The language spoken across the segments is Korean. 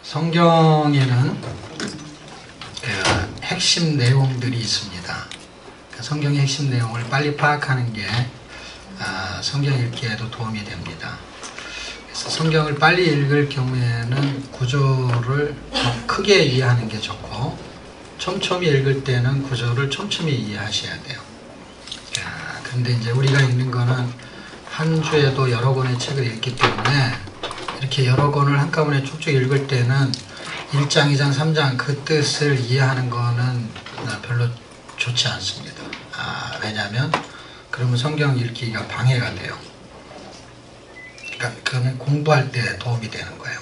성경에는 핵심 내용들이 있습니다. 성경의 핵심 내용을 빨리 파악하는 게 성경 읽기에도 도움이 됩니다. 그래서 성경을 빨리 읽을 경우에는 구조를 더 크게 이해하는 게 좋고, 촘촘히 읽을 때는 구조를 촘촘히 이해하셔야 돼요. 그런데 이제 우리가 읽는 거는 한 주에도 여러 권의 책을 읽기 때문에 이렇게 여러 권을 한꺼번에 쭉쭉 읽을 때는 1장, 2장, 3장 그 뜻을 이해하는 거는 별로 좋지 않습니다. 왜냐하면 그러면 성경 읽기가 방해가 돼요. 그러니까 그러면 공부할 때 도움이 되는 거예요.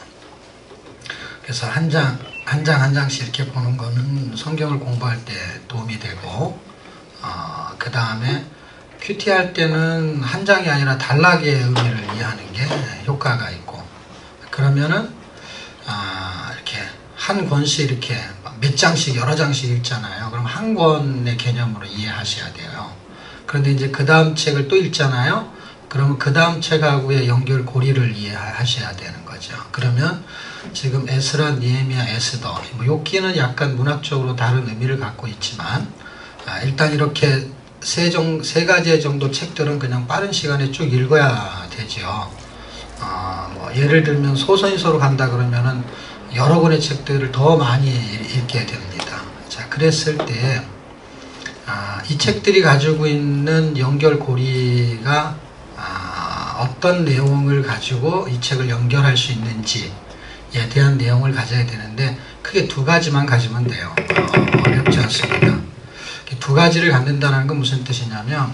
그래서 한 장씩 이렇게 보는 거는 성경을 공부할 때 도움이 되고, 그 다음에 큐티 할 때는 한 장이 아니라 단락의 의미를 이해하는 게 효과가 있고, 그러면은 이렇게 한 권씩 이렇게 몇 장씩 여러 장씩 읽잖아요. 그럼 한 권의 개념으로 이해하셔야 돼요. 그런데 이제 그 다음 책을 또 읽잖아요. 그러면 그 다음 책하고의 연결고리를 이해하셔야 되는 거죠. 그러면 지금 에스라, 느헤미야, 에스더, 욥기는 약간 문학적으로 다른 의미를 갖고 있지만, 일단 이렇게 세 가지 정도 책들은 그냥 빠른 시간에 쭉 읽어야 되죠. 예를 들면 소선서로 간다 그러면은 여러 권의 책들을 더 많이 읽게 됩니다. 자, 그랬을 때 이 책들이 가지고 있는 연결고리가 어떤 내용을 가지고 이 책을 연결할 수 있는지에 대한 내용을 가져야 되는데, 크게 두 가지만 가지면 돼요. 어렵지 않습니다. 두 가지를 갖는다는 건 무슨 뜻이냐면,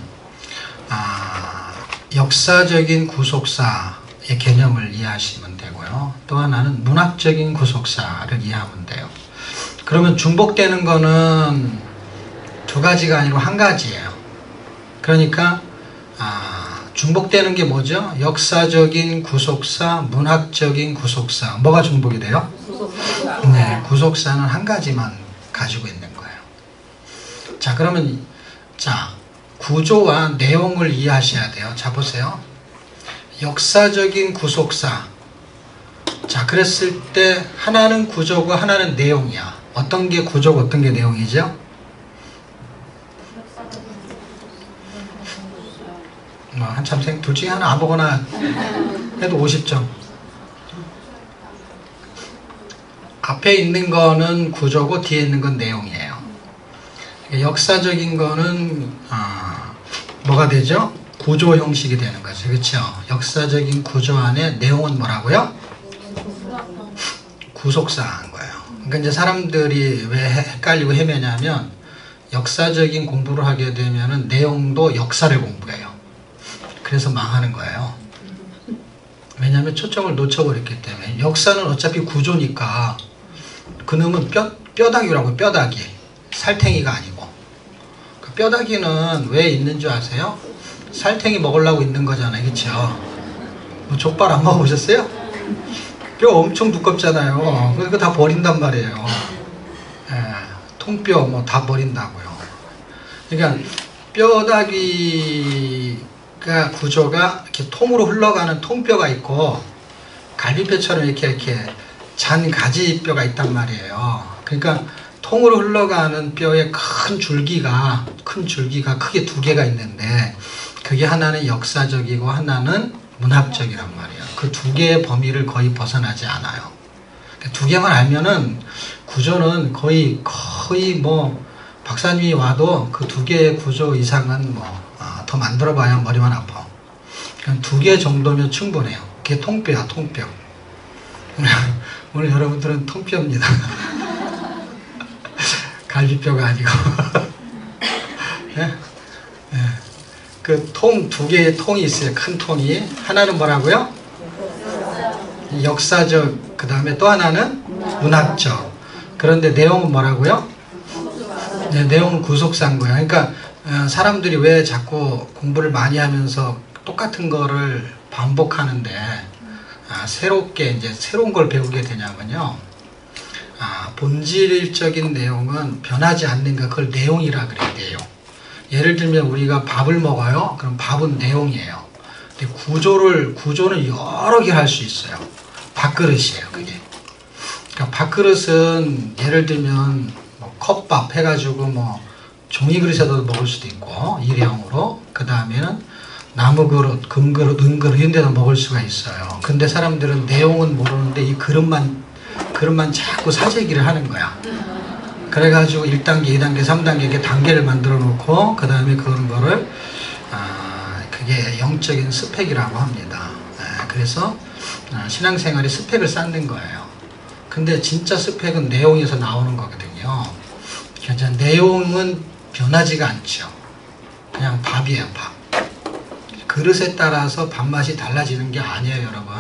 역사적인 구속사의 개념을 이해하시면 되고요. 또 하나는 문학적인 구속사를 이해하면 돼요. 그러면 중복되는 거는 두 가지가 아니고 한 가지예요. 그러니까 중복되는 게 뭐죠? 역사적인 구속사, 문학적인 구속사. 뭐가 중복이 돼요? 네, 구속사는 한 가지만 가지고 있는 거예요. 자, 그러면 구조와 내용을 이해하셔야 돼요. 자, 보세요. 역사적인 구속사. 자, 그랬을 때 하나는 구조고 하나는 내용이야. 어떤 게 구조고 어떤 게 내용이죠? 한참생 둘 중에 하나 아무거나 해도 50점. 앞에 있는 거는 구조고 뒤에 있는 건 내용이에요. 역사적인 거는 뭐가 되죠? 구조 형식이 되는 거죠. 그렇죠? 역사적인 구조 안에 내용은 뭐라고요? 구속사인 거예요. 그러니까 이제 사람들이 왜 헷갈리고 헤매냐면, 역사적인 공부를 하게 되면은 내용도 역사를 공부해요. 그래서 망하는 거예요. 왜냐하면 초점을 놓쳐버렸기 때문에. 역사는 어차피 구조니까 그놈은 뼈다귀라고, 뼈다귀. 살탱이가 아니고. 그 뼈다귀는 왜 있는 줄 아세요? 살탱이 먹으려고 있는 거잖아요. 그렇죠? 뭐 족발 안 먹어보셨어요? 뼈 엄청 두껍잖아요. 그거 다 버린단 말이에요. 통뼈 뭐 다 버린다고요. 그러니까 뼈다귀가 구조가 이렇게 통으로 흘러가는 통뼈가 있고, 갈비뼈처럼 이렇게 잔 가지뼈가 있단 말이에요. 그러니까 통으로 흘러가는 뼈에 큰 줄기가 크게 두 개가 있는데, 그게 하나는 역사적이고 하나는 문학적이란 말이에요. 그 두 개의 범위를 거의 벗어나지 않아요. 두 개만 알면은 구조는 거의 뭐 박사님이 와도 그 두 개의 구조 이상은 더 만들어봐야 머리만 아파. 그냥 두 개 정도면 충분해요. 그게 통뼈야, 통뼈. 오늘 여러분들은 통뼈입니다. 갈비뼈가 아니고. 네? 네. 그 두 개의 통이 있어요. 큰 통이. 하나는 뭐라고요? 역사적, 그 다음에 또 하나는 문학적. 그런데 내용은 뭐라고요? 네, 내용은 구속사인 거예요. 그러니까 사람들이 왜 자꾸 공부를 많이 하면서 똑같은 거를 반복하는데 새로운 걸 배우게 되냐면요. 본질적인 내용은 변하지 않는 거, 그걸 내용이라 그래야 돼요. 예를 들면 우리가 밥을 먹어요. 그럼 밥은 내용이에요. 근데 구조는 여러 개를 할 수 있어요. 밥그릇이에요, 그게. 그러니까 밥그릇은 예를 들면 뭐 컵밥 해가지고 뭐 종이 그릇에도 먹을 수도 있고 일회용으로, 그 다음에는 나무 그릇, 금 그릇, 은 그릇 이런 데도 먹을 수가 있어요. 근데 사람들은 내용은 모르는데 이 그릇만 자꾸 사재기를 하는 거야. 그래가지고 1단계, 2단계, 3단계 이렇게 단계를 만들어 놓고 그 다음에 그런 거를 그게 영적인 스펙이라고 합니다. 그래서 신앙생활이 스펙을 쌓는 거예요. 근데 진짜 스펙은 내용에서 나오는 거거든요. 그래서 내용은 변하지가 않죠. 그냥 밥이에요, 밥. 그릇에 따라서 밥맛이 달라지는 게 아니에요, 여러분.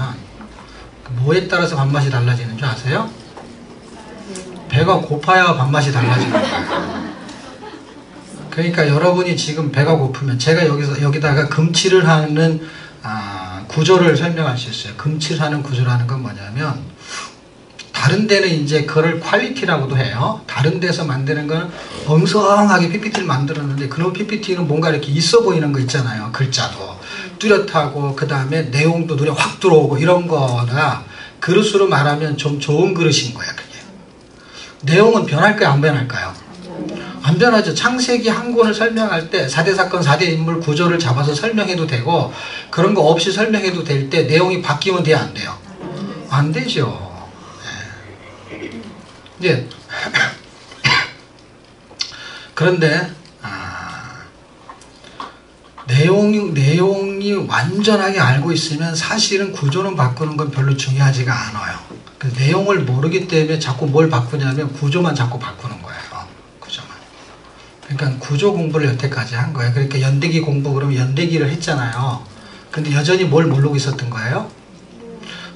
뭐에 따라서 밥맛이 달라지는 줄 아세요? 배가 고파야 밥맛이 달라지는 거예요. 그러니까 여러분이 지금 배가 고프면 제가 여기다가 금칠을 하는 구조를 설명할 수 있어요. 금칠하는 구조라는 건 뭐냐면, 다른 데는 이제 그걸 퀄리티라고도 해요. 다른 데서 만드는 건 엉성하게 PPT를 만들었는데, 그런 PPT는 뭔가 이렇게 있어 보이는 거 있잖아요. 글자도 뚜렷하고 그 다음에 내용도 눈에 확 들어오고 이런 거가 그릇으로 말하면 좀 좋은 그릇인 거야. 그게 내용은 변할까요, 안 변할까요? 안 변하죠. 창세기 한 권을 설명할 때 4대 사건 4대 인물 구조를 잡아서 설명해도 되고, 그런 거 없이 설명해도 될 때 내용이 바뀌면 돼요, 안 돼요? 안 되죠. 이제 그런데 내용이 완전하게 알고 있으면 사실은 구조는 바꾸는 건 별로 중요하지가 않아요. 그 내용을 모르기 때문에 자꾸 뭘 바꾸냐면 구조만 자꾸 바꾸는 거예요. 구조만. 그러니까 구조 공부를 여태까지 한 거예요. 그러니까 연대기 공부 그러면 연대기를 했잖아요. 근데 여전히 뭘 모르고 있었던 거예요?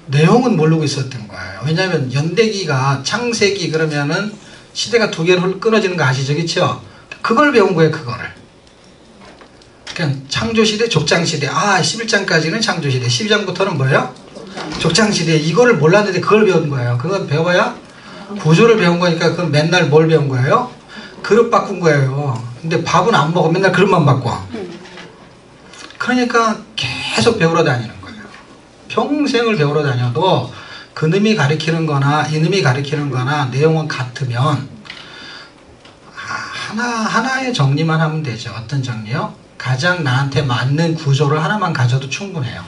내용은 모르고 있었던 거예요. 왜냐하면 연대기가 창세기 그러면은 시대가 두 개로 끊어지는 거 아시죠? 그렇죠? 그걸 배운 거예요. 그거를. 그냥 창조시대, 족장시대. 11장까지는 창조시대. 12장부터는 뭐예요? 족장시대. 이거를 몰랐는데 그걸 배운 거예요. 그건 배워야 구조를 배운 거니까 그건 맨날 뭘 배운 거예요? 그릇 바꾼 거예요. 근데 밥은 안 먹어. 맨날 그릇만 바꿔. 그러니까 계속 배우러 다니는 거예요. 평생을 배우러 다녀도 그놈이 가르치는 거나 이놈이 가르치는 거나 내용은 같으면 하나의 정리만 하면 되죠. 어떤 정리요? 가장 나한테 맞는 구조를 하나만 가져도 충분해요.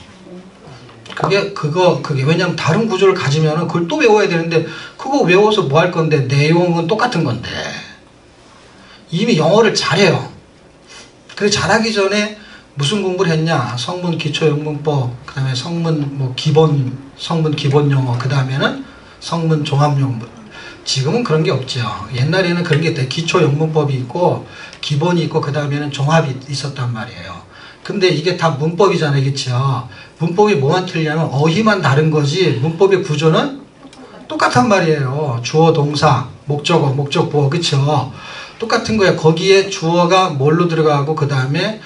그게 왜냐면 다른 구조를 가지면은 그걸 또 외워야 되는데, 그거 외워서 뭐 할 건데, 내용은 똑같은 건데. 이미 영어를 잘해요. 그래서 잘하기 전에 무슨 공부를 했냐? 성문 기초 영문법, 그 다음에 성문 성문 기본 영어, 그 다음에는 성문 종합 영문. 지금은 그런 게 없죠. 옛날에는 그런 게 있대. 기초 영문법이 있고 기본이 있고 그 다음에는 종합이 있었단 말이에요. 근데 이게 다 문법이잖아요. 그렇죠? 문법이 뭐만 틀리냐면 어휘만 다른 거지 문법의 구조는 똑같단 말이에요. 주어, 동사, 목적어, 목적보어, 그렇죠? 똑같은 거예요. 거기에 주어가 뭘로 들어가고 그 다음에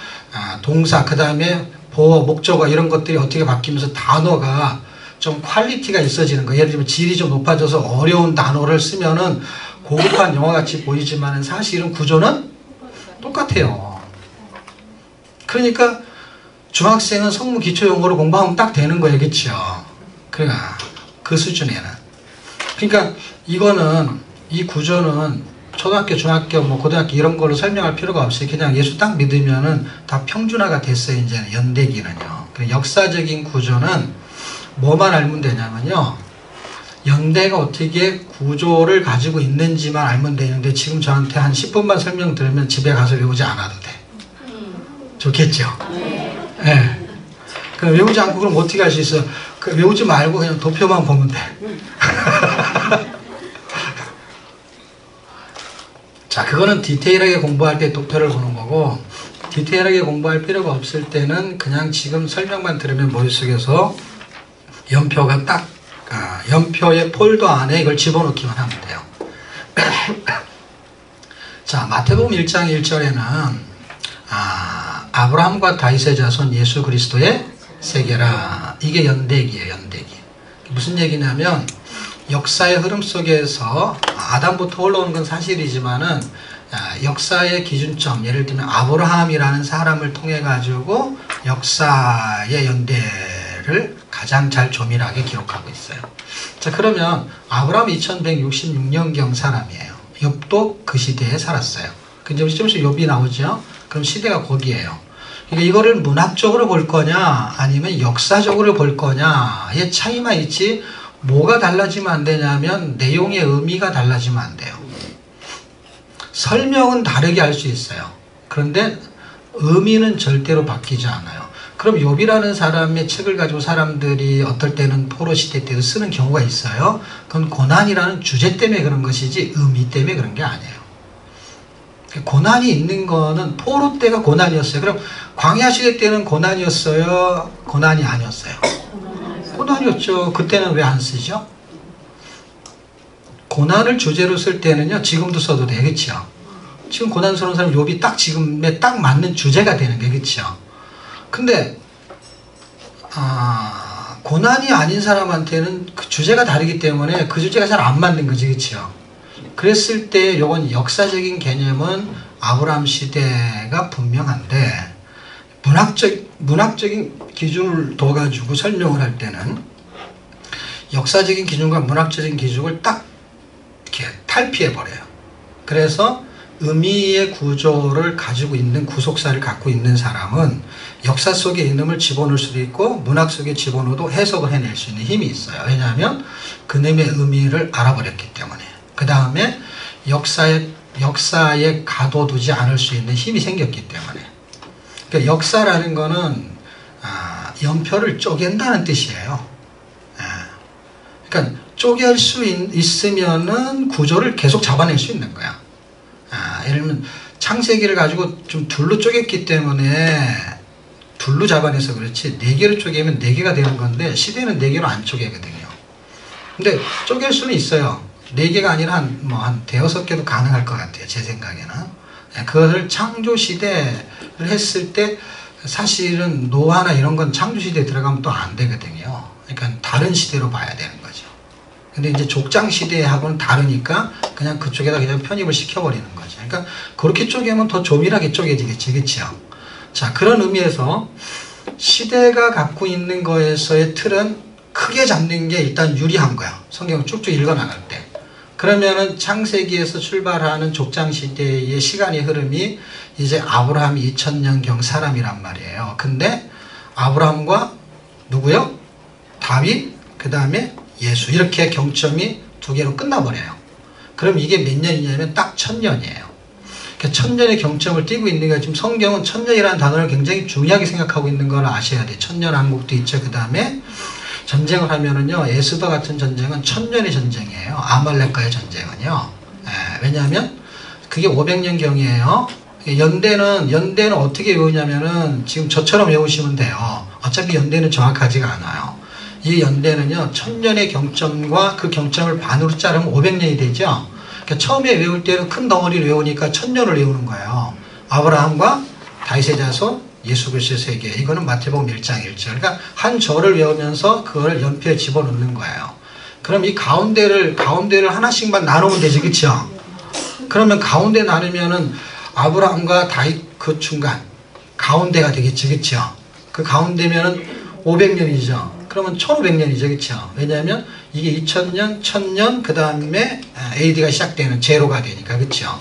동사, 그 다음에 보어, 목적어 이런 것들이 어떻게 바뀌면서 단어가 좀 퀄리티가 있어지는 거예요. 예를 들면 질이 좀 높아져서 어려운 단어를 쓰면은 고급한 영어같이 보이지만 사실은 구조는 똑같아요. 그러니까 중학생은 성문 기초 영어를 공부하면 딱 되는 거예요. 그렇죠? 그러니까 그 수준에는. 그러니까 이 구조는 초등학교, 중학교, 고등학교 이런 걸로 설명할 필요가 없어요. 그냥 예수 딱 믿으면은 다 평준화가 됐어요. 이제는 연대기는요. 역사적인 구조는 뭐만 알면 되냐면요. 연대가 어떻게 구조를 가지고 있는지만 알면 되는데, 지금 저한테 한 10분만 설명 들으면 집에 가서 외우지 않아도 돼. 좋겠죠? 네. 그럼 외우지 않고 그럼 어떻게 할 수 있어? 외우지 말고 그냥 도표만 보면 돼. 자, 그거는 디테일하게 공부할 때 도표를 보는 거고, 디테일하게 공부할 필요가 없을 때는 그냥 지금 설명만 들으면 머릿속에서 연표가 딱 연표의 폴더 안에 이걸 집어넣기만 하면 돼요. 자, 마태복음 1장 1절에는 아브라함과 다윗의 자손 예수 그리스도의 세계라. 이게 연대기예요. 연대기. 무슨 얘기냐면 역사의 흐름 속에서 아담부터 올라오는 건 사실이지만은 역사의 기준점, 예를 들면 아브라함이라는 사람을 통해 가지고 역사의 연대를 가장 잘 조밀하게 기록하고 있어요. 자, 그러면 아브라함 2166년경 사람이에요. 욥도 그 시대에 살았어요. 근데 우리 좀 있으면 욥이 나오죠? 그럼 시대가 거기에요. 그러니까 이거를 문학적으로 볼 거냐, 아니면 역사적으로 볼 거냐의 차이만 있지, 뭐가 달라지면 안 되냐면 내용의 의미가 달라지면 안 돼요. 설명은 다르게 할 수 있어요. 그런데 의미는 절대로 바뀌지 않아요. 그럼 욥이라는 사람의 책을 가지고 사람들이 어떨 때는 포로 시대 때도 쓰는 경우가 있어요. 그건 고난이라는 주제 때문에 그런 것이지 의미 때문에 그런 게 아니에요. 고난이 있는 거는 포로 때가 고난이었어요. 그럼 광야 시대 때는 고난이었어요? 고난이 아니었어요? 고난이었죠. 그때는 왜 안 쓰죠? 고난을 주제로 쓸 때는요, 지금도 써도 되겠죠. 지금 고난스러운 사람 욥이 딱 지금에 딱 맞는 주제가 되는 게, 그렇죠? 근데 고난이 아닌 사람한테는 그 주제가 다르기 때문에 그 주제가 잘 안 맞는 거지, 그렇죠? 그랬을 때 요건 역사적인 개념은 아브라함 시대가 분명한데 문학적인 기준을 둬가지고 설명을 할 때는 역사적인 기준과 문학적인 기준을 딱 이렇게 탈피해버려요. 그래서 의미의 구조를 가지고 있는 구속사를 갖고 있는 사람은 역사 속에 이름을 집어넣을 수도 있고 문학 속에 집어넣어도 해석을 해낼 수 있는 힘이 있어요. 왜냐하면 그놈의 의미를 알아버렸기 때문에. 그 다음에 역사에 가둬두지 않을 수 있는 힘이 생겼기 때문에. 그러니까 역사라는 거는 연표를 쪼갠다는 뜻이에요. 그러니까 쪼갤 수 있으면은 구조를 계속 잡아낼 수 있는 거야. 예를 들면 창세기를 가지고 좀 둘로 쪼갰기 때문에 둘로 잡아내서 그렇지 4개로 쪼개면 4개가 되는 건데 시대는 4개로 안 쪼개거든요. 근데 쪼갤 수는 있어요. 4개가 아니라 한 5-6개도 가능할 것 같아요. 제 생각에는. 그것을 창조시대를 했을 때 사실은 노화나 이런 건 창조시대에 들어가면 또 안 되거든요. 그러니까 다른 시대로 봐야 되는 거죠. 근데 이제 족장시대하고는 다르니까 그냥 그쪽에다 그냥 편입을 시켜버리는 거죠. 그러니까 그렇게 쪼개면 더 조밀하게 쪼개지겠지, 그렇죠? 자, 그런 의미에서 시대가 갖고 있는 거에서의 틀은 크게 잡는 게 일단 유리한 거야. 성경을 쭉쭉 읽어나갈 때. 그러면은 창세기에서 출발하는 족장시대의 시간의 흐름이 이제 아브라함 2000년경 사람이란 말이에요. 근데 아브라함과 누구요? 다윗, 그 다음에 예수. 이렇게 경점이 2개로 끝나버려요. 그럼 이게 몇 년이냐면 딱 1000년이에요. 그러니까 1000년의 경점을 띄고 있는 게 지금 성경은 1000년이라는 단어를 굉장히 중요하게 생각하고 있는 걸 아셔야 돼요. 1000년왕국도 있죠. 그 다음에 전쟁을 하면은요, 에스더 같은 전쟁은 1000년의 전쟁이에요. 아말렉과의 전쟁은요. 왜냐하면 그게 500년경이에요. 연대는 어떻게 외우냐면은 지금 저처럼 외우시면 돼요. 어차피 연대는 정확하지가 않아요. 이 연대는요, 1000년의 경점과 그 경점을 반으로 자르면 500년이 되죠. 그러니까 처음에 외울 때는 큰 덩어리를 외우니까 1000년을 외우는 거예요. 아브라함과 다윗의 자손, 예수 그리스도의 세계. 이거는 마태복음 1장 1절. 그러니까 한 절을 외우면서 그걸 연표에 집어넣는 거예요. 그럼 이 가운데를 하나씩만 나누면 되지, 그쵸? 그러면 가운데 나누면은 아브라함과 다윗 그 중간 가운데가 되겠지, 그쵸? 그 가운데면은 500년이죠. 그러면 1500년이죠, 그쵸? 왜냐하면 이게 2000년, 1000년, 그 다음에 AD가 시작되는 제로가 되니까, 그쵸?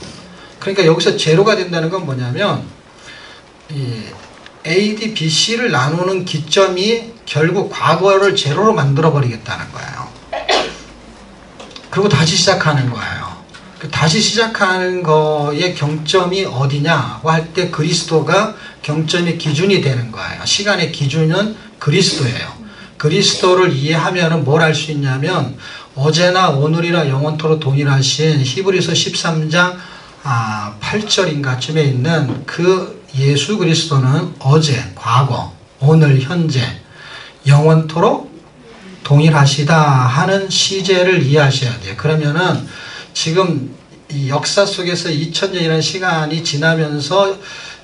그러니까 여기서 제로가 된다는 건 뭐냐면 이 AD, BC를 나누는 기점이 결국 과거를 제로로 만들어 버리겠다는 거예요. 그리고 다시 시작하는 거예요. 다시 시작하는 거의 경점이 어디냐고 할 때 그리스도가 경점의 기준이 되는 거예요. 시간의 기준은 그리스도예요. 그리스도를 이해하면 뭘 알 수 있냐면 어제나 오늘이나 영원토록 동일하신 히브리서 13장 8절인가 쯤에 있는 그 예수 그리스도는 어제, 과거, 오늘, 현재, 영원토록 동일하시다 하는 시제를 이해하셔야 돼요. 그러면은 지금 이 역사 속에서 2000년이라는 시간이 지나면서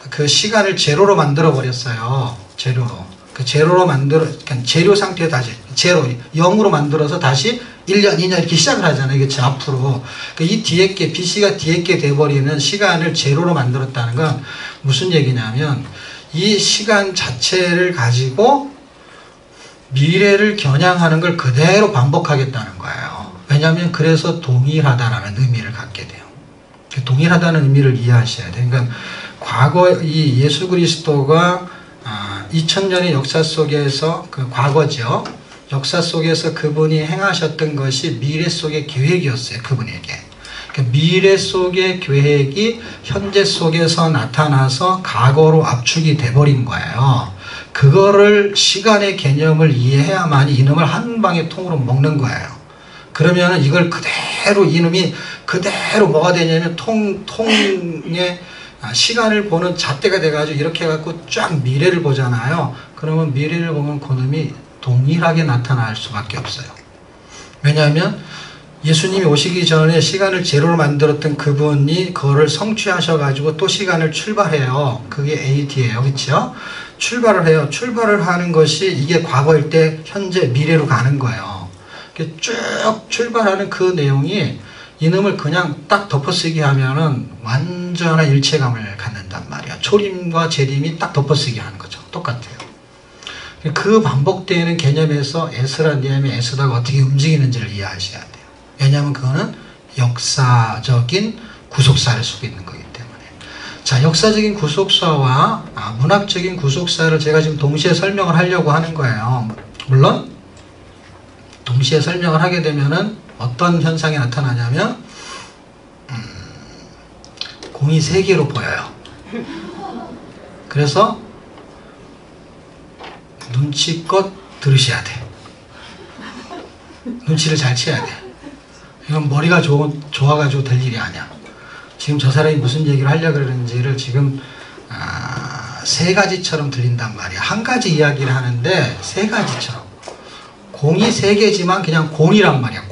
그 시간을 제로로 만들어 버렸어요. 제로로. 그 제로로 그러니까 재료 상태에 다시, 제로, 0으로 만들어서 다시 1년, 2년 이렇게 시작을 하잖아요. 그치, 앞으로. 이 뒤에 게, BC가 뒤에 게 돼버리는 시간을 제로로 만들었다는 건 무슨 얘기냐면, 이 시간 자체를 가지고 미래를 겨냥하는 걸 그대로 반복하겠다는 거예요. 왜냐하면 그래서 동일하다라는 의미를 갖게 돼요. 동일하다는 의미를 이해하셔야 돼요. 그러니까 과거 이 예수 그리스도가 2000년의 역사 속에서 그 과거죠. 역사 속에서 그분이 행하셨던 것이 미래 속의 계획이었어요. 그분에게. 그러니까 미래 속의 계획이 현재 속에서 나타나서 과거로 압축이 돼버린 거예요. 그거를 시간의 개념을 이해해야만 이놈을 한 방에 통으로 먹는 거예요. 그러면 이걸 그대로 이놈이 그대로 뭐가 되냐면 통에 시간을 보는 잣대가 돼가지고 이렇게 해갖고 쫙 미래를 보잖아요. 그러면 미래를 보면 그놈이 동일하게 나타날 수밖에 없어요. 왜냐하면 예수님이 오시기 전에 시간을 제로로 만들었던 그분이 그거를 성취하셔가지고 또 시간을 출발해요. 그게 AD예요. 그렇죠? 출발을 해요. 출발을 하는 것이 이게 과거일 때 현재 미래로 가는 거예요. 쭉 출발하는 그 내용이 이놈을 그냥 딱 덮어쓰기 하면은 완전한 일체감을 갖는단 말이야. 초림과 재림이 딱 덮어쓰기 하는 거죠. 똑같아요. 그 반복되는 개념에서 에스라, 니에미야, 에스더가 어떻게 움직이는지를 이해하셔야 돼요. 왜냐하면 그거는 역사적인 구속사를 쓰고 있는 거기 때문에. 자, 역사적인 구속사와 문학적인 구속사를 제가 지금 동시에 설명을 하려고 하는 거예요. 물론 동시에 설명을 하게 되면은 어떤 현상이 나타나냐면 공이 3개로 보여요. 그래서 눈치껏 들으셔야 돼. 눈치를 잘 채야 돼. 이건 머리가 좋아가지고 될 일이 아니야. 지금 저 사람이 무슨 얘기를 하려고 그러는지를 지금 3가지처럼 들린단 말이야. 한 가지 이야기를 하는데 3가지처럼. 공이 3개지만 그냥 공이란 말이야.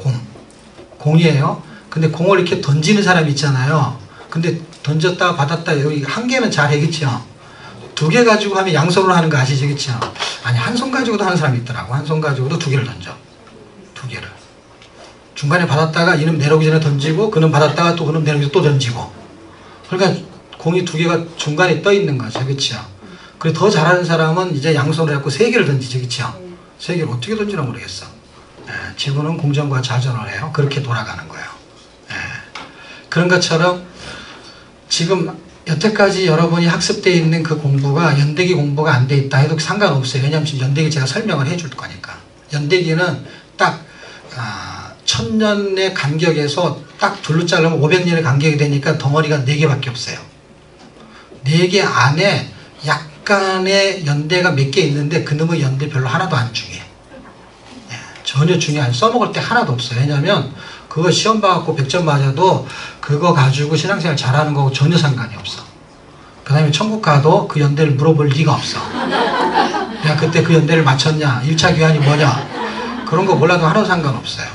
공이에요. 근데 공을 이렇게 던지는 사람 있잖아요. 근데 던졌다 받았다 여기 한 개는 잘 해겠죠. 2개 가지고 하면 양손으로 하는 거 아시죠? 그렇죠? 아니 한 손 가지고도 하는 사람이 있더라고. 한 손 가지고도 2개를 던져. 2개를. 중간에 받았다가 이놈 내려오기 전에 던지고 그놈 받았다가 또 그놈 내려오기 전에 또 던지고. 그러니까 공이 2개가 중간에 떠 있는 거죠. 그렇죠? 그리고 더 잘하는 사람은 이제 양손으로 해갖고 3개를 던지죠. 그렇죠? 3개를 어떻게 던지나 모르겠어. 지구는 공전과 자전을 해요. 그렇게 돌아가는 거예요. 그런 것처럼 지금 여태까지 여러분이 학습되어 있는 그 공부가 연대기 공부가 안 돼 있다 해도 상관없어요. 왜냐하면 지금 연대기 제가 설명을 해줄 거니까. 연대기는 딱 1000년의 간격에서 딱 둘로 자르면 500년의 간격이 되니까 덩어리가 4개밖에 없어요. 4개 안에 약간의 연대가 몇 개 있는데 그놈의 연대 별로 하나도 안 중요해. 전혀 중요한 써먹을 때 하나도 없어요. 왜냐하면 그거 시험 봐갖고 100점 맞아도 그거 가지고 신앙생활 잘하는 거하고 전혀 상관이 없어. 그 다음에 천국 가도 그 연대를 물어볼 리가 없어. 내가 그때 그 연대를 맞췄냐, 1차 교환이 뭐냐, 그런 거 몰라도 하나도 상관없어요.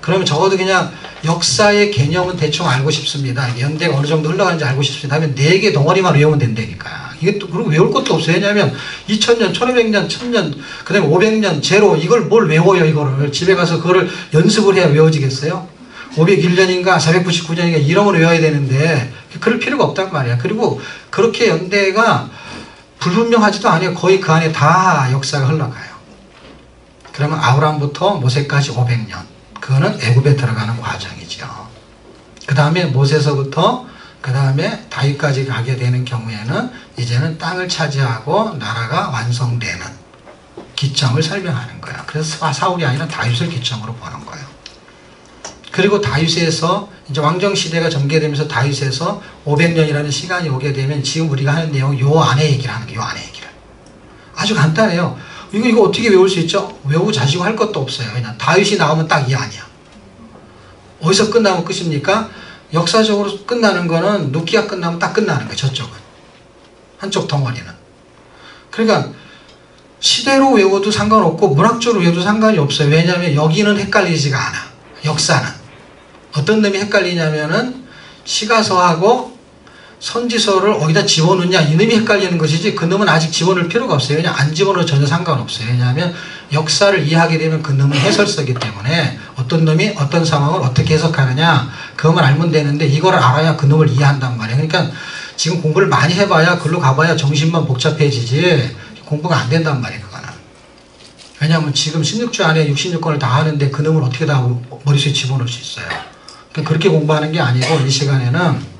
그러면 적어도 그냥 역사의 개념은 대충 알고 싶습니다. 연대가 어느 정도 흘러가는지 알고 싶습니다 하면 4개 덩어리만 외우면 된다니까. 이게 또 그리고 외울 것도 없어요. 왜냐하면 2000년, 1500년, 1000년, 그 다음에 500년, 제로, 이걸 뭘 외워요, 이거를. 집에 가서 그거를 연습을 해야 외워지겠어요? 501년인가 499년인가 이런 걸 외워야 되는데 그럴 필요가 없단 말이야. 그리고 그렇게 연대가 불분명하지도 않아요. 거의 그 안에 다 역사가 흘러가요. 그러면 아브라함부터 모세까지 500년. 그거는 애굽에 들어가는 과정이죠. 그 다음에 모세서부터 그 다음에 다윗까지 가게 되는 경우에는 이제는 땅을 차지하고 나라가 완성되는 기점을 설명하는 거예요. 그래서 사울이 아니라 다윗을 기점으로 보는 거예요. 그리고 다윗에서 이제 왕정시대가 전개되면서 다윗에서 500년이라는 시간이 오게 되면 지금 우리가 하는 내용 요 안에 얘기를 하는 거예요. 요 안에 얘기를. 아주 간단해요. 이거 어떻게 외울 수 있죠? 외우고 자시고 할 것도 없어요. 그냥 다윗이 나오면 딱 이 안이야. 어디서 끝나면 끝입니까? 역사적으로 끝나는 거는 누키가 끝나면 딱 끝나는 거예요. 저쪽은. 한쪽 덩어리는. 그러니까 시대로 외워도 상관없고 문학적으로 외워도 상관이 없어요. 왜냐하면 여기는 헷갈리지가 않아. 역사는. 어떤 놈이 헷갈리냐면은 시가서하고 선지서를 어디다 집어넣냐 이놈이 헷갈리는 것이지 그놈은 아직 집어넣을 필요가 없어요. 왜냐하면 안 집어넣어도 전혀 상관없어요. 왜냐하면 역사를 이해하게 되면 그놈은 해설서이기 때문에 어떤 놈이 어떤 상황을 어떻게 해석하느냐 그것만 알면 되는데 이걸 알아야 그놈을 이해한단 말이에요. 그러니까 지금 공부를 많이 해봐야 글로 가봐야 정신만 복잡해지지 공부가 안 된단 말이에요. 그거는. 왜냐하면 지금 16주 안에 66권을 다 하는데 그 놈을 어떻게 다 머릿속에 집어넣을 수 있어요. 그러니까 그렇게 공부하는 게 아니고 이 시간에는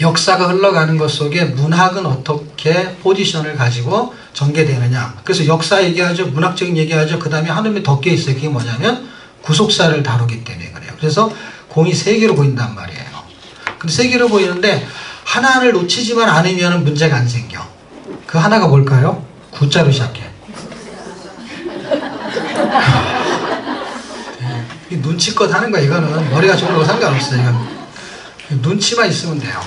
역사가 흘러가는 것 속에 문학은 어떻게 포지션을 가지고 전개되느냐. 그래서 역사 얘기하죠. 문학적인 얘기하죠. 그 다음에 하늘에 덮여 있어요. 그게 뭐냐면 구속사를 다루기 때문에 그래요. 그래서 공이 세 개로 보인단 말이에요. 근데 세 개로 보이는데 하나를 놓치지만 않으면 문제가 안 생겨. 그 하나가 뭘까요? 구자로 시작해. 눈치껏 하는 거야. 이거는 머리가 좋은 거 상관없어요. 이건 눈치만 있으면 돼요.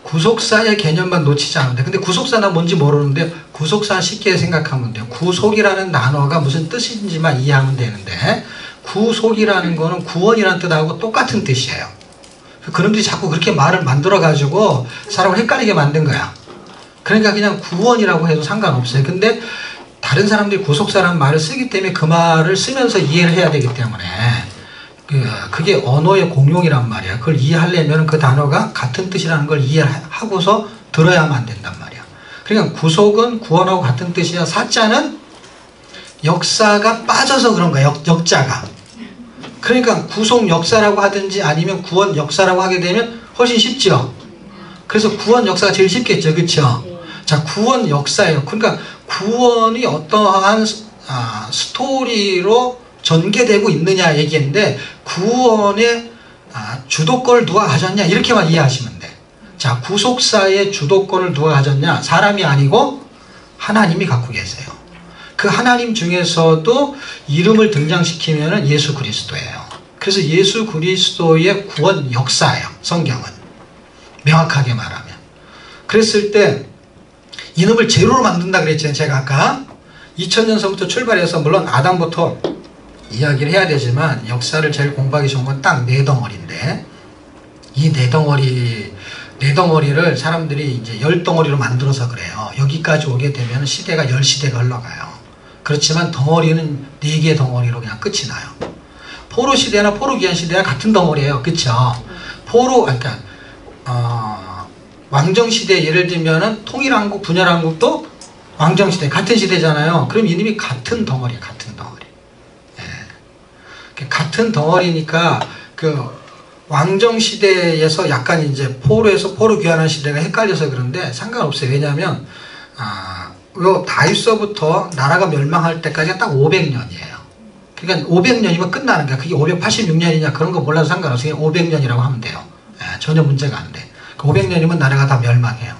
구속사의 개념만 놓치지 않으면 돼. 근데 구속사는 뭔지 모르는데 구속사 쉽게 생각하면 돼요. 구속이라는 단어가 무슨 뜻인지만 이해하면 되는데 구속이라는 거는 구원이라는 뜻하고 똑같은 뜻이에요. 그놈들이 자꾸 그렇게 말을 만들어가지고 사람을 헷갈리게 만든 거야. 그러니까 그냥 구원이라고 해도 상관없어요. 근데 다른 사람들이 구속사라는 말을 쓰기 때문에 그 말을 쓰면서 이해를 해야 되기 때문에 그게 언어의 공용이란 말이야. 그걸 이해하려면 그 단어가 같은 뜻이라는 걸 이해하고서 들어야만 된단 말이야. 그러니까 구속은 구원하고 같은 뜻이야. 사자는 역사가 빠져서 그런 거야. 역자가. 그러니까 구속 역사라고 하든지 아니면 구원 역사라고 하게 되면 훨씬 쉽죠. 그래서 구원 역사가 제일 쉽겠죠. 그렇죠? 자, 구원 역사예요. 그러니까 구원이 어떠한 스토리로 전개되고 있느냐 얘기인데 구원의 주도권을 누가 가졌냐 이렇게만 이해하시면 돼. 자, 구속사의 주도권을 누가 가졌냐? 사람이 아니고 하나님이 갖고 계세요. 그 하나님 중에서도 이름을 등장시키면 예수 그리스도예요. 그래서 예수 그리스도의 구원 역사예요. 성경은 명확하게 말하면. 그랬을 때 이놈을 제로로 만든다 그랬잖아요. 제가 아까 2000년서부터 출발해서 물론 아담부터 이야기를 해야 되지만 역사를 제일 공부하기 좋은 건 딱 네 덩어리인데 이 네 덩어리를 사람들이 이제 10덩어리로 만들어서 그래요. 여기까지 오게 되면 시대가 10시대가 흘러가요. 그렇지만 덩어리는 4개의 덩어리로 그냥 끝이 나요. 포로 시대나 포로 귀환 시대와 같은 덩어리예요. 그쵸? 그러니까 왕정 시대 예를 들면은 통일왕국, 분열왕국도 왕정 시대 같은 시대잖아요. 그럼 이놈이 같은 덩어리야, 같은 덩어리. 예. 같은 덩어리니까 그 왕정 시대에서 약간 이제 포로에서 포로 귀환한 시대가 헷갈려서 그런데 상관없어요. 왜냐하면 요 다윗서부터 나라가 멸망할 때까지가 딱 500년이에요. 그러니까 500년이면 끝나는 거야. 그게 586년이냐 그런 거 몰라도 상관없어요. 500년이라고 하면 돼요. 예, 전혀 문제가 안 돼. 500년이면 나라가 다 멸망해요.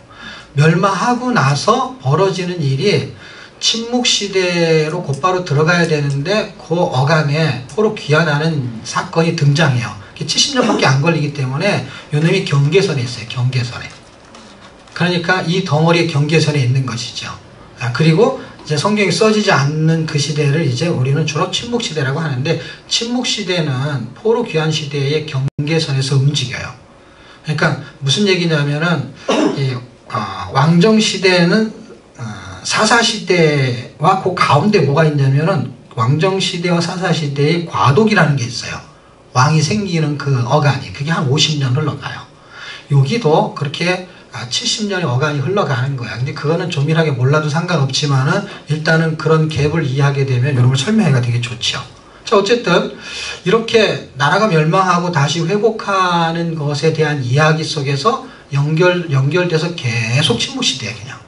멸망하고 나서 벌어지는 일이 침묵시대로 곧바로 들어가야 되는데 그 어간에 포로 귀환하는 사건이 등장해요. 70년밖에 안 걸리기 때문에 요놈이 경계선에 있어요. 경계선에. 그러니까 이 덩어리의 경계선에 있는 것이죠. 그리고 이제 성경이 써지지 않는 그 시대를 이제 우리는 주로 침묵시대라고 하는데 침묵시대는 포로 귀환 시대의 경계선에서 움직여요. 그러니까 무슨 얘기냐면은 왕정 시대는 사사 시대와 그 가운데 뭐가 있냐면은 왕정 시대와 사사 시대의 과도기라는 게 있어요. 왕이 생기는 그 어간이 그게 한 50년 흘러가요. 여기도 그렇게 70년의 어간이 흘러가는 거야. 근데 그거는 조밀하게 몰라도 상관없지만은 일단은 그런 갭을 이해하게 되면 여러분 설명하기가 되게 좋죠. 자, 어쨌든 이렇게 나라가 멸망하고 다시 회복하는 것에 대한 이야기 속에서 연결돼서 계속 침묵시대야 그냥.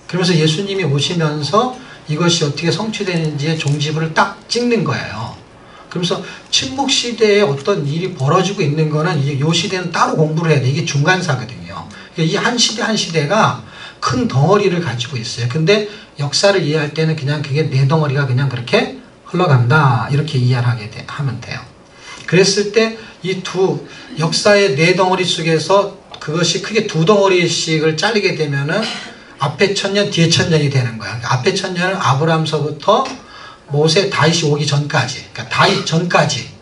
그러면서 예수님이 오시면서 이것이 어떻게 성취되는지의 종지부를 딱 찍는 거예요. 그러면서 침묵시대에 어떤 일이 벌어지고 있는 거는 이 시대는 따로 공부를 해야 돼. 이게 중간사거든요. 이 한 시대 한 시대가 큰 덩어리를 가지고 있어요. 근데 역사를 이해할 때는 그냥 그게 네 덩어리가 그냥 그렇게 흘러간다 이렇게 이해를 하면 돼요. 그랬을 때 이 두 역사의 네 덩어리 속에서 그것이 크게 두 덩어리씩을 잘리게 되면은 앞에 1000년 뒤에 1000년이 되는 거야. 앞에 1000년은 아브라함서부터 모세 다윗이 오기 전까지, 그러니까 다윗 전까지가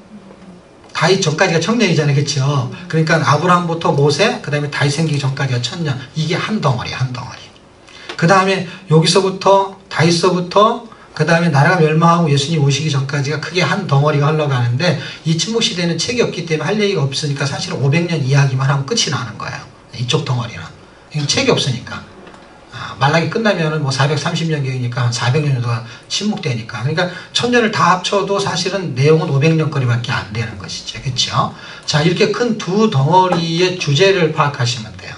1000년이잖아요. 그렇죠? 그러니까 아브라함부터 모세 그 다음에 다윗 생기기 전까지가 1000년. 이게 한 덩어리 한 덩어리. 그 다음에 여기서부터 다윗서부터 그 다음에 나라가 멸망하고 예수님 오시기 전까지가 크게 한 덩어리가 흘러가는데 이 침묵시대는 책이 없기 때문에 할 얘기가 없으니까 사실은 500년 이야기만 하면 끝이 나는 거예요. 이쪽 덩어리는. 책이 없으니까. 말라기 끝나면은 뭐 430년경이니까 한 400년 정도가 침묵되니까. 그러니까 1000년을 다 합쳐도 사실은 내용은 500년 거리밖에 안 되는 것이죠. 그렇죠? 자, 이렇게 큰 두 덩어리의 주제를 파악하시면 돼요.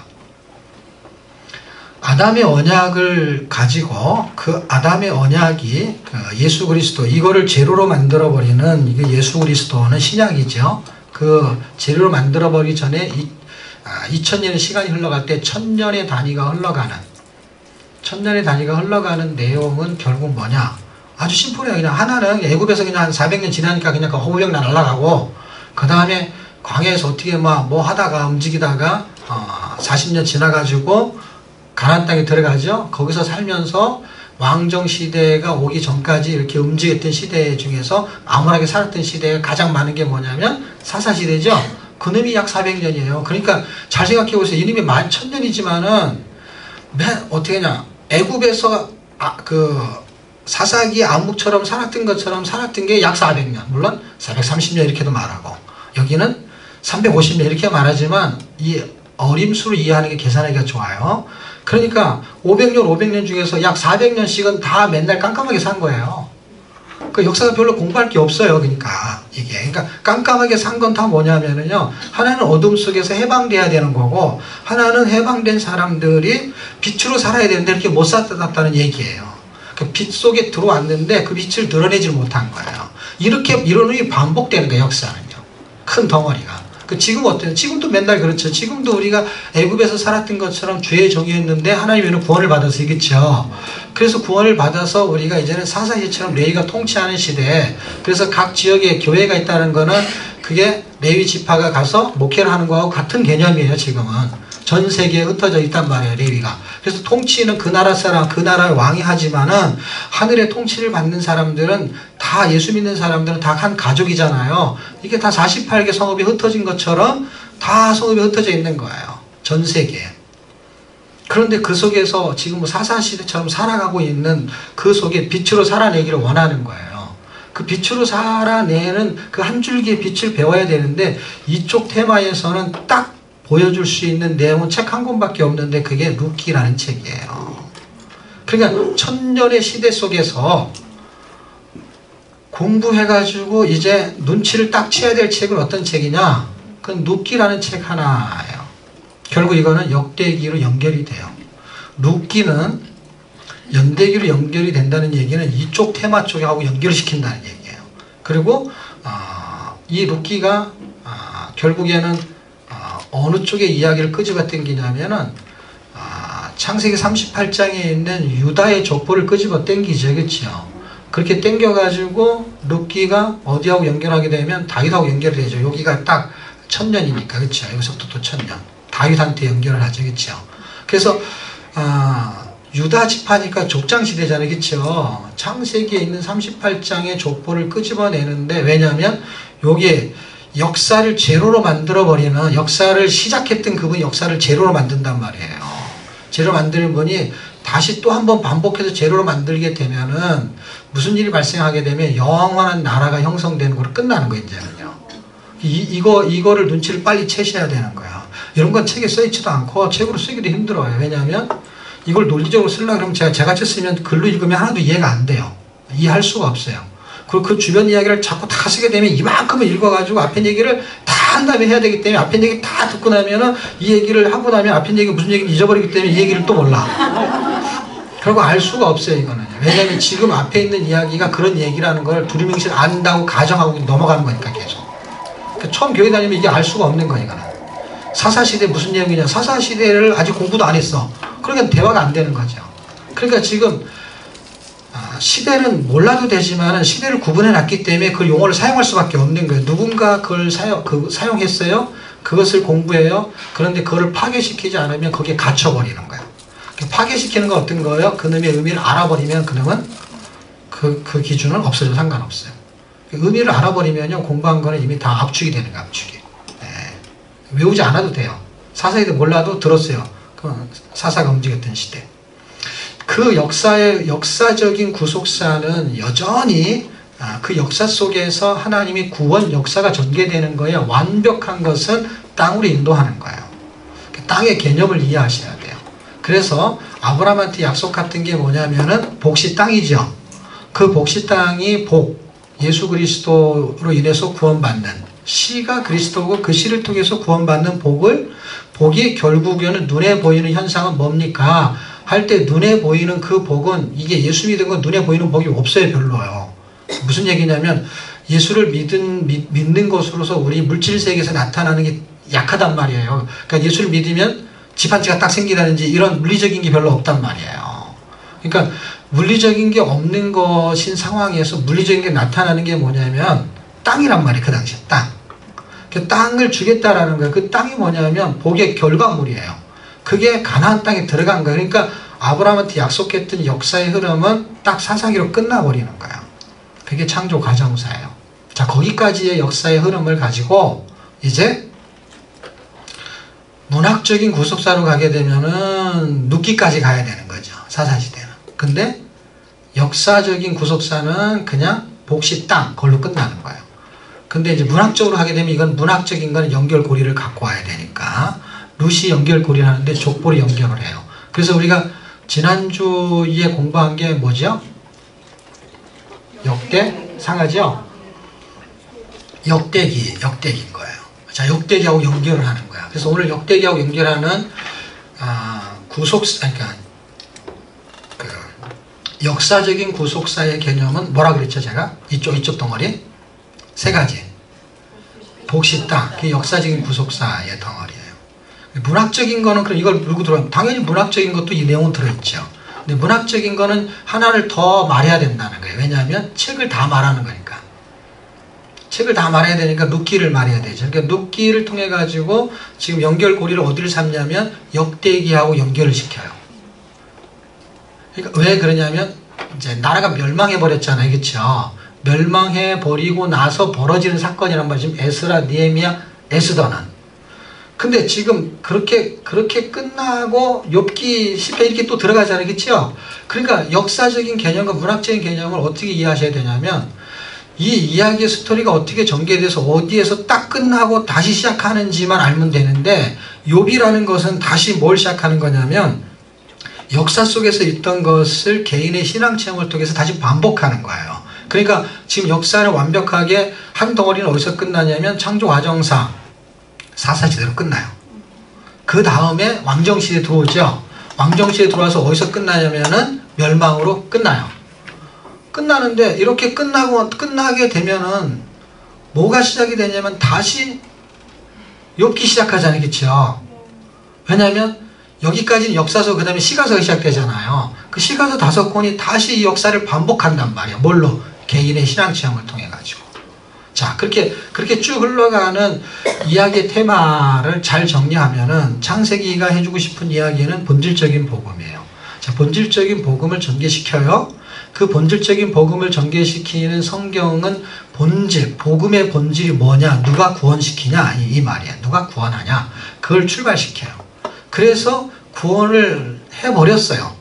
아담의 언약을 가지고 그 아담의 언약이 예수 그리스도, 이거를 재료로 만들어버리는 이게 예수 그리스도는 신약이죠. 그 재료로 만들어버리기 전에 2000년의 시간이 흘러갈 때 1000년의 단위가 흘러가는 내용은 결국 뭐냐? 아주 심플해요. 그냥 하나는 애굽에서 그냥 한 400년 지나니까 그냥 그 호우병 날아가고, 그 다음에 광야에서 어떻게 뭐 하다가 움직이다가 40년 지나가지고 가나안 땅에 들어가죠. 거기서 살면서 왕정 시대가 오기 전까지 이렇게 움직였던 시대 중에서 암울하게 살았던 시대가 가장 많은 게 뭐냐면 사사시대죠. 그놈이 약 400년이에요. 그러니까 잘 생각해 보세요. 이놈이 11,000년이지만은 어떻게냐, 애굽에서 사사기 암묵처럼 살았던 것처럼 살았던 게 약 400년, 물론 430년 이렇게도 말하고, 여기는 350년 이렇게 말하지만 이 어림수를 이해하는 게 계산하기가 좋아요. 그러니까 500년 중에서 약 400년씩은 다 맨날 깜깜하게 산 거예요. 그 역사가 별로 공부할 게 없어요. 그러니까 깜깜하게 산 건 다 뭐냐면은요, 하나는 어둠 속에서 해방돼야 되는 거고, 하나는 해방된 사람들이 빛으로 살아야 되는데 이렇게 못 살았다는 얘기예요. 그 빛 속에 들어왔는데 그 빛을 드러내질 못한 거예요. 이렇게 이런 일이 반복되는 거예요. 역사는요. 큰 덩어리가. 지금 어때요? 지금도 맨날 그렇죠. 지금도 우리가 애굽에서 살았던 것처럼 죄의 종이었는데 하나님의 구원을 받아서 이겠죠. 그래서 구원을 받아서 우리가 이제는 사사시대처럼 레위가 통치하는 시대에, 그래서 각 지역에 교회가 있다는 거는 그게 레위 지파가 가서 목회를 하는 거하고 같은 개념이에요. 지금은 전 세계에 흩어져 있단 말이에요. 레위가. 그래서 통치는 그 나라 사람, 그 나라의 왕이 하지만은 하늘의 통치를 받는 사람들은 다, 예수 믿는 사람들은 다 한 가족이잖아요. 이게 다 48개 성읍이 흩어진 것처럼 다 성읍이 흩어져 있는 거예요. 전 세계에. 그런데 그 속에서 지금 뭐 사사시대처럼 살아가고 있는 그 속에 빛으로 살아내기를 원하는 거예요. 그 빛으로 살아내는 그 한 줄기의 빛을 배워야 되는데, 이쪽 테마에서는 딱 보여줄 수 있는 내용은 책 한 권밖에 없는데 그게 루키라는 책이에요. 그러니까 1000년의 시대 속에서 공부해가지고 이제 눈치를 딱 채야 될 책은 어떤 책이냐? 그건 루키라는 책 하나예요. 결국 이거는 역대기로 연결이 돼요. 루키는 연대기로 연결이 된다는 얘기는 이쪽 테마 쪽하고 연결을 시킨다는 얘기예요. 그리고 이 루키가 결국에는 어느 쪽의 이야기를 끄집어 당기냐면은 창세기 38장에 있는 유다의 족보를 끄집어 당기죠. 그렇죠? 그렇게 당겨가지고 루키가 어디하고 연결하게 되면 다윗하고 연결이 되죠. 여기가 딱 1000년이니까. 그렇죠? 여기서부터 또 1000년. 다윗한테 연결을 하죠. 그렇죠? 그래서 유다 지파니까 족장시대잖아요. 그렇죠? 창세기에 있는 38장의 족보를 끄집어내는데, 왜냐하면 여기에 역사를 제로로 만들어버리는, 역사를 시작했던 그분이 역사를 제로로 만든단 말이에요. 제로로 만드는 분이 다시 또 한 번 반복해서 제로로 만들게 되면은 무슨 일이 발생하게 되면 영원한 나라가 형성되는 거로 끝나는 거예요, 이제는요. 이거를 눈치를 빨리 채셔야 되는 거야. 이런 건 책에 써있지도 않고 책으로 쓰기도 힘들어요. 왜냐하면 이걸 논리적으로 쓰려고 그러면 제가 쓰면 글로 읽으면 하나도 이해가 안 돼요. 이해할 수가 없어요. 그리고 그 주변 이야기를 자꾸 다 쓰게 되면 이만큼을 읽어가지고 앞에 얘기를 다 한 다음에 해야 되기 때문에, 앞에 얘기 다 듣고 나면은 이 얘기를 하고 나면 앞에 얘기 무슨 얘기인지 잊어버리기 때문에 이 얘기를 또 몰라. 결국 알 수가 없어요, 이거는. 왜냐하면 지금 앞에 있는 이야기가 그런 얘기라는 걸 두루뭉실 안다고 가정하고 넘어가는 거니까 계속. 그러니까 처음 교회 다니면 이게 알 수가 없는 거예요, 이거는. 사사시대 무슨 내용이냐. 사사시대를 아직 공부도 안 했어. 그러니까 대화가 안 되는 거죠. 그러니까 지금 시대는 몰라도 되지만 시대를 구분해 놨기 때문에 그 용어를 사용할 수밖에 없는 거예요. 누군가 그걸 사용했어요. 그것을 공부해요. 그런데 그거를 파괴시키지 않으면 거기에 갇혀버리는 거예요. 파괴시키는 건 어떤 거예요? 그놈의 의미를 알아버리면 그놈은 그 기준은 없어져. 상관없어요. 의미를 알아버리면요, 공부한 거는 이미 다 압축이 되는 거예요. 압축이. 네. 외우지 않아도 돼요. 사사에도 몰라도 들었어요. 그 사사가 움직였던 시대. 그 역사적인 구속사는 여전히 그 역사 속에서 하나님이 구원 역사가 전개되는 거예요. 완벽한 것은 땅으로 인도하는 거예요. 땅의 개념을 이해하셔야 돼요. 그래서 아브라함한테 약속 같은 게 뭐냐면은 복시 땅이죠. 그 복시 땅이 예수 그리스도로 인해서 구원받는, 씨가 그리스도고 그 씨를 통해서 구원받는 복이 결국에는 눈에 보이는 현상은 뭡니까? 할 때 눈에 보이는 그 복은, 이게 예수 믿은 건 눈에 보이는 복이 없어요, 별로요. 무슨 얘기냐면 예수를 믿는 것으로서 우리 물질 세계에서 나타나는 게 약하단 말이에요. 그러니까 예수를 믿으면 집 한 채가 딱 생기다든지 이런 물리적인 게 별로 없단 말이에요. 그러니까 물리적인 게 없는 것인 상황에서 물리적인 게 나타나는 게 뭐냐면 땅이란 말이에요. 그 당시에 땅. 그 땅을 주겠다라는 거예요. 그 땅이 뭐냐면 복의 결과물이에요. 그게 가나안 땅에 들어간 거예요. 그러니까 아브라함한테 약속했던 역사의 흐름은 딱 사사기로 끝나버리는 거예요. 그게 창조 과정사예요. 자, 거기까지의 역사의 흐름을 가지고 이제 문학적인 구속사로 가게 되면은 눕기까지 가야 되는 거죠. 사사시대는. 근데 역사적인 구속사는 그냥 복시 땅, 그걸로 끝나는 거예요. 근데 이제 문학적으로 하게 되면 이건 문학적인 건 연결고리를 갖고 와야 되니까 룻이 연결고리를 하는데 족보를 연결을 해요. 그래서 우리가 지난주에 공부한 게 뭐죠? 역대상하죠? 역대기인 거예요. 자, 역대기하고 연결을 하는 거야. 그래서 오늘 역대기하고 연결하는 그러니까 역사적인 구속사의 개념은 뭐라 그랬죠, 제가? 이쪽 덩어리? 세 가지. 복시 땅, 그게 역사적인 구속사의 덩어리예요. 문학적인 거는 그럼 이걸 물고 들어가면 당연히 문학적인 것도 이 내용은 들어있죠. 근데 문학적인 거는 하나를 더 말해야 된다는 거예요. 왜냐하면 책을 다 말하는 거니까. 책을 다 말해야 되니까 눕기를 말해야 되죠. 그러니까 눕기를 통해 가지고 지금 연결고리를 어디를 삼냐면 역대기하고 연결을 시켜요. 그러니까 왜 그러냐면 이제 나라가 멸망해 버렸잖아요, 그렇죠? 멸망해 버리고 나서 벌어지는 사건이란 말이죠. 지금 에스라, 느헤미야, 에스더는. 근데 지금 그렇게 끝나고 욥기 10회 이렇게 또 들어가잖아요, 그렇죠? 그러니까 역사적인 개념과 문학적인 개념을 어떻게 이해하셔야 되냐면 이 이야기의 스토리가 어떻게 전개돼서 어디에서 딱 끝나고 다시 시작하는지만 알면 되는데 욥이라는 것은 다시 뭘 시작하는 거냐면 역사 속에서 있던 것을 개인의 신앙 체험을 통해서 다시 반복하는 거예요. 그러니까 지금 역사를 완벽하게 한 덩어리는 어디서 끝나냐면 창조 과정사 사사시대로 끝나요. 그 다음에 왕정시대 들어오죠. 왕정시대 들어와서 어디서 끝나냐면은 멸망으로 끝나요. 끝나는데 이렇게 끝나게 되면은 뭐가 시작이 되냐면 다시 욥기 시작하잖아요, 그렇죠? 왜냐하면 여기까지는 역사서, 그 다음에 시가서가 시작되잖아요. 그 시가서 5권이 다시 이 역사를 반복한단 말이에요. 뭘로? 개인의 신앙 체험을 통해 가지고. 자, 그렇게 쭉 흘러가는 이야기의 테마를 잘 정리하면은 창세기가 해주고 싶은 이야기는 본질적인 복음이에요. 자, 본질적인 복음을 전개시켜요. 그 본질적인 복음을 전개시키는 성경은 복음의 본질이 뭐냐, 누가 구원시키냐, 이 말이야. 누가 구원하냐, 그걸 출발시켜요. 그래서 구원을 해버렸어요.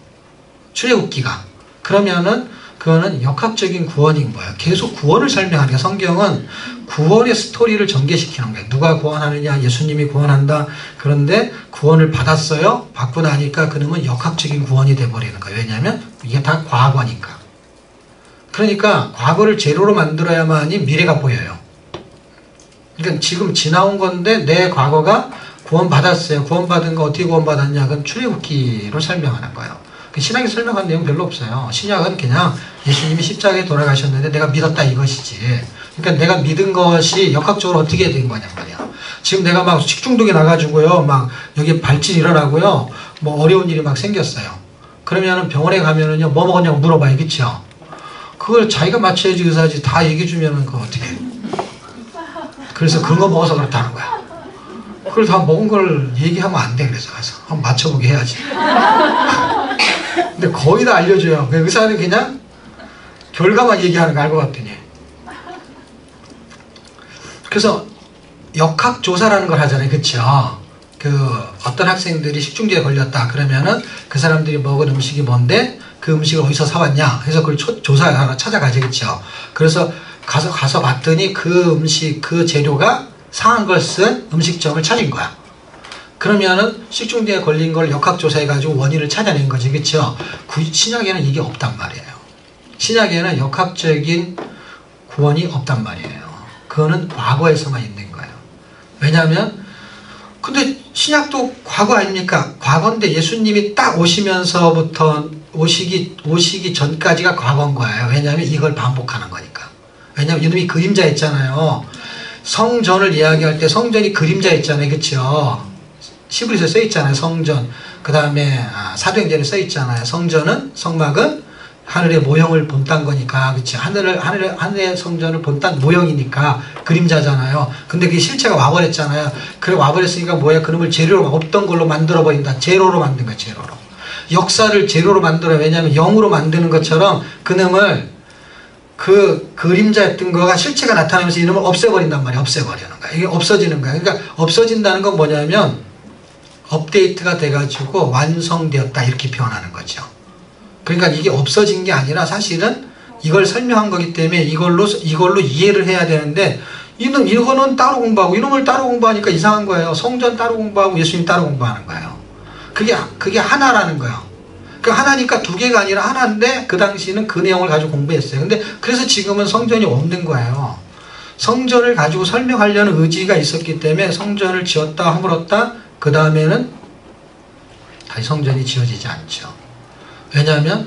출애굽기가. 그러면은 그거는 역학적인 구원인 거예요. 계속 구원을 설명하니까 성경은 구원의 스토리를 전개시키는 거예요. 누가 구원하느냐, 예수님이 구원한다. 그런데 구원을 받았어요. 받고 나니까 그놈은 역학적인 구원이 돼버리는 거예요. 왜냐하면 이게 다 과거니까. 그러니까 과거를 제로로 만들어야만이 미래가 보여요. 그러니까 지금 지나온 건데 내 과거가 구원받았어요. 구원받은 거 어떻게 구원받았냐? 그건 출애굽기로 설명하는 거예요. 신약에 설명한 내용 별로 없어요. 신약은 그냥 예수님이 십자가에 돌아가셨는데 내가 믿었다 이것이지. 그러니까 내가 믿은 것이 역학적으로 어떻게 된 거냐 말이야. 지금 내가 막 식중독이 나가지고요, 막 여기 발진이 일어나고요, 뭐 어려운 일이 막 생겼어요. 그러면은 병원에 가면은요, 뭐 먹었냐고 물어봐요, 그쵸? 그걸 자기가 맞춰야지 의사지. 다 얘기해주면은 그거 어떻게 해. 그래서 그런 거 먹어서 그렇다는 거야. 그걸 다 먹은 걸 얘기하면 안 돼. 그래서 가서 한번 맞춰보게 해야지. 근데 거의 다 알려줘요. 의사는 그냥 결과만 얘기하는 거 알 것 같더니. 그래서 역학조사라는 걸 하잖아요, 그쵸? 어떤 학생들이 식중독에 걸렸다 그러면은 그 사람들이 먹은 음식이 뭔데 그 음식을 어디서 사왔냐 해서 그걸 조사하러 찾아가죠, 그쵸? 그래서 가서 봤더니 그 음식, 그 재료가 상한 걸 쓴 음식점을 찾은 거야. 그러면은 식중독에 걸린 걸 역학조사해가지고 원인을 찾아낸 거지, 그쵸? 신약에는 이게 없단 말이에요. 신약에는 역학적인 구원이 없단 말이에요. 그거는 과거에서만 있는 거예요. 왜냐하면 근데 신약도 과거 아닙니까? 과거인데 예수님이 딱 오시면서부터 오시기 전까지가 과거인 거예요. 왜냐하면 이걸 반복하는 거니까. 왜냐하면 이놈이 그림자였잖아요. 성전을 이야기할 때 성전이 그림자였잖아요. 그렇죠? 시브리서에 써있잖아요. 성전. 그 다음에 사도행전에 써있잖아요. 성전은, 성막은 하늘의 모형을 본딴 거니까, 그치? 하늘의 성전을 본딴 모형이니까 그림자잖아요. 근데 그게 실체가 와버렸잖아요. 그래 와버렸으니까 뭐야? 그놈을 재료로, 없던 걸로 만들어버린다. 제로로 만든 거야, 제로로. 역사를 제로로 만들어요. 왜냐하면 0으로 만드는 것처럼 그놈을 그 그림자였던 거가 실체가 나타나면서 이놈을 없애버린단 말이야. 없애버리는 거야. 이게 없어지는 거야. 그러니까 없어진다는 건 뭐냐면 업데이트가 돼가지고 완성되었다 이렇게 표현하는 거죠. 그러니까 이게 없어진 게 아니라 사실은 이걸 설명한 거기 때문에 이걸로 이해를 해야 되는데 이거는 따로 공부하고 이놈을 따로 공부하니까 이상한 거예요. 성전 따로 공부하고 예수님 따로 공부하는 거예요. 그게 하나라는 거예요. 그 하나니까 두 개가 아니라 하나인데 그 당시에는 그 내용을 가지고 공부했어요. 근데 그래서 지금은 성전이 없는 거예요. 성전을 가지고 설명하려는 의지가 있었기 때문에 성전을 지었다 허물었다 그 다음에는 다시 성전이 지어지지 않죠. 왜냐하면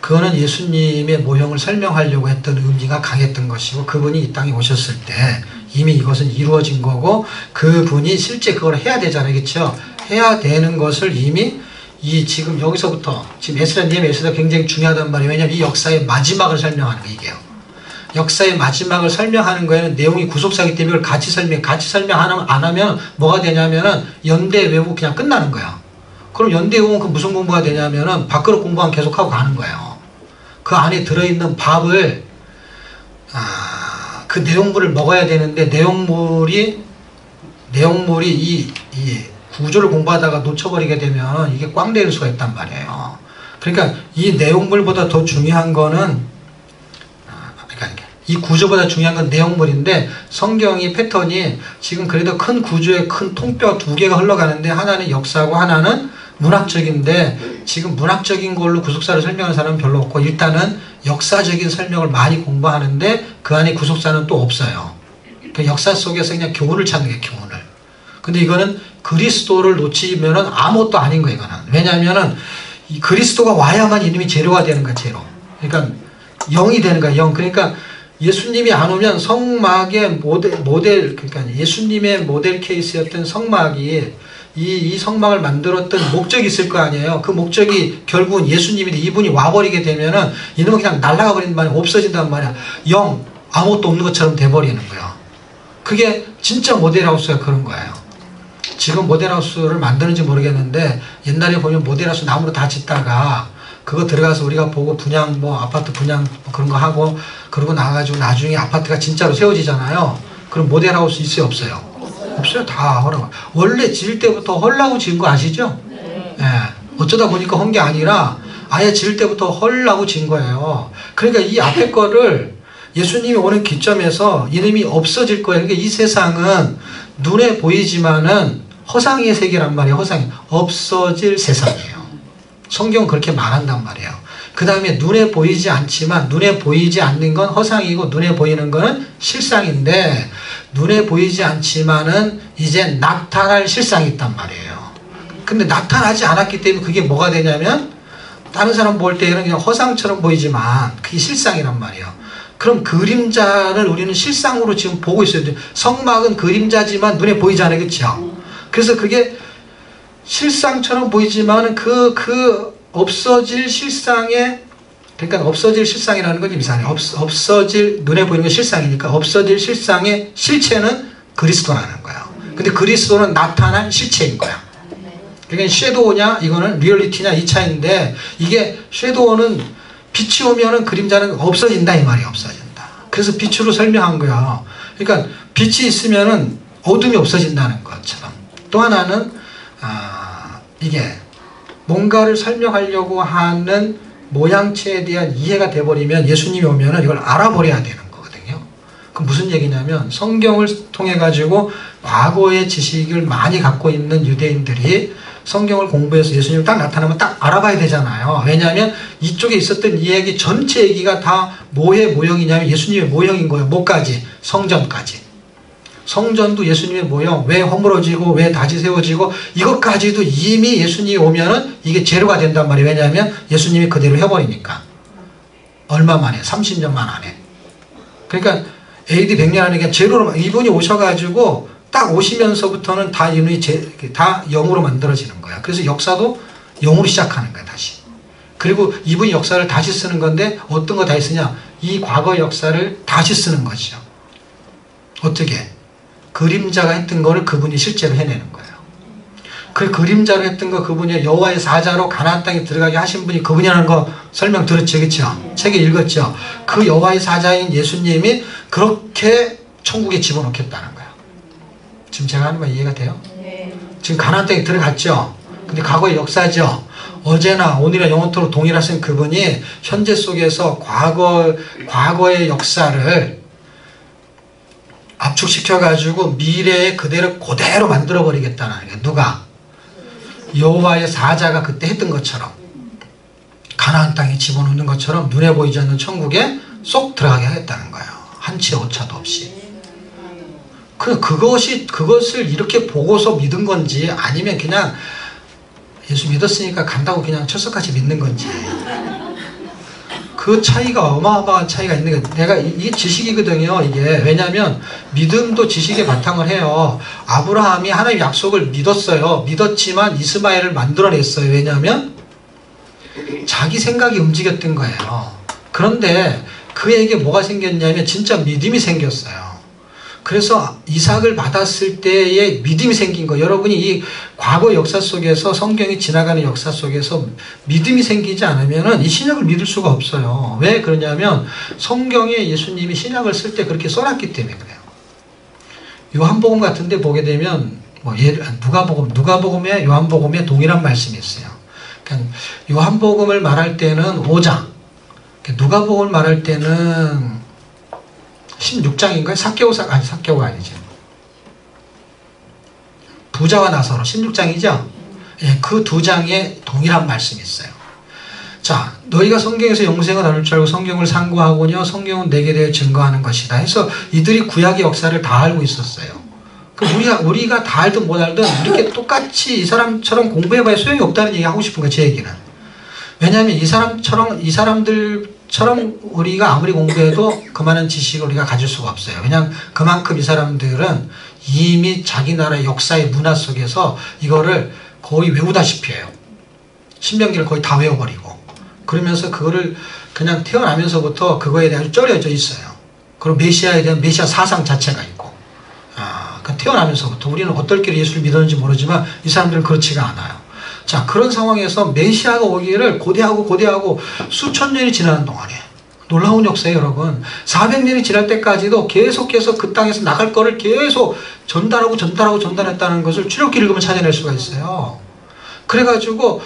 그거는 예수님의 모형을 설명하려고 했던 의미가 강했던 것이고 그분이 이 땅에 오셨을 때 이미 이것은 이루어진 거고 그분이 실제 그걸 해야 되잖아요. 그렇죠? 해야 되는 것을 이미 지금 여기서부터 지금 에스라가 굉장히 중요하단 말이에요. 왜냐하면 이 역사의 마지막을 설명하는 거예요. 이게요. 역사의 마지막을 설명하는 거에는 내용이 구속사기 때문에 이걸 같이 설명 안 하면 뭐가 되냐면은 연대 외우 그냥 끝나는 거야. 그럼 연대 외우면 그 무슨 공부가 되냐면은 밖으로 공부만 계속하고 가는 거예요. 그 안에 들어있는 밥을 그 내용물을 먹어야 되는데 내용물이 이 구조를 공부하다가 놓쳐버리게 되면 이게 꽝될 수가 있단 말이에요. 그러니까 이 내용물보다 더 중요한 거는 이 구조보다 중요한 건 내용물인데 성경이 패턴이 지금 그래도 큰 구조에 큰 통뼈 두 개가 흘러가는데 하나는 역사고 하나는 문학적인데 지금 문학적인 걸로 구속사를 설명하는 사람은 별로 없고 일단은 역사적인 설명을 많이 공부하는데 그 안에 구속사는 또 없어요. 그 역사 속에서 그냥 교훈을 찾는 게 교훈을. 근데 이거는 그리스도를 놓치면은 아무것도 아닌 거예요. 이거는. 왜냐하면은 이 그리스도가 와야만 이놈이 재료가 되는 거야. 재료. 그러니까 영이 되는 거야. 영. 그러니까 예수님이 안 오면 성막의 모델 그러니까 예수님의 모델 케이스였던 성막이 이 성막을 만들었던 목적이 있을 거 아니에요. 그 목적이 결국은 예수님인데 이분이 와버리게 되면은 이놈은 그냥 날아가 버리는 말이야. 없어진단 말이야. 영 아무것도 없는 것처럼 돼버리는 거야. 그게 진짜 모델하우스가 그런 거예요. 지금 모델하우스를 만드는지 모르겠는데 옛날에 보면 모델하우스 나무로 다 짓다가 그거 들어가서 우리가 보고 분양 아파트 분양 그런 거 하고 그러고 나가지고 나중에 아파트가 진짜로 세워지잖아요. 그럼 모델하우스 있어요 없어요? 없어요. 다 허락. 원래 지을 때부터 헐라고 지은 거 아시죠? 예. 어쩌다 보니까 한 게 아니라 아예 지을 때부터 헐라고 지은 거예요. 그러니까 이 앞에 거를 예수님이 오는 기점에서 이놈이 없어질 거예요. 그러니까 이 세상은 눈에 보이지만은 허상의 세계란 말이에요. 허상이 없어질 세상이에요. 성경은 그렇게 말한단 말이에요. 그 다음에 눈에 보이지 않지만 눈에 보이지 않는 건 허상이고 눈에 보이는 거는 실상인데 눈에 보이지 않지만은 이제 나타날 실상이 있단 말이에요. 근데 나타나지 않았기 때문에 그게 뭐가 되냐면 다른 사람 볼 때는 그냥 허상처럼 보이지만 그게 실상이란 말이에요. 그럼 그림자를 우리는 실상으로 지금 보고 있어요. 성막은 그림자지만 눈에 보이지 않아요. 그렇죠? 그래서 그게 실상처럼 보이지만 그 없어질 실상에 그러니까 없어질 실상이라는 건 이상해요. 없어질 눈에 보이는 건 실상이니까 없어질 실상의 실체는 그리스도라는 거예요. 근데 그리스도는 나타난 실체인 거야. 그러니까 섀도우냐 이거는 리얼리티냐 이 차이인데 이게 섀도우는 빛이 오면은 그림자는 없어진다 이 말이야. 없어진다. 그래서 빛으로 설명한 거야. 그러니까 빛이 있으면은 어둠이 없어진다는 것처럼. 또 하나는 이게 뭔가를 설명하려고 하는 모양체에 대한 이해가 돼버리면 예수님이 오면은 이걸 알아버려야 되는 거거든요. 그 무슨 얘기냐면 성경을 통해 가지고 과거의 지식을 많이 갖고 있는 유대인들이 성경을 공부해서 예수님이 딱 나타나면 딱 알아봐야 되잖아요. 왜냐하면 이쪽에 있었던 이야기 전체 얘기가 다 뭐의 모형이냐면 예수님의 모형인 거예요. 뭐까지? 성전까지. 성전도 예수님의 모형, 왜 허물어지고 왜 다시 세워지고 이것까지도 이미 예수님이 오면은 이게 재료가 된단 말이에요. 왜냐하면 예수님이 그대로 해버리니까. 얼마 만에? 30년 만 안에. 그러니까 AD 100년 안에 그냥 재료로 이분이 오셔가지고 딱 오시면서부터는 다 이분이 다 영으로 만들어지는 거야. 그래서 역사도 영으로 시작하는 거야, 다시. 그리고 이분이 역사를 다시 쓰는 건데 어떤 거 다시 쓰냐? 이 과거 역사를 다시 쓰는 거죠. 어떻게? 그림자가 했던 거를 그분이 실제로 해내는 거예요. 그 그림자로 했던 거 그분이 여호와의 사자로 가나안 땅에 들어가게 하신 분이 그분이라는 거 설명 들었죠, 그렇죠? 책에 읽었죠. 그 여호와의 사자인 예수님이 그렇게 천국에 집어넣겠다는 거예요. 지금 제가 하는 말 이해가 돼요? 네. 지금 가나안 땅에 들어갔죠. 근데 과거의 역사죠. 어제나 오늘이나 영원토록 동일하신 그분이 현재 속에서 과거의 역사를 압축시켜가지고 미래에 그대로 만들어버리겠다는 거예요. 누가? 여호와의 사자가 그때 했던 것처럼 가나안 땅에 집어넣는 것처럼 눈에 보이지 않는 천국에 쏙 들어가게 하겠다는 거예요. 한치의 오차도 없이. 그것을 이렇게 보고서 믿은 건지 아니면 그냥 예수 믿었으니까 간다고 그냥 철석같이 믿는 건지 그 차이가 어마어마한 차이가 있는 거예요. 내가 이게 지식이거든요. 이게 왜냐하면 믿음도 지식의 바탕을 해요. 아브라함이 하나님의 약속을 믿었어요. 믿었지만 이스마엘을 만들어냈어요. 왜냐하면 자기 생각이 움직였던 거예요. 그런데 그에게 뭐가 생겼냐면 진짜 믿음이 생겼어요. 그래서 이삭을 받았을 때의 믿음이 생긴 거. 여러분이 이 과거 역사 속에서 성경이 지나가는 역사 속에서 믿음이 생기지 않으면 이 신약을 믿을 수가 없어요. 왜 그러냐면 성경에 예수님이 신약을 쓸 때 그렇게 써놨기 때문에 그래요. 요한복음 같은 데 보게 되면 뭐 누가복음에 요한복음에 동일한 말씀이 있어요. 그러니까 요한복음을 말할 때는 5장, 누가복음을 말할 때는 16장인가요? 삭개오가 아니죠. 부자와 나사로 16장이죠? 예, 그 두 장에 동일한 말씀이 있어요. 자, 너희가 성경에서 영생을 나눌 줄 알고 성경을 상고하거니와 성경은 내게 대해 증거하는 것이다 해서 이들이 구약의 역사를 다 알고 있었어요. 우리가 다 알든 못 알든 이렇게 똑같이 이 사람처럼 공부해봐야 소용이 없다는 얘기 하고 싶은 거예요, 제 얘기는. 왜냐하면 이 사람들처럼 우리가 아무리 공부해도 그만한 지식을 우리가 가질 수가 없어요. 왜냐하면 그만큼 이 사람들은 이미 자기 나라의 역사의 문화 속에서 이거를 거의 외우다시피 해요. 신명기를 거의 다 외워버리고 그러면서 그거를 그냥 태어나면서부터 그거에 대해 쩔여져 있어요. 그리고 메시아에 대한 메시아 사상 자체가 있고 태어나면서부터 우리는 어떨 길에 예수를 믿었는지 모르지만 이 사람들은 그렇지가 않아요. 자, 그런 상황에서 메시아가 오기를 고대하고 수천 년이 지나는 동안에 놀라운 역사예요, 여러분. 400년이 지날 때까지도 계속해서 그 땅에서 나갈 거를 계속 전달했다는 것을 출애굽기 읽으면 찾아낼 수가 있어요. 그래가지고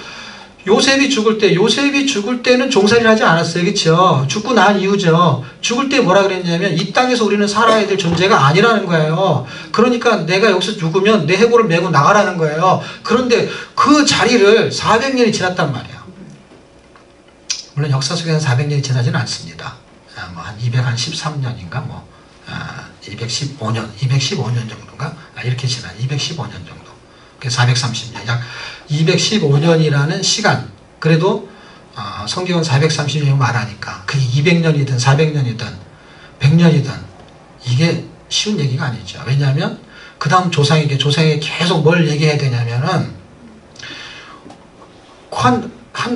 요셉이 죽을 때는 종살이를 하지 않았어요. 그렇죠? 죽고 난 이후죠. 죽을 때 뭐라 그랬냐면 이 땅에서 우리는 살아야 될 존재가 아니라는 거예요. 그러니까 내가 여기서 죽으면 내 해골을 메고 나가라는 거예요. 그런데 그 자리를 400년이 지났단 말이에요. 물론 역사 속에는 400년이 지나지는 않습니다. 한 213년인가 215년 정도인가 이렇게 지난 215년 정도. 430년, 약 215년이라는 시간. 그래도 성경은 430년이 말하니까 그게 200년이든 400년이든 100년이든 이게 쉬운 얘기가 아니죠. 왜냐하면 그 다음 조상에게 계속 뭘 얘기해야 되냐면은 한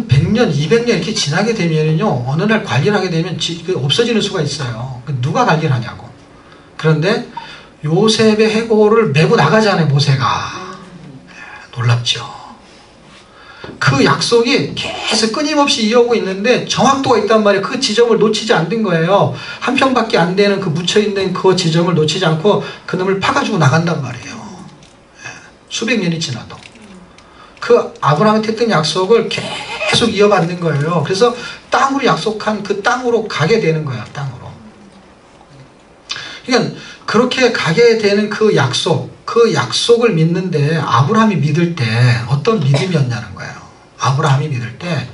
100년, 200년 이렇게 지나게 되면요 어느 날 관리를 하게 되면 없어지는 수가 있어요. 누가 관리를 하냐고. 그런데 요셉의 해골을 메고 나가잖아요, 모세가. 놀랍죠. 그 약속이 계속 끊임없이 이어오고 있는데 정확도가 있단 말이에요. 그 지점을 놓치지 않는 거예요. 한 평밖에 안 되는 그 묻혀있는 그 지점을 놓치지 않고 그놈을 파가지고 나간단 말이에요. 수백 년이 지나도. 그 아브라함한테 했던 약속을 계속 이어받는 거예요. 그래서 땅으로 약속한 그 땅으로 가게 되는 거예요. 땅으로. 그러니까 그렇게 가게 되는 그 약속을 믿는데 아브라함이 믿을 때 어떤 믿음이었냐는 거예요. 아브라함이 믿을 때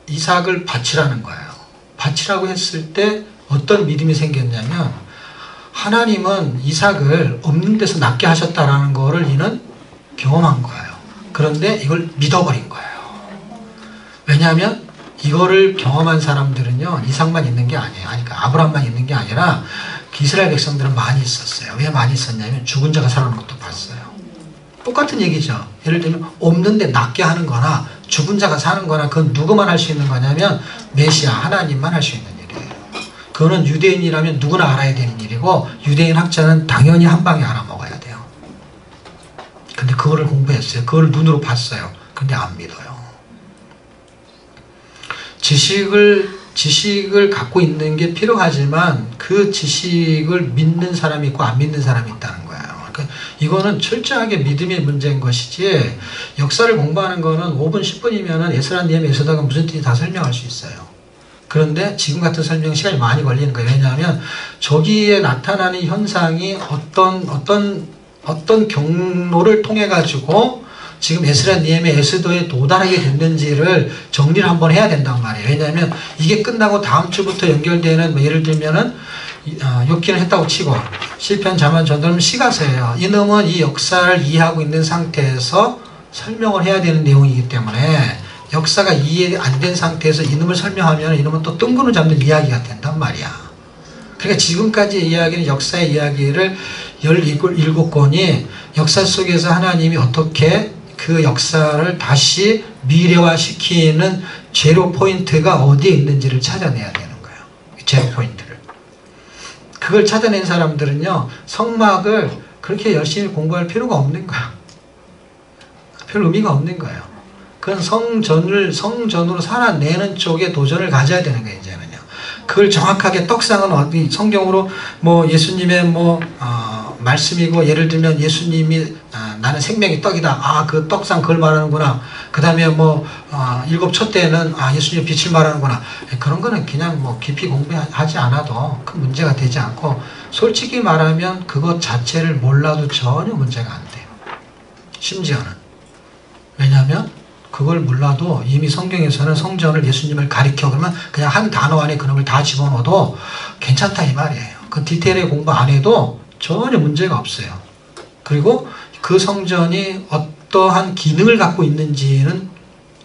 이삭을 바치라는 거예요. 바치라고 했을 때 어떤 믿음이 생겼냐면 하나님은 이삭을 없는 데서 낳게 하셨다라는 거를 이는 경험한 거예요. 그런데 이걸 믿어버린 거예요. 왜냐하면 이거를 경험한 사람들은요, 이삭만 있는 게 아니에요. 그러니까 아브라함만 있는 게 아니라 이스라엘 백성들은 많이 있었어요. 왜 많이 있었냐면 죽은 자가 살아나는 것도 봤어요. 똑같은 얘기죠. 예를 들면 없는데 낫게 하는 거나 죽은 자가 사는 거나 그건 누구만 할 수 있는 거냐면 메시아 하나님만 할 수 있는 일이에요. 그거는 유대인이라면 누구나 알아야 되는 일이고 유대인 학자는 당연히 한 방에 알아먹어야 돼요. 근데 그거를 공부했어요. 그걸 눈으로 봤어요. 근데 안 믿어요. 지식을 갖고 있는 게 필요하지만 그 지식을 믿는 사람이 있고 안 믿는 사람이 있다는 거예요. 그러니까 이거는 철저하게 믿음의 문제인 것이지 역사를 공부하는 거는 5분 10분이면 에스라 니에미야 에스더가 무슨 뜻인지 다 설명할 수 있어요. 그런데 지금 같은 설명 시간이 많이 걸리는 거예요. 왜냐하면 저기에 나타나는 현상이 어떤 경로를 통해 가지고 지금 에스라 니에미야 에스더에 도달하게 됐는지를 정리를 한번 해야 된단 말이에요. 왜냐하면 이게 끝나고 다음 주부터 연결되는 예를 들면은 욥기는 했다고 치고 시편 잠언 전도는 시가서예요. 이놈은 이 역사를 이해하고 있는 상태에서 설명을 해야 되는 내용이기 때문에 역사가 이해 안 된 상태에서 이놈을 설명하면 이놈은 또 뜬구름 잡는 이야기가 된단 말이야. 그러니까 지금까지 이야기는 역사의 이야기를 17권이 역사 속에서 하나님이 어떻게 그 역사를 다시 미래화시키는 제로 포인트가 어디에 있는지를 찾아내야 되는 거예요. 제로 포인트를. 그걸 찾아낸 사람들은요, 성막을 그렇게 열심히 공부할 필요가 없는 거예요. 별 의미가 없는 거예요. 그건 성전으로 살아내는 쪽에 도전을 가져야 되는 거예요, 이제는요. 그걸 정확하게 떡상은 어디, 성경으로 뭐 예수님의 말씀이고, 예를 들면 예수님이 나는 생명의 떡이다. 그 떡상 그걸 말하는구나. 그 다음에 일곱 첫 때는 예수님의 빛을 말하는구나. 그런 거는 그냥 깊이 공부하지 않아도 큰 문제가 되지 않고, 솔직히 말하면 그것 자체를 몰라도 전혀 문제가 안 돼요. 심지어는. 왜냐하면 그걸 몰라도 이미 성경에서는 성전을 예수님을 가리켜 그러면 그냥 한 단어 안에 그놈을 다 집어넣어도 괜찮다 이 말이에요. 그 디테일의 공부 안 해도 전혀 문제가 없어요. 그리고 그 성전이 어떠한 기능을 갖고 있는지는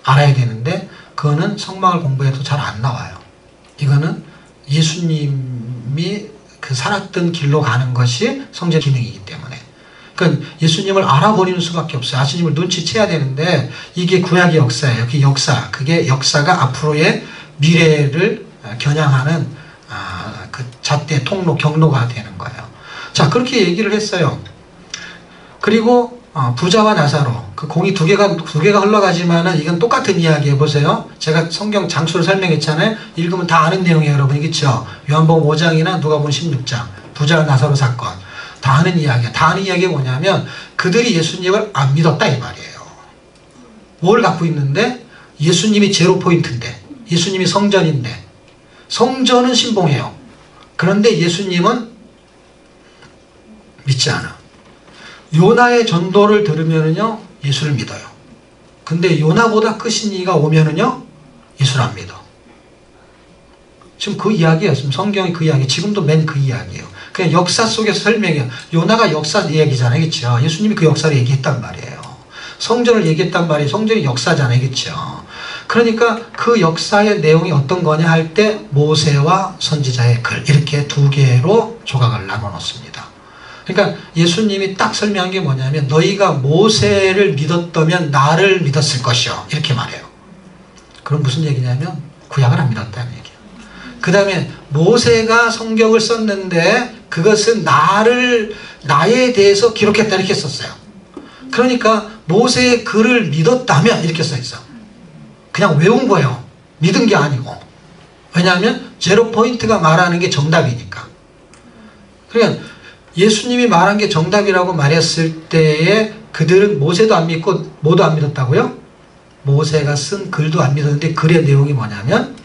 알아야 되는데 그거는 성막을 공부해도 잘 안 나와요. 이거는 예수님이 그 살았던 길로 가는 것이 성전 기능이기 때문에. 그러니까 예수님을 알아버리는 수밖에 없어요. 예수님을 눈치채야 되는데 이게 구약의 역사예요. 그게 역사가 앞으로의 미래를 겨냥하는 그 잣대, 통로, 경로가 되는 거예요. 자, 그렇게 얘기를 했어요. 그리고 부자와 나사로, 그 공이 두 개가 흘러가지만은 이건 똑같은 이야기 해보세요. 제가 성경 장수를 설명했잖아요. 읽으면 다 아는 내용이에요, 여러분. 그렇죠? 요한복음 5장이나 누가복음 16장, 부자와 나사로 사건. 다 아는 이야기야. 다 아는 이야기가 뭐냐면 그들이 예수님을 안 믿었다 이 말이에요. 뭘 갖고 있는데? 예수님이 제로 포인트인데, 예수님이 성전인데, 성전은 신봉해요. 그런데 예수님은 믿지 않아. 요나의 전도를 들으면은요, 예수를 믿어요. 근데 요나보다 크신 이가 오면은요, 예수를 안 믿어. 지금 그 이야기예요. 지금 성경이 그 이야기, 지금도 맨 그 이야기예요. 그냥 역사 속에서 설명해요. 요나가 역사 이야기잖아요. 그렇죠? 예수님이 그 역사를 얘기했단 말이에요. 성전을 얘기했단 말이에요. 성전이 역사잖아요. 그렇죠? 그러니까 그 역사의 내용이 어떤 거냐 할 때 모세와 선지자의 글 이렇게 두 개로 조각을 나눠 놓습니다. 그러니까 예수님이 딱 설명한 게 뭐냐면 너희가 모세를 믿었다면 나를 믿었을 것이요. 이렇게 말해요. 그럼 무슨 얘기냐면 구약을 안 믿었다는 얘기예요. 그 다음에 모세가 성경을 썼는데 그것은 나에 대해서 기록했다 이렇게 썼어요. 그러니까 모세의 글을 믿었다면 이렇게 써있어. 그냥 외운 거예요. 믿은 게 아니고. 왜냐하면 제로 포인트가 말하는 게 정답이니까. 그러니까 예수님이 말한 게 정답이라고 말했을 때에 그들은 모세도 안 믿고 뭐도 안 믿었다고요? 모세가 쓴 글도 안 믿었는데 글의 내용이 뭐냐면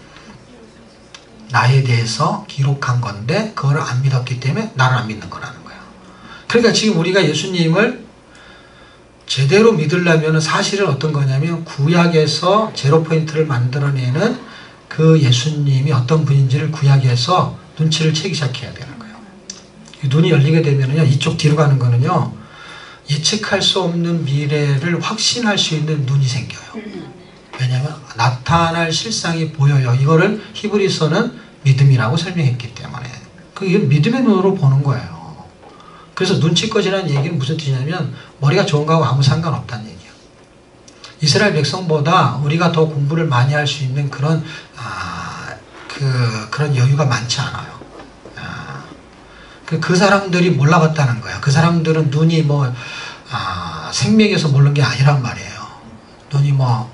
나에 대해서 기록한 건데 그걸 안 믿었기 때문에 나를 안 믿는 거라는 거예요. 그러니까 지금 우리가 예수님을 제대로 믿으려면 사실은 어떤 거냐면 구약에서 제로 포인트를 만들어내는 그 예수님이 어떤 분인지를 구약에서 눈치를 채기 시작해야 되는 거예요. 눈이 열리게 되면요, 이쪽 뒤로 가는 거는요, 예측할 수 없는 미래를 확신할 수 있는 눈이 생겨요. 왜냐하면 나타날 실상이 보여요. 이거를 히브리서는 믿음이라고 설명했기 때문에 그게 믿음의 눈으로 보는 거예요. 그래서 눈치껏이라는 얘기는 무슨 뜻이냐면 머리가 좋은 거하고 아무 상관없다는 얘기예요. 이스라엘 백성보다 우리가 더 공부를 많이 할 수 있는 그런 그런 여유가 많지 않아요. 그 사람들이 몰라봤다는 거예요. 그 사람들은 눈이 생명에서 모르는 게 아니란 말이에요. 눈이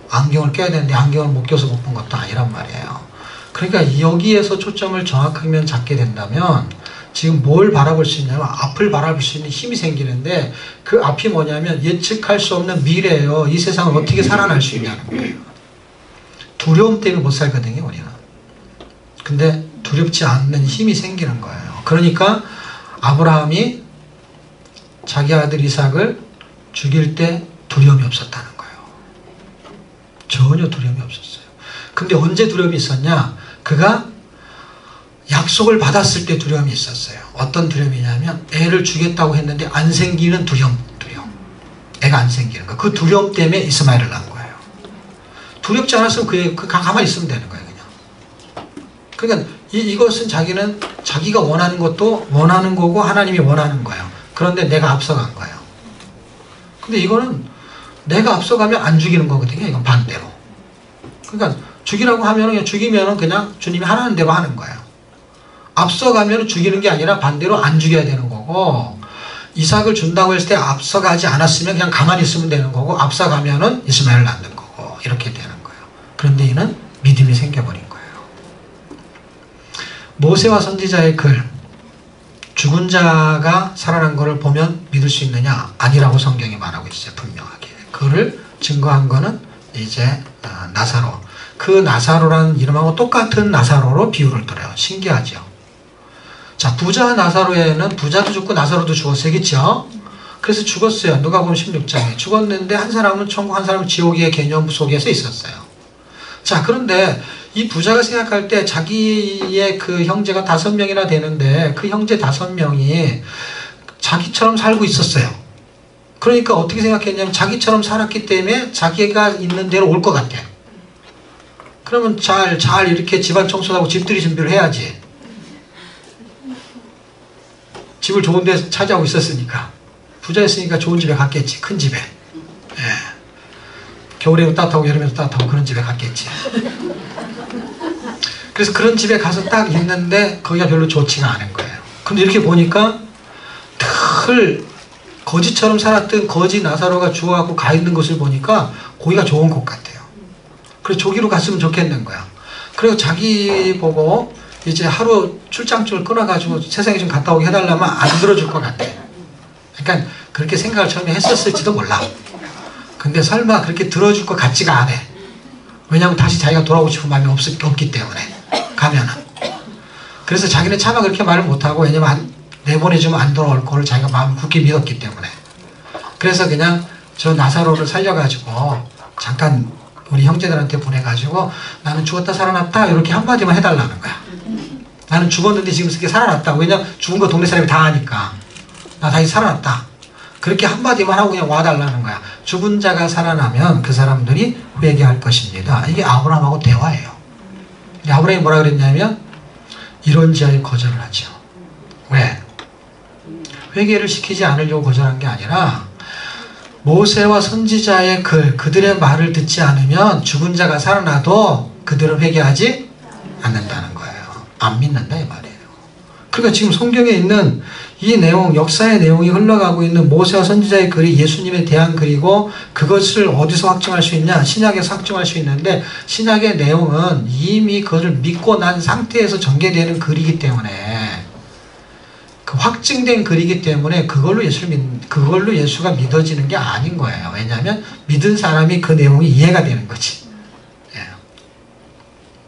안경을 껴야 되는데 안경을 못 껴서 못 본 것도 아니란 말이에요. 그러니까 여기에서 초점을 정확하게 잡게 된다면 지금 뭘 바라볼 수 있냐면 앞을 바라볼 수 있는 힘이 생기는데 그 앞이 뭐냐면 예측할 수 없는 미래예요. 이 세상을 어떻게 살아날 수 있냐는 거예요. 두려움 때문에 못 살거든요, 우리는. 근데 두렵지 않는 힘이 생기는 거예요. 그러니까 아브라함이 자기 아들 이삭을 죽일 때 두려움이 없었다는 거예요. 전혀 두려움이 없었어요. 근데 언제 두려움이 있었냐? 그가 약속을 받았을 때 두려움이 있었어요. 어떤 두려움이냐면 애를 주겠다고 했는데 안 생기는 두려움. 애가 안 생기는 거. 그 두려움 때문에 이스마엘을 낳은 거예요. 두렵지 않았으면 가만히 있으면 되는 거예요, 그냥. 그러니까 이것은 자기가 원하는 것도 원하는 거고 하나님이 원하는 거예요. 그런데 내가 앞서간 거예요. 근데 이거는 내가 앞서가면 안 죽이는 거거든요. 이건 반대로. 그러니까 죽이라고 하면 죽이면 그냥 주님이 하라는 대로 하는 거예요. 앞서가면 죽이는 게 아니라 반대로 안 죽여야 되는 거고, 이삭을 준다고 했을 때 앞서가지 않았으면 그냥 가만히 있으면 되는 거고, 앞서가면은 이스마엘을 낳는 거고, 이렇게 되는 거예요. 그런데 이는 믿음이 생겨버린 거예요. 모세와 선지자의 글, 죽은 자가 살아난 것을 보면 믿을 수 있느냐? 아니라고 성경이 말하고 있어요. 분명하게. 그를 증거한 거는 이제 나사로. 그 나사로라는 이름하고 똑같은 나사로로 비유를 들어요. 신기하죠? 자, 부자 나사로에는 부자도 죽고 나사로도 죽었어요. 그렇죠? 그래서 죽었어요. 누가복음 16장에. 죽었는데 한 사람은 천국, 한 사람은 지옥의 개념 속에서 있었어요. 자, 그런데 이 부자가 생각할 때 자기의 그 형제가 5명이나 되는데 그 형제 5명이 자기처럼 살고 있었어요. 그러니까 어떻게 생각했냐면 자기처럼 살았기 때문에 자기가 있는 대로 올 것 같아. 그러면 잘 이렇게 집안 청소하고 집들이 준비를 해야지. 집을 좋은 데 차지하고 있었으니까. 부자였으니까 좋은 집에 갔겠지. 큰 집에. 예. 겨울에도 따뜻하고 여름에도 따뜻하고 그런 집에 갔겠지. 그래서 그런 집에 가서 딱 있는데 거기가 별로 좋지가 않은 거예요. 근데 이렇게 보니까 늘 거지처럼 살았던 거지 나사로가 죽어갖고 가 있는 것을 보니까 거기가 좋은 곳 같아요. 그래서 저기로 갔으면 좋겠는 거야. 그리고 자기 보고 이제 하루 출장증을 끊어가지고 세상에 좀 갔다 오게 해달라면 안 들어줄 것 같아. 그러니까 그렇게 생각을 처음에 했었을지도 몰라. 근데 설마 그렇게 들어줄 것 같지가 않아. 왜냐하면 다시 자기가 돌아오고 싶은 마음이 없기 때문에 가면은. 그래서 자기는 차마 그렇게 말을 못하고, 왜냐면 내보내주면 안 돌아올 거를 자기가 마음을 굳게 믿었기 때문에. 그래서 그냥 저 나사로를 살려가지고 잠깐 우리 형제들한테 보내가지고 나는 죽었다 살아났다 이렇게 한마디만 해달라는 거야. 나는 죽었는데 지금 이렇게 살아났다. 왜냐면 죽은 거 동네 사람이 다 아니까. 나 다시 살아났다. 그렇게 한마디만 하고 그냥 와달라는 거야. 죽은 자가 살아나면 그 사람들이 회개할 것입니다. 이게 아브라함하고 대화예요. 아브라함이 뭐라 그랬냐면 이런지하에 거절을 하죠. 왜? 회개를 시키지 않으려고 거절한 게 아니라 모세와 선지자의 그들의 말을 듣지 않으면 죽은 자가 살아나도 그들은 회개하지 않는다는 거예요. 안 믿는다 이 말이에요. 그러니까 지금 성경에 있는 이 내용, 역사의 내용이 흘러가고 있는 모세와 선지자의 글이 예수님에 대한 글이고, 그것을 어디서 확증할 수 있냐? 신약에서 확증할 수 있는데, 신약의 내용은 이미 그것을 믿고 난 상태에서 전개되는 글이기 때문에, 그 확증된 글이기 때문에 그걸로 예수가 믿어지는 게 아닌 거예요. 왜냐하면 믿은 사람이 그 내용이 이해가 되는 거지. 예.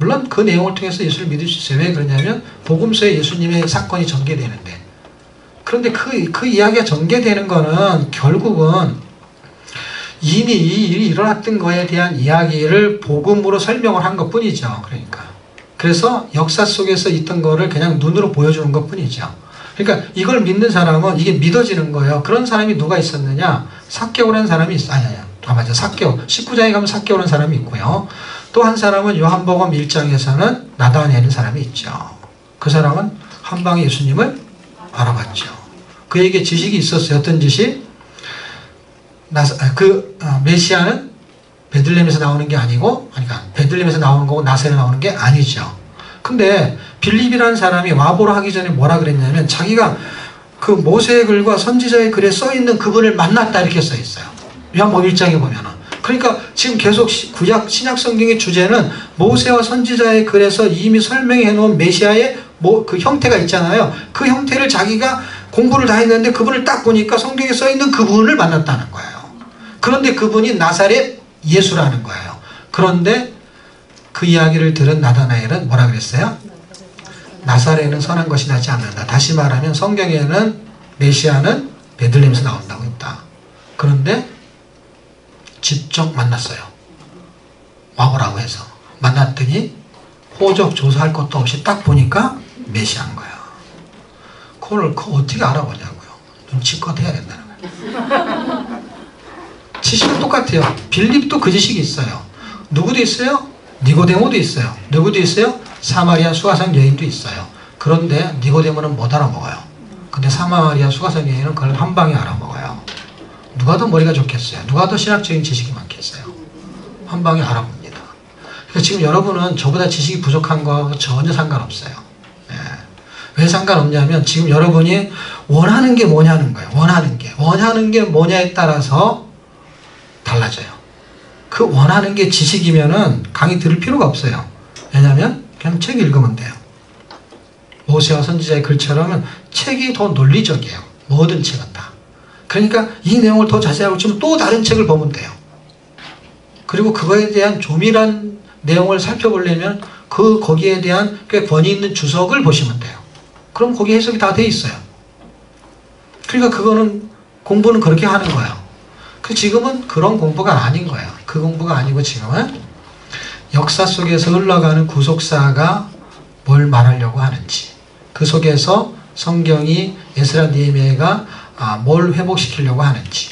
물론 그 내용을 통해서 예수를 믿을 수 있어요. 왜 그러냐면 복음서에 예수님의 사건이 전개되는데. 그런데 그 이야기가 전개되는 거는 결국은 이미 이 일이 일어났던 거에 대한 이야기를 복음으로 설명을 한 것뿐이죠. 그러니까 그래서 역사 속에서 있던 거를 그냥 눈으로 보여주는 것뿐이죠. 그러니까 이걸 믿는 사람은 이게 믿어지는 거예요. 그런 사람이 누가 있었느냐? 삭개오라는 사람이 맞아. 삭개오. 19장에 가면 삭개오라는 사람이 있고요. 또 한 사람은 요한복음 1장에서는 나다나엘이라는 사람이 있죠. 그 사람은 한 방에 예수님을 알아봤죠. 그에게 지식이 있었어요. 어떤 지식? 메시아는 베들레헴에서 나오는 게 아니고, 그러니까 베들레헴에서 나오는 거고 나사렛에 나오는 게 아니죠. 근데 빌립이라는 사람이 와보라 하기 전에 뭐라 그랬냐면 자기가 그 모세의 글과 선지자의 글에 써있는 그분을 만났다 이렇게 써있어요. 요한복음 1장에 보면은. 그러니까 지금 계속 구약 신약 성경의 주제는 모세와 선지자의 글에서 이미 설명해 놓은 메시아의 그 형태가 있잖아요. 그 형태를 자기가 공부를 다 했는데 그분을 딱 보니까 성경에 써있는 그분을 만났다는 거예요. 그런데 그분이 나사렛 예수라는 거예요. 그런데 그 이야기를 들은 나다나엘은 뭐라 그랬어요? 나사렛은 선한 것이 나지 않는다. 다시 말하면 성경에는 메시아는 베들레헴에서 나온다고 했다. 그런데 직접 만났어요. 와보라고 해서 만났더니 호적 조사할 것도 없이 딱 보니까 메시아인 거야. 그걸 어떻게 알아보냐고요. 눈치껏 해야 된다는 거예요. 지식은 똑같아요. 빌립도 그 지식이 있어요. 누구도 있어요? 니고데모도 있어요. 누구도 있어요? 사마리아 수가성 여인도 있어요. 그런데 니고데모는 못 알아먹어요. 근데 사마리아 수가성 여인은 그걸 한 방에 알아먹어요. 누가 더 머리가 좋겠어요? 누가 더 신학적인 지식이 많겠어요? 한 방에 알아봅니다. 그러니까 지금 여러분은 저보다 지식이 부족한 거 전혀 상관없어요. 네. 왜 상관없냐면 지금 여러분이 원하는 게 뭐냐는 거예요. 원하는 게 뭐냐에 따라서 달라져요. 그 원하는 게 지식이면은 강의 들을 필요가 없어요. 왜냐하면 그냥 책 읽으면 돼요. 모세와 선지자의 글처럼 책이 더 논리적이에요. 모든 책은 다. 그러니까 이 내용을 더 자세히 알고 싶으면 또 다른 책을 보면 돼요. 그리고 그거에 대한 조밀한 내용을 살펴보려면 거기에 대한 꽤 권위 있는 주석을 보시면 돼요. 그럼 거기 해석이 다 돼 있어요. 그러니까 그거는 공부는 그렇게 하는 거예요. 지금은 그런 공부가 아닌 거예요. 그 공부가 아니고 지금은 역사 속에서 흘러가는 구속사가 뭘 말하려고 하는지, 그 속에서 성경이 에스라 느헤미야가 뭘 회복시키려고 하는지.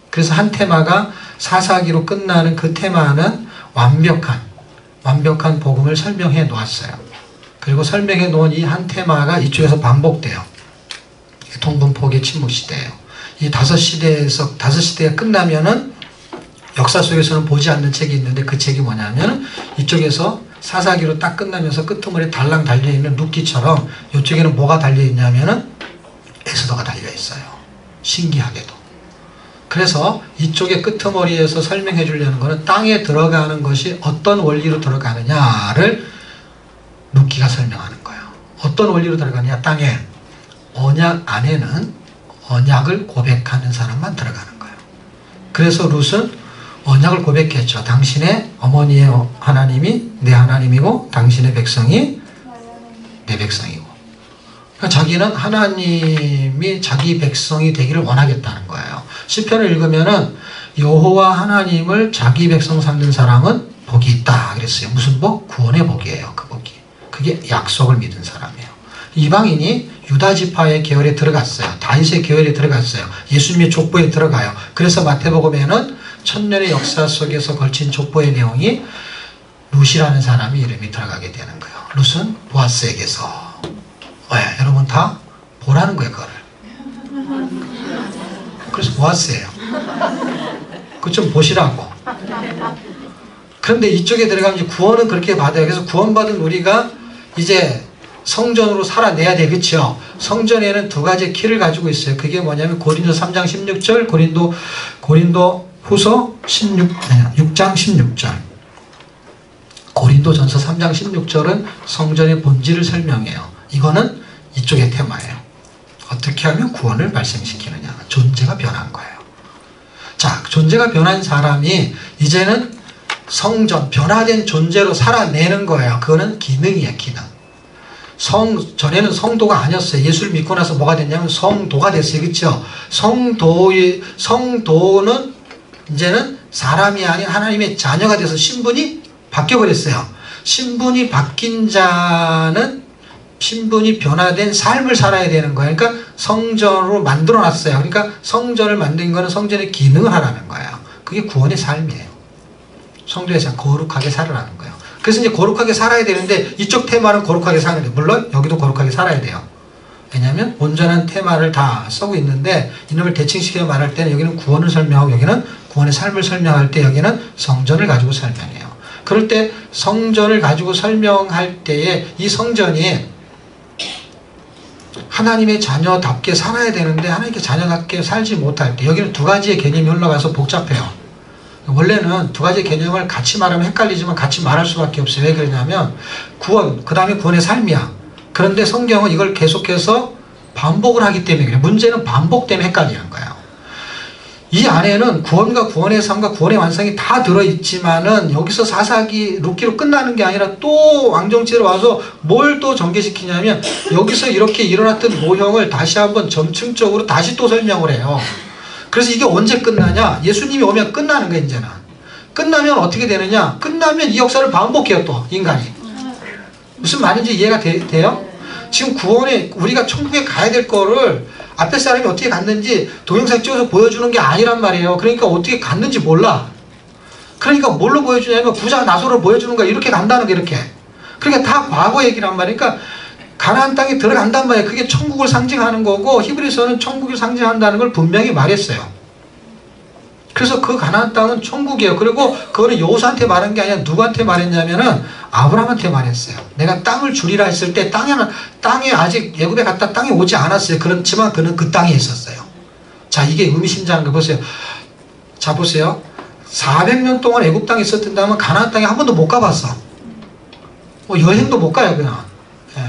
그래서 한 테마가 사사기로 끝나는 그 테마는 완벽한 복음을 설명해 놓았어요. 그리고 설명해 놓은 이 한 테마가 이쪽에서 반복돼요. 통분포기의 침묵시대예요. 이 5시대가 끝나면은 역사 속에서는 보지 않는 책이 있는데 그 책이 뭐냐면 이쪽에서 사사기로 딱 끝나면서 끄트머리에 달랑 달려있는 룻기처럼 이쪽에는 뭐가 달려있냐면은 에스더가 달려있어요. 신기하게도. 그래서 이쪽의 끄트머리에서 설명해 주려는 거는 땅에 들어가는 것이 어떤 원리로 들어가느냐를 룻기가 설명하는 거예요. 어떤 원리로 들어가느냐. 땅에 언약 안에는 언약을 고백하는 사람만 들어가는 거예요. 그래서 룻은 언약을 고백했죠. 당신의 어머니의 하나님이 내 하나님이고 당신의 백성이 내 백성이고. 그러니까 자기는 하나님이 자기 백성이 되기를 원하겠다는 거예요. 시편을 읽으면은 여호와 하나님을 자기 백성 삼는 사람은 복이 있다 그랬어요. 무슨 복? 구원의 복이에요. 그 복이. 그게 약속을 믿은 사람이에요. 이방인이 유다 지파의 계열에 들어갔어요. 다윗의 계열에 들어갔어요. 예수님의 족보에 들어가요. 그래서 마태복음에는 천년의 역사 속에서 걸친 족보의 내용이 룻이라는 사람이 이름이 들어가게 되는 거예요. 룻은 보아스에게서. 왜? 여러분 다 보라는 거예요. 그거를. 그래서 보아스예요. 그거 좀 보시라고. 그런데 이쪽에 들어가면 구원은 그렇게 받아요. 그래서 구원받은 우리가 이제 성전으로 살아내야 돼. 그렇죠? 성전에는 두 가지 키를 가지고 있어요. 그게 뭐냐면 고린도 3장 16절, 고린도 후서 6장 16절. 고린도전서 3장 16절은 성전의 본질을 설명해요. 이거는 이쪽의 테마예요. 어떻게 하면 구원을 발생시키느냐. 존재가 변한 거예요. 자, 존재가 변한 사람이 이제는 성전, 변화된 존재로 살아내는 거예요. 그거는 기능이에요, 기능. 전에는 성도가 아니었어요. 예수를 믿고 나서 뭐가 됐냐면 성도가 됐어요. 그렇죠? 성도는 이제는 사람이 아닌 하나님의 자녀가 돼서 신분이 바뀌어버렸어요. 신분이 바뀐 자는 신분이 변화된 삶을 살아야 되는 거예요. 그러니까 성전으로 만들어놨어요. 그러니까 성전을 만든 거는 성전의 기능을 하라는 거예요. 그게 구원의 삶이에요. 성도에서 거룩하게 살아라는 거예요. 그래서 이제 거룩하게 살아야 되는데 이쪽 테마는 거룩하게 사는 거예요. 물론 여기도 거룩하게 살아야 돼요. 왜냐하면 온전한 테마를 다 쓰고 있는데 이놈을 대칭시켜 말할 때는 여기는 구원을 설명하고 여기는 구원의 삶을 설명할 때 여기는 성전을 가지고 설명해요. 그럴 때 성전을 가지고 설명할 때에 이 성전이 하나님의 자녀답게 살아야 되는데 하나님의 자녀답게 살지 못할 때 여기는 두 가지의 개념이 올라가서 복잡해요. 원래는 두 가지 개념을 같이 말하면 헷갈리지만 같이 말할 수밖에 없어요. 왜 그러냐면 구원, 그 다음에 구원의 삶이야. 그런데 성경은 이걸 계속해서 반복을 하기 때문에 그래요. 문제는 반복 때문에 헷갈리는 거예요. 이 안에는 구원과 구원의 삶과 구원의 완성이 다 들어있지만은 여기서 사사기 룻기로 끝나는 게 아니라 또 왕정치로 와서 뭘 또 전개시키냐면 여기서 이렇게 일어났던 모형을 다시 한번 점층적으로 다시 또 설명을 해요. 그래서 이게 언제 끝나냐? 예수님이 오면 끝나는 거예요, 이제는. 끝나면 어떻게 되느냐? 끝나면 이 역사를 반복해요, 또, 인간이. 무슨 말인지 이해가 돼요? 지금 구원에, 우리가 천국에 가야 될 거를 앞에 사람이 어떻게 갔는지 동영상 찍어서 보여주는 게 아니란 말이에요. 그러니까 어떻게 갔는지 몰라. 그러니까 뭘로 보여주냐면 부자 나소로 보여주는 거야. 이렇게 간다는 게 이렇게. 그러니까 다 과거 얘기란 말이에요. 그러니까 가나안 땅에 들어간단 말이에요. 그게 천국을 상징하는 거고 히브리서는 천국을 상징한다는 걸 분명히 말했어요. 그래서 그 가나안 땅은 천국이에요. 그리고 그거는 여호수아한테 말한 게 아니라 누구한테 말했냐면은 아브라함한테 말했어요. 내가 땅을 주리라 했을 때 땅에 아직 애굽에 갔다 땅에 오지 않았어요. 그렇지만 그는 그 땅에 있었어요. 자, 이게 의미심장한 거 보세요. 자, 보세요. 400년 동안 애굽 땅에 있었던다면 가나안 땅에 한 번도 못 가봤어. 여행도 못 가요, 그냥. 예.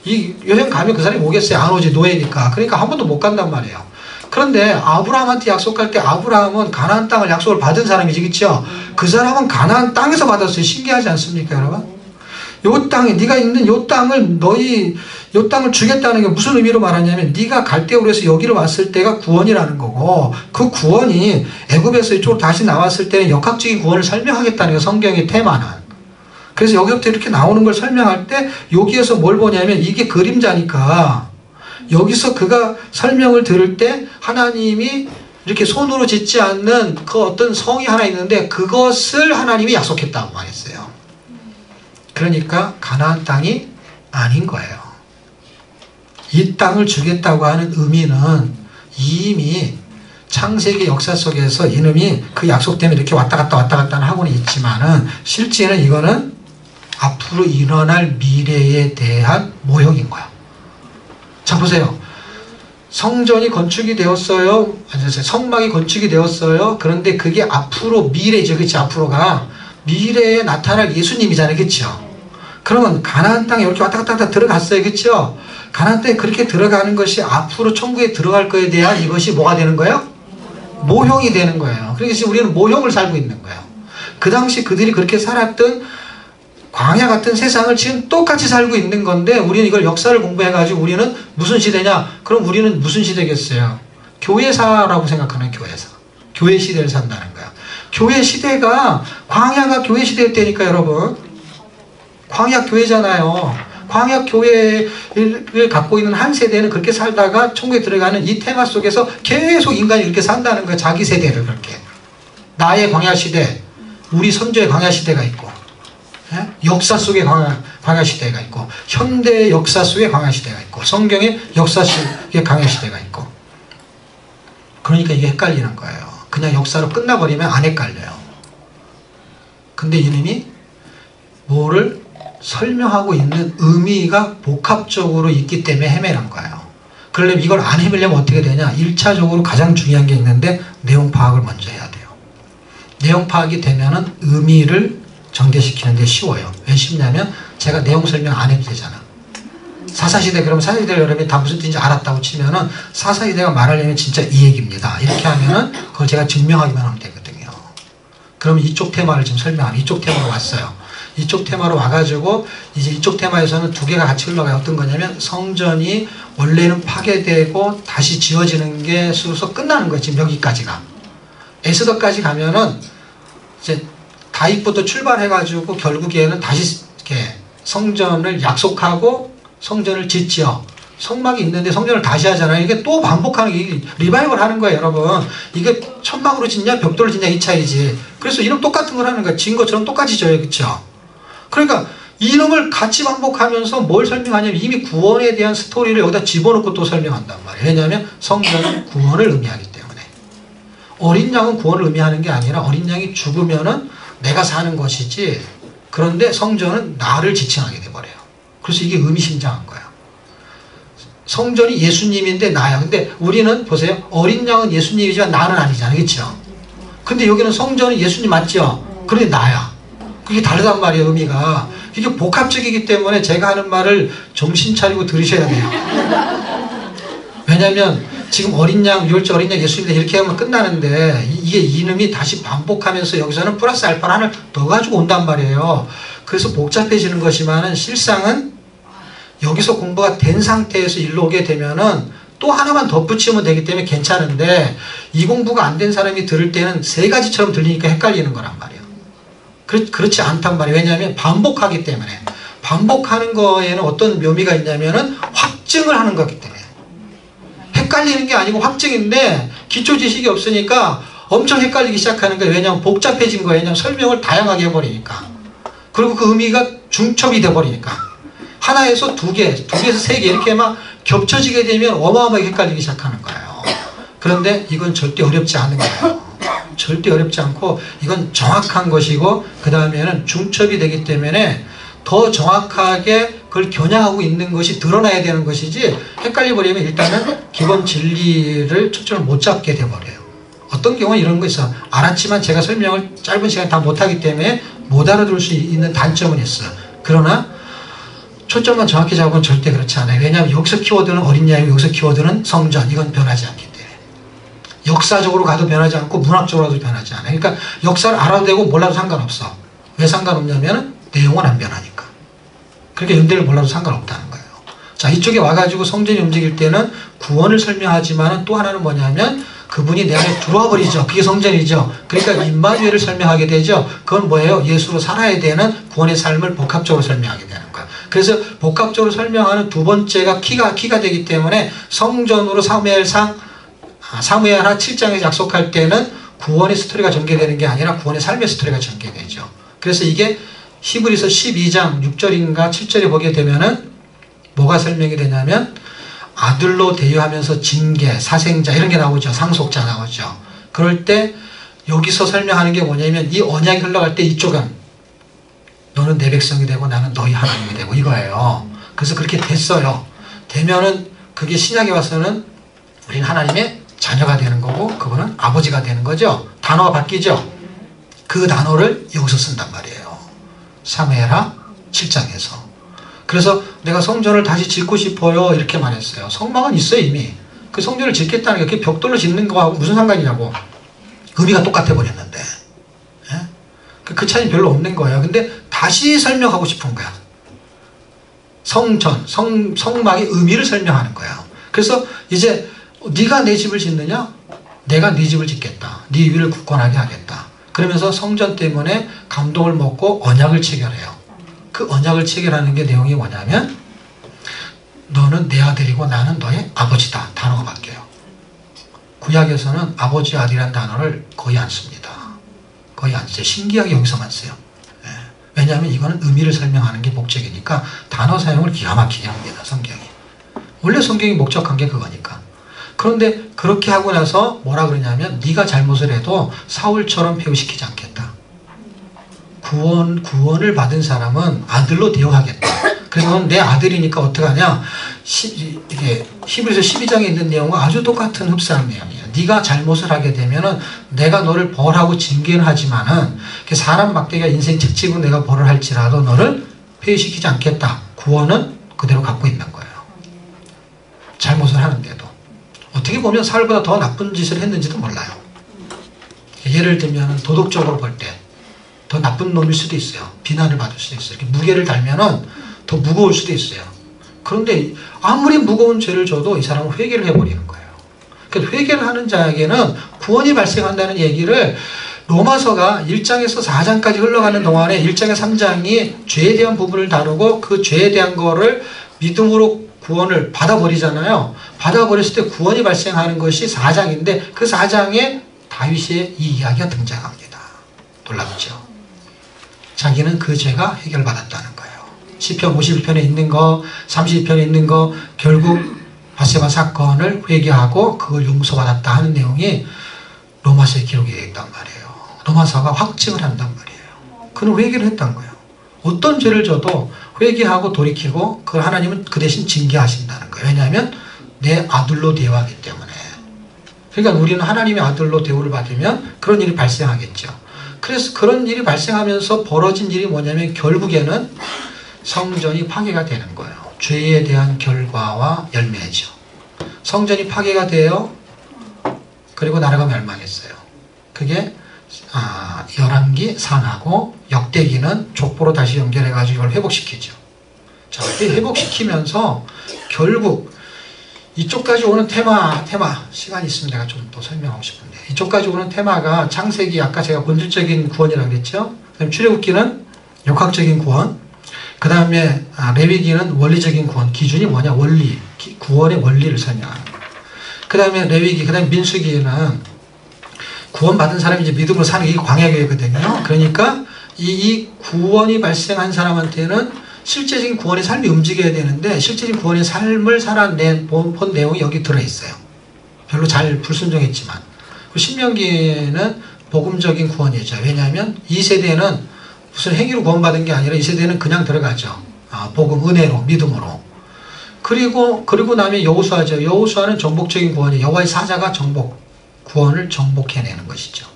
이 여행 가면 그 사람이 오겠어요? 안 오지, 노예니까. 그러니까 한 번도 못 간단 말이에요. 그런데 아브라함한테 약속할 때 아브라함은 가나안 땅을 약속을 받은 사람이지, 그렇죠? 그 사람은 가나안 땅에서 받았어요. 신기하지 않습니까, 여러분? 요 땅에 네가 있는 요 땅을 요 땅을 주겠다는 게 무슨 의미로 말하냐면 네가 갈대우로 해서 여기로 왔을 때가 구원이라는 거고 그 구원이 애굽에서 이쪽으로 다시 나왔을 때는 역학적인 구원을 설명하겠다는 게 성경의 테마는. 그래서 여기부터 이렇게 나오는 걸 설명할 때 여기에서 뭘 보냐면 이게 그림자니까 여기서 그가 설명을 들을 때 하나님이 이렇게 손으로 짓지 않는 그 어떤 성이 하나 있는데 그것을 하나님이 약속했다고 말했어요. 그러니까 가나안 땅이 아닌 거예요. 이 땅을 주겠다고 하는 의미는 이미 창세기 역사 속에서 이놈이 그 약속 때문에 이렇게 왔다 갔다 하고는 있지만은 실제는 이거는 앞으로 일어날 미래에 대한 모형인 거야. 자, 보세요. 성전이 건축이 되었어요. 성막이 건축이 되었어요. 그런데 그게 앞으로 미래죠. 그치? 앞으로가 미래에 나타날 예수님이잖아요. 그쵸? 그러면 가나안 땅에 이렇게 왔다 갔다 들어갔어요. 그쵸? 가나안 땅에 그렇게 들어가는 것이 앞으로 천국에 들어갈 거에 대한 이것이 뭐가 되는 거예요? 모형이 되는 거예요. 그러니까 지금 우리는 모형을 살고 있는 거예요. 그 당시 그들이 그렇게 살았던 광야 같은 세상을 지금 똑같이 살고 있는 건데 우리는 이걸 역사를 공부해가지고 우리는 무슨 시대냐? 그럼 우리는 무슨 시대겠어요? 교회사라고 생각하는 교회사. 교회 시대를 산다는 거야. 교회 시대가 광야가 교회 시대 때니까 여러분. 광야 교회잖아요. 광야 교회를 갖고 있는 한 세대는 그렇게 살다가 천국에 들어가는 이 테마 속에서 계속 인간이 이렇게 산다는 거야. 자기 세대를 그렇게. 나의 광야 시대, 우리 선조의 광야 시대가 있고 역사 속의 광야 시대가 있고 현대 역사 속의 광야 시대가 있고 성경의 역사 속의 광야 시대가 있고 그러니까 이게 헷갈리는 거예요. 그냥 역사로 끝나버리면 안 헷갈려요. 근데 이놈이 뭐를 설명하고 있는 의미가 복합적으로 있기 때문에 헤매는 거예요. 그러려면 이걸 안 헤매려면 어떻게 되냐? 1차적으로 가장 중요한 게 있는데 내용 파악을 먼저 해야 돼요. 내용 파악이 되면은 의미를 전개시키는 데 쉬워요. 왜 쉽냐면 제가 내용 설명 안 해도 되잖아. 사사시대 그러면 사사시대를 여러분이 다 무슨 뜻인지 알았다고 치면은 사사시대가 말하려면 진짜 이 얘기입니다. 이렇게 하면은 그걸 제가 증명하기만 하면 되거든요. 그러면 이쪽 테마를 지금 설명하는, 이쪽 테마로 왔어요. 이쪽 테마로 와가지고 이제 이쪽 테마에서는 두 개가 같이 흘러가요. 어떤 거냐면 성전이 원래는 파괴되고 다시 지어지는 게 수서 끝나는 거예요. 지금 여기까지가. 에스더까지 가면은 이제 다윗부터 출발해가지고 결국에는 다시 이렇게 성전을 약속하고 성전을 짓지요. 성막이 있는데 성전을 다시 하잖아요. 이게 또 반복하는 게 리바이벌 하는 거예요, 여러분. 이게 천막으로 짓냐 벽돌로 짓냐 이 차이지. 그래서 이름 똑같은 걸 하는 거야. 지은 것처럼 똑같이 져요, 그렇죠? 그러니까 이름을 같이 반복하면서 뭘 설명하냐면 이미 구원에 대한 스토리를 여기다 집어넣고 또 설명한단 말이에요. 왜냐하면 성전은 구원을 의미하기 때문에. 어린 양은 구원을 의미하는 게 아니라 어린 양이 죽으면은 내가 사는 것이지, 그런데 성전은 나를 지칭하게 돼버려요. 그래서 이게 의미심장한 거예요. 성전이 예수님인데 나야. 근데 우리는 보세요. 어린 양은 예수님이지만 나는 아니잖아요. 그렇죠? 근데 여기는 성전은 예수님 맞죠? 그런데 나야. 그게 다르단 말이에요, 의미가. 이게 복합적이기 때문에 제가 하는 말을 정신 차리고 들으셔야 돼요. 왜냐면 지금 어린 양, 유월절 어린 양 예수님이다 이렇게 하면 끝나는데 이게 이름이 다시 반복하면서 여기서는 플러스 알파를 하나 더 가지고 온단 말이에요. 그래서 복잡해지는 것이지만은 실상은 여기서 공부가 된 상태에서 일로 오게 되면은 또 하나만 덧붙이면 되기 때문에 괜찮은데, 이 공부가 안 된 사람이 들을 때는 세 가지처럼 들리니까 헷갈리는 거란 말이에요. 그렇지 않단 말이에요. 왜냐하면 반복하기 때문에. 반복하는 거에는 어떤 묘미가 있냐면은 확증을 하는 거기 때문에. 헷갈리는 게 아니고 확증인데 기초 지식이 없으니까 엄청 헷갈리기 시작하는 거예요. 왜냐하면 복잡해진 거예요. 왜냐하면 설명을 다양하게 해버리니까. 그리고 그 의미가 중첩이 돼버리니까. 하나에서 두 개, 두 개에서 세 개 이렇게 막 겹쳐지게 되면 어마어마하게 헷갈리기 시작하는 거예요. 그런데 이건 절대 어렵지 않은 거예요. 절대 어렵지 않고 이건 정확한 것이고, 그 다음에는 중첩이 되기 때문에 더 정확하게 그걸 겨냥하고 있는 것이 드러나야 되는 것이지, 헷갈려버리면 일단은 기본 진리를 초점을 못 잡게 돼버려요. 어떤 경우는 이런 거 있어. 알았지만 제가 설명을 짧은 시간에 다 못하기 때문에 못 알아들을 수 있는 단점은 있어요. 그러나 초점만 정확히 잡으면 절대 그렇지 않아요. 왜냐하면 여기서 키워드는 어린 양이고 여기서 키워드는 성전. 이건 변하지 않기 때문에. 역사적으로 가도 변하지 않고 문학적으로 가도 변하지 않아요. 그러니까 역사를 알아도 되고 몰라도 상관없어. 왜 상관없냐면 내용은 안 변하니까. 그러니까 연대를 몰라도 상관없다는 거예요. 자, 이쪽에 와가지고 성전이 움직일 때는 구원을 설명하지만 또 하나는 뭐냐면 그분이 내 안에 들어와 버리죠. 그게 성전이죠. 그러니까 임마누엘을 설명하게 되죠. 그건 뭐예요? 예수로 살아야 되는 구원의 삶을 복합적으로 설명하게 되는 거예요. 그래서 복합적으로 설명하는 두 번째가 키가 되기 때문에 성전으로 사무엘하 7장에서 약속할 때는 구원의 스토리가 전개되는 게 아니라 구원의 삶의 스토리가 전개되죠. 그래서 이게 히브리서 12장 6절인가 7절에 보게 되면은 뭐가 설명이 되냐면 아들로 대유하면서 징계, 사생자 이런 게 나오죠. 상속자 나오죠. 그럴 때 여기서 설명하는 게 뭐냐면 이 언약이 흘러갈 때 이쪽은 너는 내 백성이 되고 나는 너희 하나님이 되고 이거예요. 그래서 그렇게 됐어요. 되면은 그게 신약에 와서는 우리는 하나님의 자녀가 되는 거고 그분은 아버지가 되는 거죠. 단어가 바뀌죠. 그 단어를 여기서 쓴단 말이에요. 사무엘하 7장에서. 그래서 내가 성전을 다시 짓고 싶어요 이렇게 말했어요. 성막은 있어요 이미. 그 성전을 짓겠다는 게 그게 벽돌로 짓는 거하고 무슨 상관이냐고. 의미가 똑같아 버렸는데. 예? 그 차이는 별로 없는 거예요. 근데 다시 설명하고 싶은 거야. 성막의 의미를 설명하는 거야. 그래서 이제 네가 내 집을 짓느냐? 내가 네 집을 짓겠다. 네 위를 굳건하게 하겠다. 그러면서 성전 때문에 감동을 먹고 언약을 체결해요. 그 언약을 체결하는 게 내용이 뭐냐면 너는 내 아들이고 나는 너의 아버지다. 단어가 바뀌어요. 구약에서는 아버지 아들이라는 단어를 거의 안 씁니다. 거의 안 써요. 신기하게 여기서만 써요. 예. 왜냐하면 이거는 의미를 설명하는 게 목적이니까 단어 사용을 기가 막히게 합니다. 성경이. 원래 성경이 목적한 게 그거니까. 그런데 그렇게 하고 나서 뭐라 그러냐면 네가 잘못을 해도 사울처럼 폐위시키지 않겠다. 구원을 받은 사람은 아들로 대우하겠다. 그래서 내 아들이니까 어떡하냐. 이게 히브리서 12장에 있는 내용과 아주 똑같은 흡사한 내용이에요. 네가 잘못을 하게 되면은 내가 너를 벌하고 징계는 하지만은 사람 막대기가 인생 특집은 내가 벌을 할지라도 너를 폐위시키지 않겠다. 구원은 그대로 갖고 있는 거예요. 잘못을 하는데도. 어떻게 보면 사울보다 더 나쁜 짓을 했는지도 몰라요. 예를 들면 도덕적으로 볼 때 더 나쁜 놈일 수도 있어요. 비난을 받을 수도 있어요. 이렇게 무게를 달면은 더 무거울 수도 있어요. 그런데 아무리 무거운 죄를 져도 이 사람은 회개를 해버리는 거예요. 그러니까 회개를 하는 자에게는 구원이 발생한다는 얘기를 로마서가 1장에서 4장까지 흘러가는 동안에 1장에 3장이 죄에 대한 부분을 다루고 그 죄에 대한 거를 믿음으로 구원을 받아버리잖아요. 받아버렸을 때 구원이 발생하는 것이 4장인데 그 4장에 다윗의 이 이야기가 등장합니다. 놀랍죠? 자기는 그 죄가 해결받았다는 거예요. 시편 51편에 있는 거, 32편에 있는 거, 결국 바세바 사건을 회개하고 그걸 용서받았다 하는 내용이 로마서에 기록이 되어 있단 말이에요. 로마서가 확증을 한단 말이에요. 그는 회개를 했단 거예요. 어떤 죄를 져도 회개하고 돌이키고 그걸 하나님은 그 대신 징계하신다는 거예요. 왜냐하면 내 아들로 대우하기 때문에. 그러니까 우리는 하나님의 아들로 대우를 받으면 그런 일이 발생하겠죠. 그래서 그런 일이 발생하면서 벌어진 일이 뭐냐면 결국에는 성전이 파괴가 되는 거예요. 죄에 대한 결과와 열매죠. 성전이 파괴가 돼요. 그리고 나라가 멸망했어요. 그게 열왕기 산하고 역대기는 족보로 다시 연결해가지고 이걸 회복시키죠. 자, 회복시키면서 결국 이쪽까지 오는 테마 시간이 있으면 내가 좀 더 설명하고 싶은데 이쪽까지 오는 테마가 창세기 아까 제가 본질적인 구원이라고 그랬죠. 그다음에 출애굽기는 역학적인 구원. 그 다음에 레위기는 원리적인 구원. 기준이 뭐냐? 원리. 구원의 원리를 설명하는 거예요. 그 다음에 레위기, 그 다음에 민수기는 구원받은 사람이 이제 믿음으로 사는 게 광야교회거든요. 그러니까 이 구원이 발생한 사람한테는 실제적인 구원의 삶이 움직여야 되는데 실제적인 구원의 삶을 본 내용이 여기 들어있어요. 별로 잘 불순종했지만. 신명기는 복음적인 구원이죠. 왜냐하면 이 세대는 무슨 행위로 구원받은 게 아니라 이 세대는 그냥 들어가죠. 복음, 은혜로, 믿음으로. 그리고 나면 여호수아죠. 여호수아는 정복적인 구원이에요. 여호와의 사자가 구원을 정복해내는 것이죠.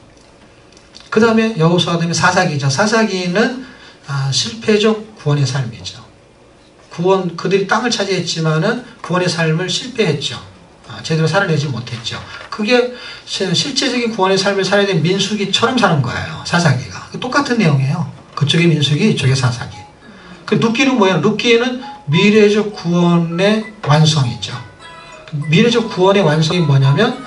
그 다음에 여호수아 다음에 사사기죠. 사사기는 실패적 구원의 삶이죠. 그들이 땅을 차지했지만은 구원의 삶을 실패했죠. 제대로 살아내지 못했죠. 그게 실제적인 구원의 삶을 살아야 되는 민수기처럼 사는 거예요. 사사기가. 똑같은 내용이에요. 그쪽에 민수기, 이쪽에 사사기. 그 룻기는 뭐예요? 룻기에는 미래적 구원의 완성이죠. 미래적 구원의 완성이 뭐냐면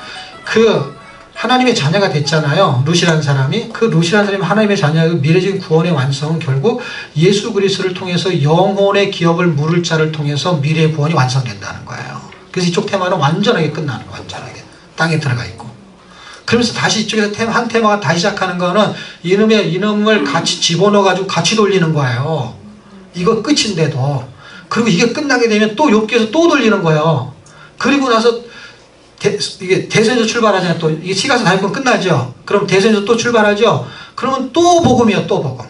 하나님의 자녀가 됐잖아요. 룻이라는 사람이. 그 룻이라는 사람이 하나님의 자녀의 미래적인 구원의 완성은 결국 예수 그리스도를 통해서 영혼의 기업을 물을 자를 통해서 미래의 구원이 완성된다는 거예요. 그래서 이쪽 테마는 완전하게 끝나는 거예요. 완전하게. 땅에 들어가 있고. 그러면서 다시 이쪽에서 한 테마가 다시 시작하는 거는 이놈을 같이 집어넣어가지고 같이 돌리는 거예요. 이거 끝인데도. 그리고 이게 끝나게 되면 또 욥기에서 또 돌리는 거예요. 그리고 나서 이게 대선에서 출발하잖아요. 또 이게 시가서 다윗권 끝나죠. 그럼 대선에서 또 출발하죠. 그러면 또 복음이요. 또 복음.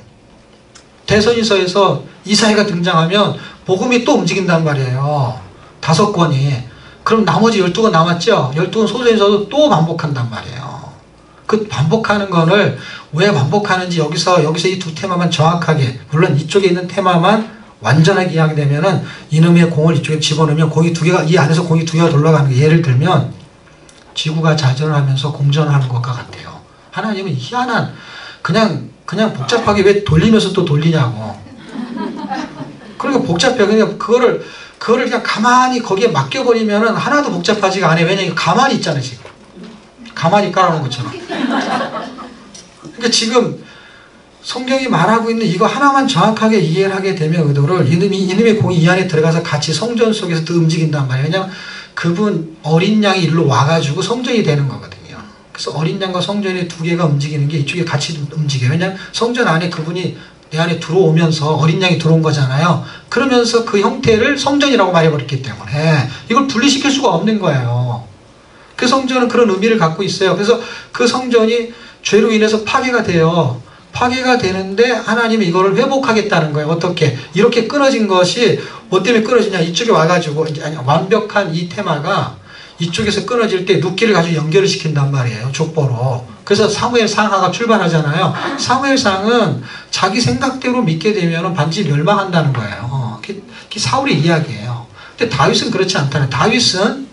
대선에서에서 이사야가 등장하면 복음이 또 움직인단 말이에요. 5권이. 그럼 나머지 12권 남았죠. 12권 소설에서도 또 반복한단 말이에요. 그 반복하는 거를 왜 반복하는지 여기서 이 두 테마만 정확하게, 물론 이쪽에 있는 테마만 완전하게 이야기되면은 이놈의 공을 이쪽에 집어넣으면 이 안에서 공이 2개가 돌아가는 거. 예를 들면 지구가 자전을 하면서 공전을 하는 것과 같아요. 하나님은 희한한 그냥 복잡하게 왜 돌리면서 또 돌리냐고. 그러니까 복잡해. 그러니까 그거를 그냥 가만히 거기에 맡겨버리면은 하나도 복잡하지가 않아요. 왜냐면 가만히 있잖아요, 지금. 가만히 깔아놓은 것처럼. 그러니까 지금 성경이 말하고 있는 이거 하나만 정확하게 이해를 하게 되면 의도를 이놈의 공이 이 안에 들어가서 같이 성전 속에서 또 움직인단 말이에요. 왜냐면 그분 어린 양이 일로 와가지고 성전이 되는 거거든요. 그래서 어린 양과 성전이 2개가 움직이는 게 이쪽에 같이 움직여요. 왜냐면 성전 안에 그분이 내 안에 들어오면서 어린 양이 들어온 거잖아요. 그러면서 그 형태를 성전이라고 말해버렸기 때문에 이걸 분리시킬 수가 없는 거예요. 그 성전은 그런 의미를 갖고 있어요. 그래서 그 성전이 죄로 인해서 파괴가 돼요. 파괴가 되는데 하나님이 이거를 회복하겠다는 거예요. 어떻게? 이렇게 끊어진 것이 뭐 때문에 끊어지냐? 이쪽에 와가지고 완벽한 이 테마가 이쪽에서 끊어질 때 룻기를 가지고 연결을 시킨단 말이에요. 족보로. 그래서 사무엘상하가 출발하잖아요. 사무엘상은 자기 생각대로 믿게 되면 반드시 멸망한다는 거예요. 그게 사울의 이야기예요. 근데 다윗은 그렇지 않다는. 다윗은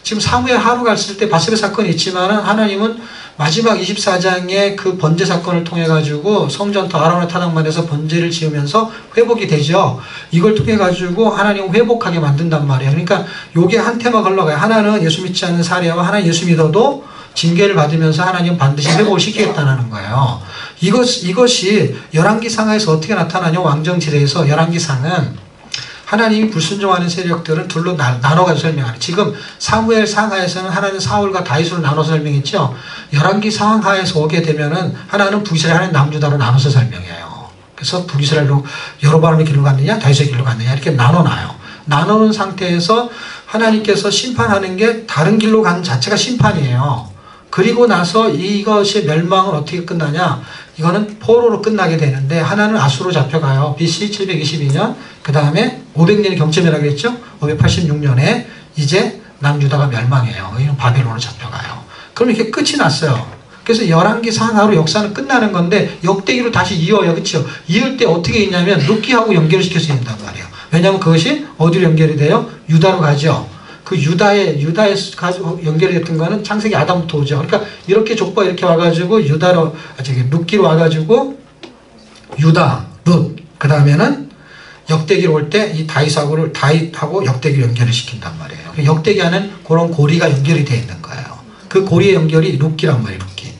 지금 사무엘 하루 갔을 때 바세바 사건이 있지만은 하나님은 마지막 24장의 그 번제 사건을 통해 가지고 성전터 아론의 타락만에서 번제를 지으면서 회복이 되죠. 이걸 통해 가지고 하나님은 회복하게 만든단 말이에요. 그러니까 요게 한 테마가 흘러가요. 하나는 예수 믿지 않는 사례와 하나는 예수 믿어도 징계를 받으면서 하나님은 반드시 회복을 시키겠다는 거예요. 이것이 열왕기 상하에서 어떻게 나타나냐. 왕정지대에서 열왕기 상은 하나님이 불순종하는 세력들은 둘로 나눠가지고 설명하는. 지금 사무엘 상하에서는 하나는 사울과 다윗으로 나눠서 설명했죠. 열왕기 상하에서 오게 되면은 하나는 북이스라엘, 하나는 남유다로 나눠서 설명해요. 그래서 북이스라엘로 여로보암의 길로 갔느냐 다윗의 길로 갔느냐 이렇게 나눠놔요. 나누는 상태에서 하나님께서 심판하는 게 다른 길로 가는 자체가 심판이에요. 그리고 나서 이것의 멸망은 어떻게 끝나냐. 이거는 포로로 끝나게 되는데 하나는 아수로 잡혀가요. BC 722년 그 다음에 500년이 경점이라고 그랬죠. 586년에 이제 남유다가 멸망해요. 이는 바벨론으로 잡혀가요. 그럼 이렇게 끝이 났어요. 그래서 열왕기 상하로 역사는 끝나는 건데 역대기로 다시 이어요. 그렇죠? 이을 때 어떻게 있냐면 룻기하고 연결을 시킬 수 있단 말이에요. 왜냐하면 그것이 어디로 연결이 돼요? 유다로 가죠. 그 유다에 연결이 됐던 거는 창세기 아담부터 오죠. 그러니까 이렇게 족보가 이렇게 와가지고 룻기로 와가지고 유다, 룻, 그 다음에는 역대기로 올 때 이 다윗하고 역대기로 연결을 시킨단 말이에요. 역대기 안에는 그런 고리가 연결이 되어 있는 거예요. 그 고리의 연결이 룻기란 말이에요. 룻기.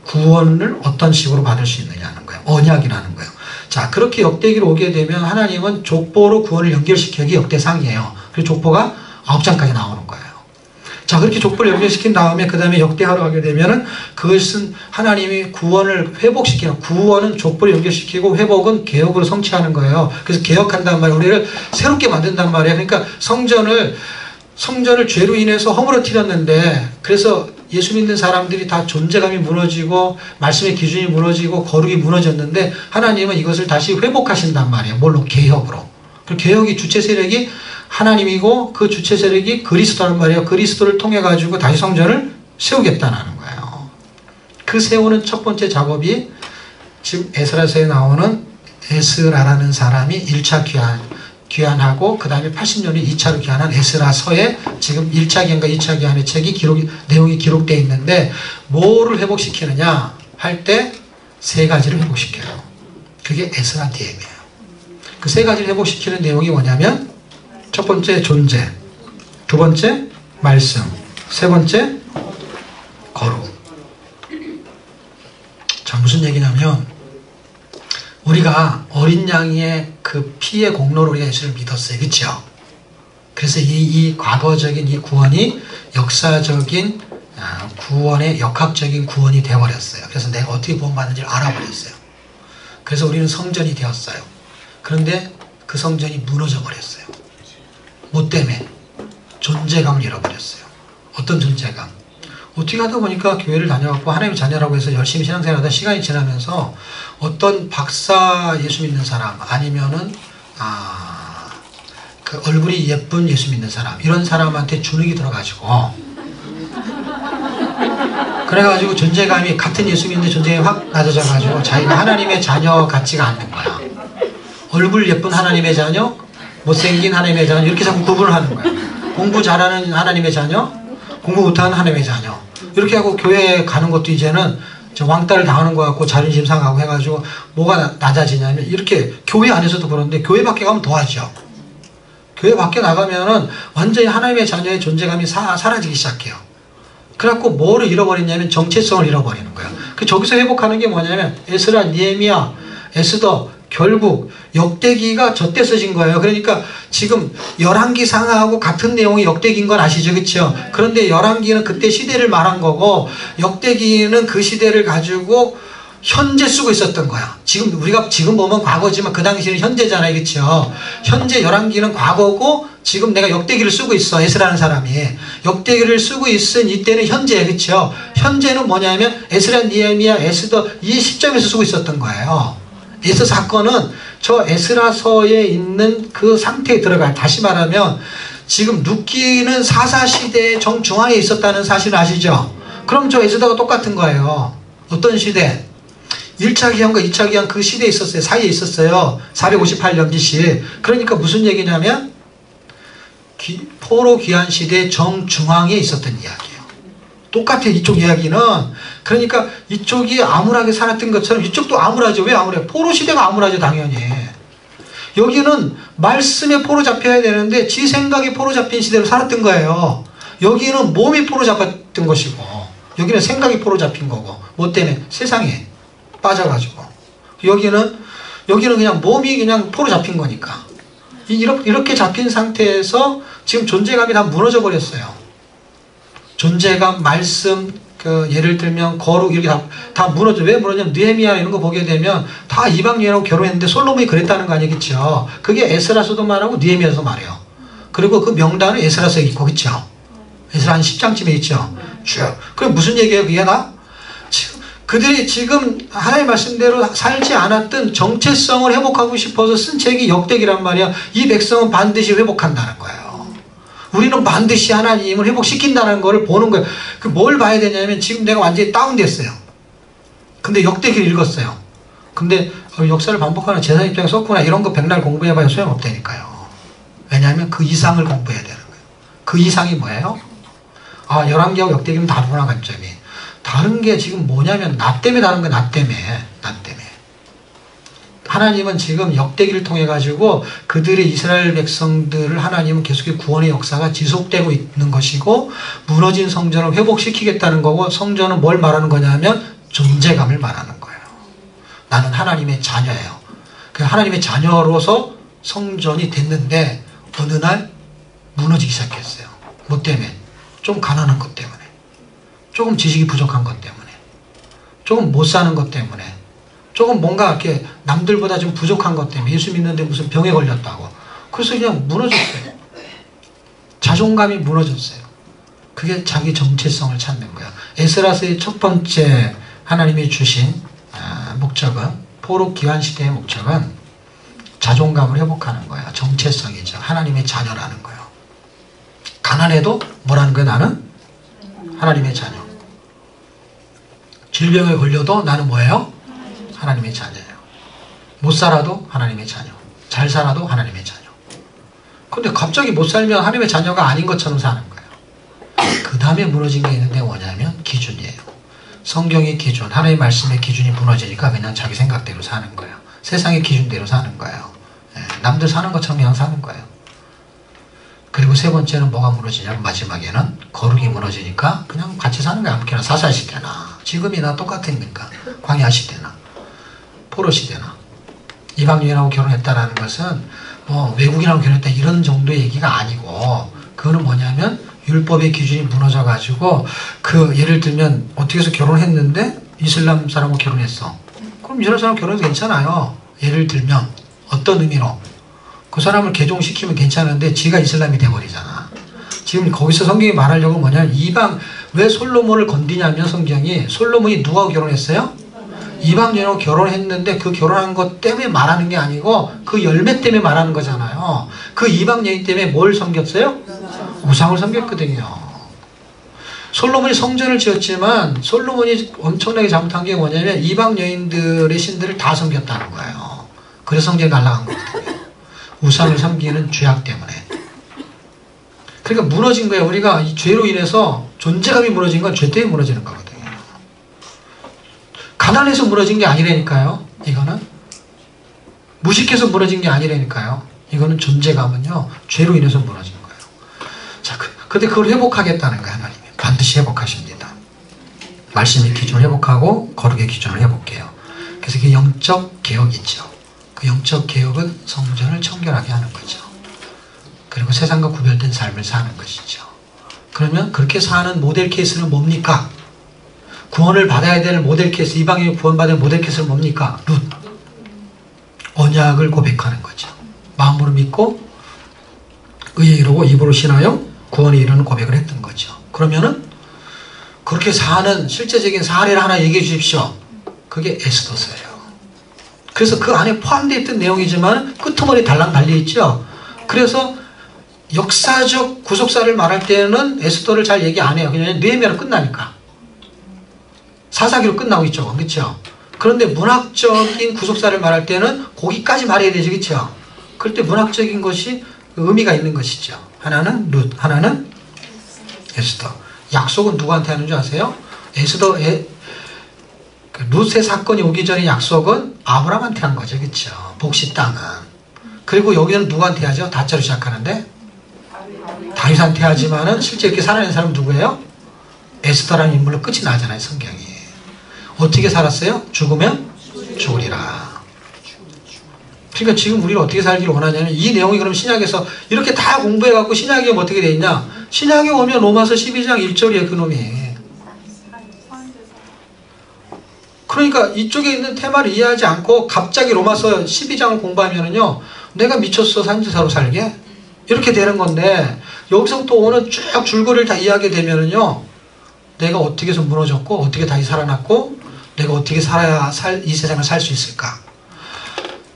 구원을 어떤 식으로 받을 수 있느냐는 거예요. 언약이라는 거예요. 자, 그렇게 역대기로 오게 되면 하나님은 족보로 구원을 연결시키기 역대상이에요. 그래서 족보가 9장까지 나오는 거예요. 자, 그렇게 족보를 연결시킨 다음에 그 다음에 역대하러 가게 되면은 그것은 하나님이 구원을 회복시키는, 구원은 족보를 연결시키고 회복은 개혁으로 성취하는 거예요. 그래서 개혁한단 말이에요. 우리를 새롭게 만든단 말이에요. 그러니까 성전을 죄로 인해서 허물어뜨렸는데 그래서 예수 믿는 사람들이 다 존재감이 무너지고 말씀의 기준이 무너지고 거룩이 무너졌는데 하나님은 이것을 다시 회복하신단 말이에요. 뭘로? 개혁으로. 그 개혁의 주체 세력이 하나님이고 그 주체 세력이 그리스도란 말이에요. 그리스도를 통해 가지고 다시 성전을 세우겠다는 거예요. 그 세우는 첫 번째 작업이 지금 에스라서에 나오는 에스라라는 사람이 1차 귀환하고 그 다음에 80년에 2차로 귀환한 에스라서에 지금 1차 귀환과 2차 귀환의 내용이 기록되어 있는데 뭐를 회복시키느냐 할 때 세 가지를 회복시켜요. 그게 에스라 디엠이에요. 그 세 가지를 회복시키는 내용이 뭐냐면 첫 번째 존재, 두 번째 말씀, 세 번째 거룩. 자, 무슨 얘기냐면 우리가 어린 양의 그 피의 공로로 우리가 예수를 믿었어요. 그렇죠? 그래서 이 과거적인 이 구원이 역사적인 구원의 역학적인 구원이 되어버렸어요. 그래서 내가 어떻게 구원받는지를 알아버렸어요. 그래서 우리는 성전이 되었어요. 그런데 그 성전이 무너져 버렸어요. 뭐 때문에? 존재감을 잃어버렸어요. 어떤 존재감? 어떻게 하다 보니까 교회를 다녀갖고 하나님의 자녀라고 해서 열심히 신앙생활하다 시간이 지나면서 어떤 박사 예수 믿는 사람 아니면은 그 얼굴이 예쁜 예수 믿는 사람 이런 사람한테 주눅이 들어가지고 그래가지고 존재감이 같은 예수 믿는데 존재감이 확 낮아져가지고 자기가 하나님의 자녀 같지가 않는 거야. 얼굴 예쁜 하나님의 자녀, 못생긴 하나님의 자녀 이렇게 자꾸 구분을 하는 거야. 공부 잘하는 하나님의 자녀, 공부 못하는 하나님의 자녀 이렇게 하고 교회에 가는 것도 이제는 왕따를 당하는 것 같고 자존심 상하고 해가지고 뭐가 낮아지냐면 이렇게 교회 안에서도 그런데 교회 밖에 가면 더하죠. 교회 밖에 나가면은 완전히 하나님의 자녀의 존재감이 사라지기 시작해요. 그래갖고 뭐를 잃어버리냐면 정체성을 잃어버리는 거예요. 그 저기서 회복하는 게 뭐냐면 에스라, 니에미야, 에스더 결국 역대기가 저때 써진 거예요. 그러니까 지금 열왕기 상하하고 같은 내용이 역대기인 건 아시죠? 그렇죠? 그런데 열왕기는 그때 시대를 말한 거고 역대기는 그 시대를 가지고 현재 쓰고 있었던 거야. 우리가 지금 보면 과거지만 그 당시에는 현재잖아요. 그렇죠? 현재 열왕기는 과거고 지금 내가 역대기를 쓰고 있어. 에스라는 사람이. 역대기를 쓰고 있은 이때는 현재. 그렇죠? 현재는 뭐냐면 에스라, 니에미야, 에스더 이 시점에서 쓰고 있었던 거예요. 에스더 사건은 저 에스라서에 있는 그 상태에 들어가요. 다시 말하면 지금 룻기는 사사시대의 정중앙에 있었다는 사실 아시죠? 그럼 저 에스더가 똑같은 거예요. 어떤 시대? 1차 기한과 2차 기한 그 시대에 있었어요. 사이에 있었어요. 458년 BC. 그러니까 무슨 얘기냐면 포로 귀환 시대의 정중앙에 있었던 이야기예요. 똑같아 이쪽 이야기는. 그러니까 이쪽이 암울하게 살았던 것처럼 이쪽도 암울하죠. 왜 암울해? 포로 시대가 암울하죠 당연히. 여기는 말씀에 포로 잡혀야 되는데 지 생각에 포로 잡힌 시대로 살았던 거예요. 여기는 몸이 포로 잡혔던 것이고 여기는 생각이 포로 잡힌 거고. 뭐 때문에? 세상에 빠져가지고. 여기는 그냥 몸이 그냥 포로 잡힌 거니까. 이렇게 잡힌 상태에서 지금 존재감이 다 무너져 버렸어요. 존재감, 말씀, 예를 들면 거룩 이렇게 다 무너져. 왜 무너지냐면 느헤미야 이런 거 보게 되면 다 이방 여인하고 결혼했는데 솔로몬이 그랬다는 거 아니겠죠. 그게 에스라서도 말하고 느헤미야서도 말해요. 그리고 그 명단은 에스라서에 있고 그렇죠. 에스라 한 10장쯤에 있죠. 쭉. 그럼 무슨 얘기예요 그게 다? 그들이 지금 하나님의 말씀대로 살지 않았던 정체성을 회복하고 싶어서 쓴 책이 역대기란 말이야. 이 백성은 반드시 회복한다는 거예요. 우리는 반드시 하나님을 회복시킨다는 것을 보는 거예요. 그 뭘 봐야 되냐면 지금 내가 완전히 다운됐어요. 근데 역대기를 읽었어요. 근데 역사를 반복하는 제사 입장에 썼구나. 이런 거 백날 공부해봐야 소용없다니까요. 왜냐하면 그 이상을 공부해야 되는 거예요. 그 이상이 뭐예요? 아, 열왕기하고 역대기는 다르구나 관점이. 다른 게 지금 뭐냐면 나 때문에 다른 거야. 나 때문에. 하나님은 지금 역대기를 통해 가지고 그들의 이스라엘 백성들을 하나님은 계속해 구원의 역사가 지속되고 있는 것이고 무너진 성전을 회복시키겠다는 거고 성전은 뭘 말하는 거냐면 존재감을 말하는 거예요. 나는 하나님의 자녀예요. 그 하나님의 자녀로서 성전이 됐는데 어느 날 무너지기 시작했어요. 뭐 때문에? 좀 가난한 것 때문에. 조금 지식이 부족한 것 때문에, 조금 못 사는 것 때문에, 조금 뭔가 이렇게 남들보다 좀 부족한 것 때문에 예수 믿는데 무슨 병에 걸렸다고. 그래서 그냥 무너졌어요. 자존감이 무너졌어요. 그게 자기 정체성을 찾는 거예요. 에스라서의 첫 번째 하나님이 주신 목적은, 포로 기환 시대의 목적은 자존감을 회복하는 거예요. 정체성이죠. 하나님의 자녀라는 거예요. 가난해도 뭐라는 거예요? 나는 하나님의 자녀. 질병에 걸려도 나는 뭐예요? 하나님의 자녀예요. 못 살아도 하나님의 자녀. 잘 살아도 하나님의 자녀. 근데 갑자기 못 살면 하나님의 자녀가 아닌 것처럼 사는 거예요. 그 다음에 무너진 게 있는데 뭐냐면 기준이에요. 성경의 기준, 하나님의 말씀의 기준이 무너지니까 그냥 자기 생각대로 사는 거예요. 세상의 기준대로 사는 거예요. 남들 사는 것처럼 그냥 사는 거예요. 그리고 세 번째는 뭐가 무너지냐면 마지막에는 거룩이 무너지니까 그냥 같이 사는 거야. 아무렇게나 사사시대나 지금이나 똑같은 거니까 광야시대나 포로시대나. 이방인하고 결혼했다라는 것은 뭐 외국인하고 결혼했다 이런 정도의 얘기가 아니고 그거는 뭐냐면 율법의 기준이 무너져 가지고 그 예를 들면 어떻게 해서 결혼했는데 이슬람 사람하고 결혼했어. 그럼 이슬람 사람하고 결혼해도 괜찮아요. 예를 들면 어떤 의미로 그 사람을 개종시키면 괜찮은데 지가 이슬람이 돼버리잖아. 지금 거기서 성경이 말하려고 뭐냐면 왜 솔로몬을 건드냐면 성경이 솔로몬이 누구하고 결혼했어요? 이방 여인하고 결혼했는데 그 결혼한 것 때문에 말하는 게 아니고 그 열매 때문에 말하는 거잖아요. 그 이방 여인 때문에 뭘 섬겼어요? 우상을 섬겼거든요. 솔로몬이 성전을 지었지만 솔로몬이 엄청나게 잘못한 게 뭐냐면 이방 여인들의 신들을 다 섬겼다는 거예요. 그래서 성전이 날아간 거거든요. 우상을 섬기는 죄악 때문에. 그러니까 무너진 거예요. 우리가 이 죄로 인해서 존재감이 무너진 건 죄 때문에 무너지는 거거든요. 가난해서 무너진 게 아니라니까요. 이거는 무식해서 무너진 게 아니라니까요. 이거는 존재감은요 죄로 인해서 무너진 거예요. 자, 근데 그걸 회복하겠다는 거예요. 하나님이 반드시 회복하십니다. 말씀의 기준을 회복하고 거룩의 기준을 회복해요. 그래서 그게 영적 개혁이죠. 그 영적 개혁은 성전을 청결하게 하는 거죠. 그리고 세상과 구별된 삶을 사는 것이죠. 그러면 그렇게 사는 모델 케이스는 뭡니까? 구원을 받아야 될 모델 케이스, 이방인이 구원받을 모델 케이스는 뭡니까? 룻. 언약을 고백하는 거죠. 마음으로 믿고 의에 이르고 입으로 신하여 구원에 이르는 고백을 했던 거죠. 그러면은 그렇게 사는 실제적인 사례를 하나 얘기해 주십시오. 그게 에스더서예요. 그래서 그 안에 포함되어 있던 내용이지만 끄트머리 달랑 달려있죠. 그래서 역사적 구속사를 말할 때는 에스더를 잘 얘기 안 해요. 그냥 느헤미야로 끝나니까. 사사기로 끝나고 있죠. 그렇죠? 그런데 문학적인 구속사를 말할 때는 거기까지 말해야 되죠. 그렇죠? 그럴 때 문학적인 것이 의미가 있는 것이죠. 하나는 룻, 하나는 에스더. 약속은 누구한테 하는 줄 아세요? 그 룻의 사건이 오기 전에 약속은 아브라함한테 한 거죠. 그렇죠? 복시 땅은. 그리고 여기는 누구한테 하죠? 다자로 시작하는데 다윗한테 하지만은 실제 이렇게 살아낸 사람은 누구예요? 에스더라는 인물로 끝이 나잖아요. 성경이. 어떻게 살았어요? 죽으면 죽으리라. 그러니까 지금 우리가 어떻게 살기를 원하냐면 이 내용이 그럼 신약에서 이렇게 다 공부해갖고 신약에 오면 어떻게 돼 있냐? 신약에 오면 로마서 12장 1절이에요. 그놈이. 그러니까 이쪽에 있는 테마를 이해하지 않고 갑자기 로마서 12장을 공부하면은요, 내가 미쳤어 산지사로 살게? 이렇게 되는 건데, 여기서부터 오는 쭉 줄거리를 다 이해하게 되면은요, 내가 어떻게 해서 무너졌고, 어떻게 다시 살아났고, 내가 어떻게 살아야 이 세상을 살 수 있을까?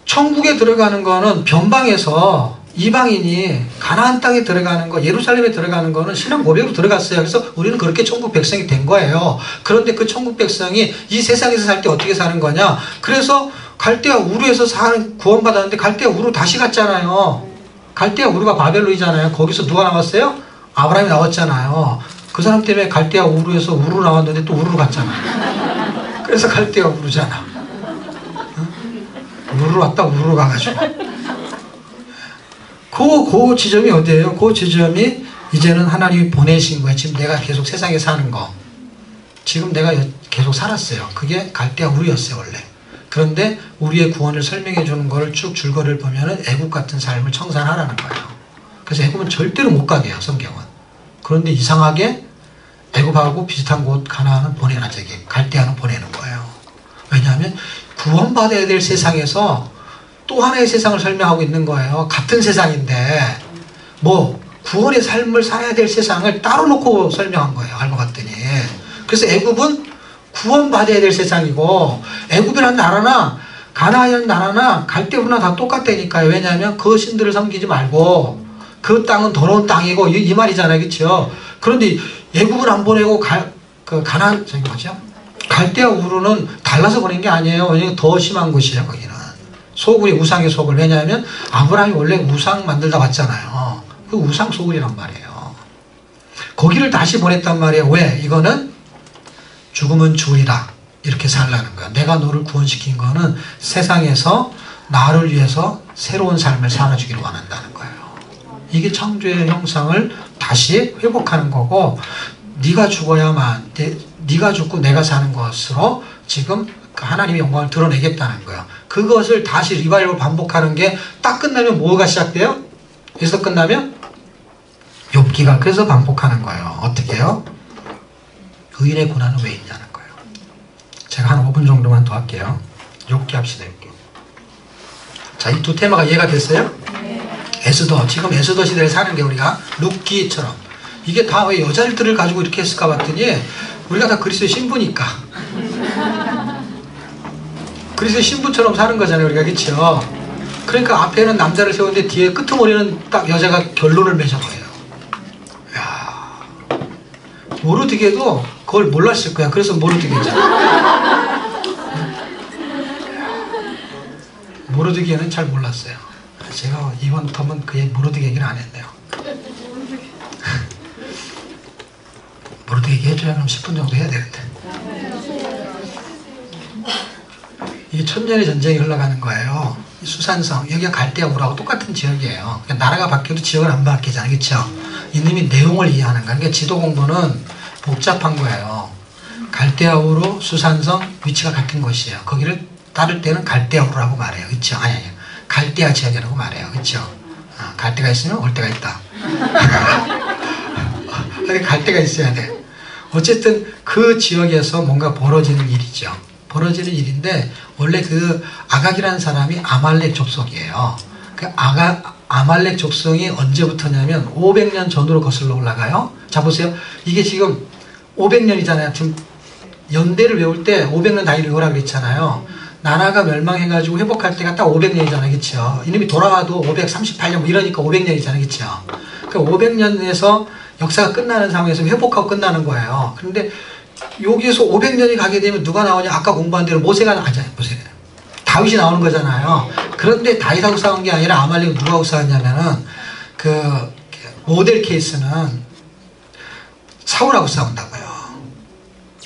천국에 들어가는 거는 변방에서 이방인이 가나안 땅에 들어가는 거, 예루살렘에 들어가는 거는 신앙 고백으로 들어갔어요. 그래서 우리는 그렇게 천국 백성이 된 거예요. 그런데 그 천국 백성이 이 세상에서 살 때 어떻게 사는 거냐? 그래서 갈대아 우르에서 구원받았는데 갈대아 우르 다시 갔잖아요. 갈대아 우르가 바벨론이잖아요. 거기서 누가 나왔어요? 아브라함이 나왔잖아요. 그 사람 때문에 갈대아 우르에서 우르 나왔는데 또 우르로 갔잖아요. 그래서 갈대아 우르잖아. 우르로 왔다 우르로 가가지고. 그 지점이 어디예요? 그 지점이 이제는 하나님이 보내신 거예요. 지금 내가 계속 세상에 사는 거. 지금 내가 계속 살았어요. 그게 갈대아 우르였어요, 원래. 그런데 우리의 구원을 설명해 주는 거를 쭉 줄거리를 보면은 애굽 같은 삶을 청산하라는 거예요. 그래서 애굽은 절대로 못 가게 해요, 성경은. 그런데 이상하게 애굽하고 비슷한 곳 가나안은 보내라, 저기. 갈대아는 보내는 거예요. 왜냐하면 구원받아야 될 세상에서 또 하나의 세상을 설명하고 있는 거예요. 같은 세상인데 구원의 삶을 살아야 될 세상을 따로 놓고 설명한 거예요. 알고 봤더니. 그래서 애굽은 구원받아야 될 세상이고 애굽이라는 나라나 가나안이라는 나라나 갈대우나 다 똑같다니까요. 왜냐하면 그 신들을 섬기지 말고 그 땅은 더러운 땅이고 이 말이잖아요. 그렇죠? 그런데 애굽은 안 보내고 가나안 저기 뭐죠? 갈대아 우르는 달라서 보낸 게 아니에요. 왜냐하면 더 심한 곳이에요. 거기는. 소굴이 우상의 소굴. 왜냐하면 아브라함이 원래 우상 만들다 왔잖아요. 그 우상 소굴이란 말이에요. 거기를 다시 보냈단 말이에요. 왜? 이거는 죽으면 죽으리라. 이렇게 살라는 거야. 내가 너를 구원시킨 거는 세상에서 나를 위해서 새로운 삶을 살아주기를 원한다는 거예요. 이게 창조의 형상을 다시 회복하는 거고 네가 죽어야만 네가 죽고 내가 사는 것으로 지금 하나님의 영광을 드러내겠다는 거예요. 그것을 다시 리바이벌 반복하는 게 딱 끝나면 뭐가 시작돼요? 여기서 끝나면 욥기가 그래서 반복하는 거예요. 어떻게 해요? 의인의 고난은 왜 있냐는 거예요. 제가 한 5분 정도만 더 할게요. 욥기 합시다. 욥기. 자, 이 두 테마가 이해가 됐어요? 에스더. 지금 에스더 시대를 사는 게 우리가 룻기처럼 이게 다 왜 여자들을 가지고 이렇게 했을까 봤더니 우리가 다 그리스도의 신부니까 그리스도의 신부처럼 사는 거잖아요. 우리가. 그렇죠? 그러니까 앞에는 남자를 세우는데 뒤에 끄트머리는 딱 여자가 결론을 맺어버려요. 이야, 모르드게도 그걸 몰랐을 거야. 그래서 모르드게잖아. 모르드게는 잘 몰랐어요. 제가 이번 텀은 그의 모르드게 얘기를 안 했네요. 모르드게 얘기해줘야 그럼 10분 정도 해야 되는데. 이게 천년의 전쟁이 흘러가는 거예요. 수산성, 여기가 갈대아 우르하고 똑같은 지역이에요. 그러니까 나라가 바뀌어도 지역은 안 바뀌잖아요. 그렇죠? 이놈이 내용을 이해하는 거야. 그러니까 지도 공부는 복잡한 거예요. 갈대아 우르, 수산성, 위치가 같은 곳이에요. 거기를 따를 때는 갈대아 우르라고 말해요. 그렇죠? 아니. 갈대아 지역이라고 말해요. 그렇죠? 갈대가 있으면 올 때가 있다. 갈대가 있어야 돼. 어쨌든 그 지역에서 뭔가 벌어지는 일이죠. 벌어지는 일인데 원래 그 아각이라는 사람이 아말렉 족속이에요. 그 아말렉 족속이 언제부터냐면 500년 전으로 거슬러 올라가요. 자 보세요. 이게 지금 500년이잖아요. 지금 연대를 외울 때 500년 단위로 외우라고 그랬잖아요. 나라가 멸망해가지고 회복할 때가 딱 500년이잖아요. 그쵸? 이놈이 돌아와도 538년 뭐 이러니까 500년이잖아요. 그쵸? 그러니까 500년에서 역사가 끝나는 상황에서 회복하고 끝나는 거예요. 그런데 여기에서 500년이 가게 되면 누가 나오냐? 아까 공부한 대로 모세가 나오잖아요. 모세. 다윗이 나오는 거잖아요. 그런데 다윗하고 싸운 게 아니라 아말렉은 누구하고 싸웠냐면은 그 모델 케이스는 사울하고 싸운다고요.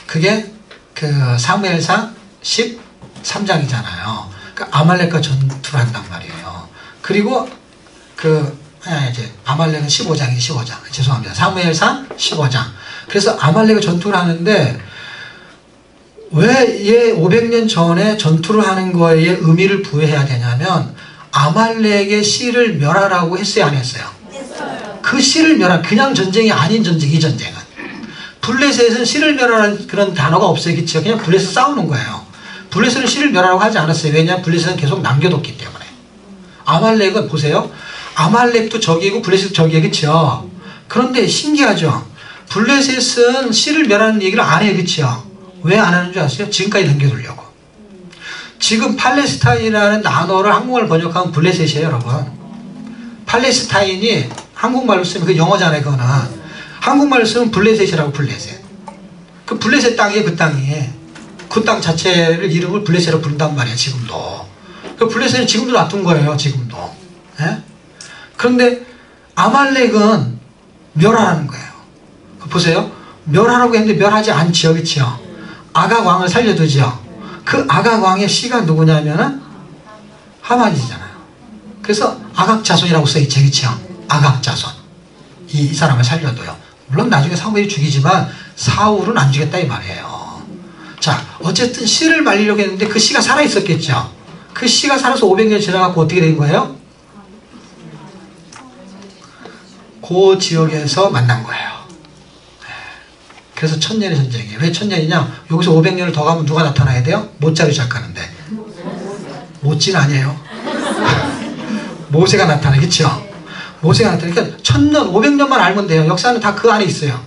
그게 그 사무엘상 13장이잖아요. 그 아말렉과 전투를 한단 말이에요. 그리고 이제 아말렉은 15장이지 15장. 죄송합니다. 사무엘상 15장. 그래서 아말렉과 전투를 하는데 왜 얘 500년 전에 전투를 하는 거에 의미를 부여해야 되냐면 아말렉의 씨를 멸하라고 했어요, 안 했어요? 그 씨를 멸한 그냥 전쟁이 아닌 전쟁, 이 전쟁은. 블레셋은 씨를 멸하라는 그런 단어가 없어요, 그쵸? 그냥 블레셋 싸우는 거예요. 블레셋은 씨를 멸하라고 하지 않았어요. 왜냐하면 블레셋은 계속 남겨뒀기 때문에. 아말렉은 보세요. 아말렉도 적이고 블레셋도 적이에요, 그쵸? 그런데 신기하죠? 블레셋은 씨를 멸하는 얘기를 안 해요, 그쵸? 왜 안 하는 줄 아세요? 지금까지 남겨두려고. 지금 팔레스타인이라는 단어를 한국말 번역하면 블레셋이에요, 여러분. 팔레스타인이 한국말로 쓰면 그 영어잖아요, 그거는. 한국말로 쓰면 블레셋이라고, 블레셋. 그 블레셋 땅이에요, 그 땅이. 그 땅 자체를 이름을 블레셋으로 부른단 말이에요, 지금도. 그 블레셋은 지금도 놔둔 거예요, 지금도. 예? 그런데 아말렉은 멸하라는 거예요. 보세요. 멸하라고 했는데 멸하지 않지요, 그렇죠? 아각 왕을 살려두죠. 그 아각 왕의 씨가 누구냐면은 하만이잖아요. 그래서 아각 자손이라고 써있죠, 그렇죠? 아각 자손. 이 사람을 살려둬요. 물론 나중에 사무엘이 죽이지만 사울은 안 죽였다 이 말이에요. 자, 어쨌든 씨를 말리려고 했는데 그 씨가 살아있었겠죠. 그 씨가 살아서 500년 지나갖고 어떻게 된 거예요? 그 지역에서 만난 거예요. 그래서 천년의 전쟁이에요. 왜 천년이냐? 여기서 500년을 더 가면 누가 나타나야 돼요? 모자로 시작하는데. 모찌는 아니에요. 모세가 나타나겠죠? 모세가 나타나니까 1000년, 500년만 알면 돼요. 역사는 다 그 안에 있어요.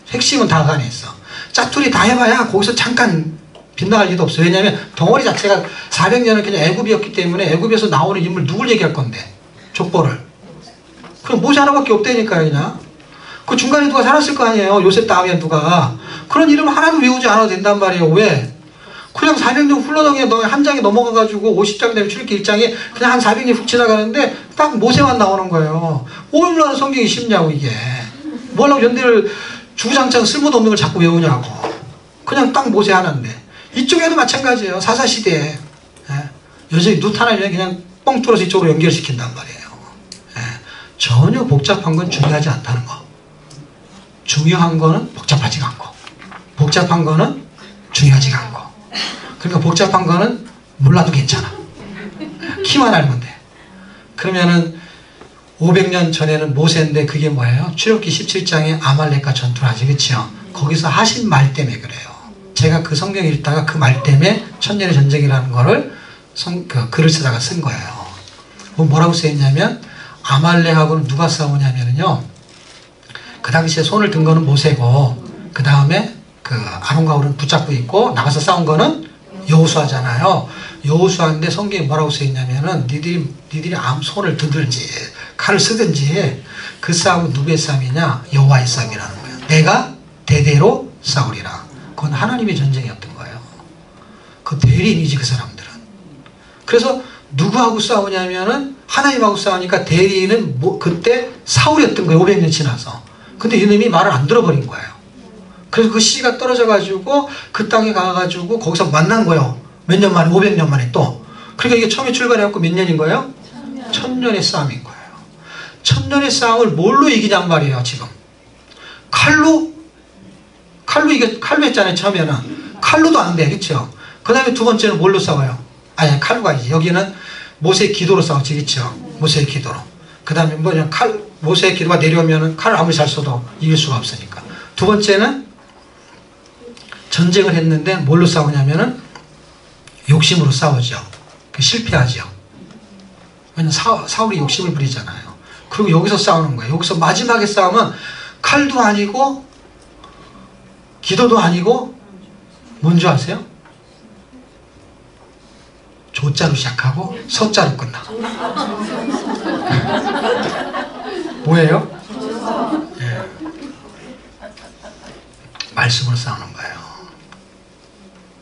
핵심은 다 그 안에 있어. 짜투리 다 해봐야 거기서 잠깐 빗나갈 리도 없어요. 왜냐하면 덩어리 자체가 400년은 그냥 애굽이었기 때문에 애굽에서 나오는 인물 누굴 얘기할 건데? 족보를. 그럼 모세 하나밖에 없다니까요, 그냥. 그 중간에 누가 살았을 거 아니에요. 요셉 다음에 누가. 그런 이름 하나도 외우지 않아도 된단 말이에요. 왜? 그냥 400년 흘러덩에 한 장에 넘어가가지고 50장 되면 출애굽기 1장에 그냥 한 400년 훅 지나가는데 딱 모세만 나오는 거예요. 얼마나 성경이 쉽냐고 이게. 뭐라고 연대를 주구장창 쓸모도 없는 걸 자꾸 외우냐고. 그냥 딱 모세 하나인데. 이쪽에도 마찬가지예요. 사사시대에. 여전히 누 하나면 그냥 뻥 뚫어서 이쪽으로 연결시킨단 말이에요. 전혀 복잡한 건 중요하지 않다는 거. 중요한 거는 복잡하지가 않고 복잡한 거는 중요하지가 않고 그러니까 복잡한 거는 몰라도 괜찮아. 키만 알면 돼. 그러면은 500년 전에는 모세인데 그게 뭐예요? 출애굽기 17장에 아말렉과 전투를 하지, 그치요? 거기서 하신 말 때문에 그래요. 제가 그 성경 읽다가 그 말 때문에 천년의 전쟁이라는 거를 글을 쓰다가 쓴 거예요. 뭐라고 써있냐면 아말렉하고는 누가 싸우냐면요, 그 당시에 손을 든 거는 모세고 그 다음에 그 아론과 홀은 붙잡고 있고 나가서 싸운 거는 여호수아잖아요. 여호수아인데 성경에 뭐라고 써있냐면은 니들이 손을 들든지 칼을 쓰든지 그 싸움은 누구의 싸움이냐? 여호와의 싸움이라는 거예요. 내가 대대로 싸우리라. 그건 하나님의 전쟁이었던 거예요. 그 대리인이지 그 사람들은. 그래서 누구하고 싸우냐면은 하나님하고 싸우니까 대리인은 그때 사울이었던 거예요. 500년 지나서. 근데 이놈이 말을 안 들어버린 거예요. 그래서 그 씨가 떨어져가지고 그 땅에 가가지고 거기서 만난 거예요. 몇 년 만에, 500년 만에 또. 그러니까 이게 처음에 출발해갖고 몇 년인 거예요? 1000년의 싸움인 거예요. 1000년의 싸움을 뭘로 이기냔 말이에요, 지금. 칼로 했잖아요, 처음에는. 칼로도 안 돼, 그쵸? 그 다음에 두 번째는 뭘로 싸워요? 아니, 칼로가 아니지. 여기는 모세의 기도로 싸웠지, 그쵸? 모세의 기도로. 그 다음에 뭐냐, 모세의 기도가 내려오면은 칼을 아무리 잘 쏘도 이길 수가 없으니까. 두 번째는 전쟁을 했는데 뭘로 싸우냐면은 욕심으로 싸우죠. 실패하죠. 왜냐면 사울이 욕심을 부리잖아요. 그리고 여기서 싸우는 거예요. 여기서 마지막에 싸움은 칼도 아니고 기도도 아니고 뭔지 아세요? 조자로 시작하고 서자로 끝나. 뭐예요? 예. 말씀으로 싸우는 거예요.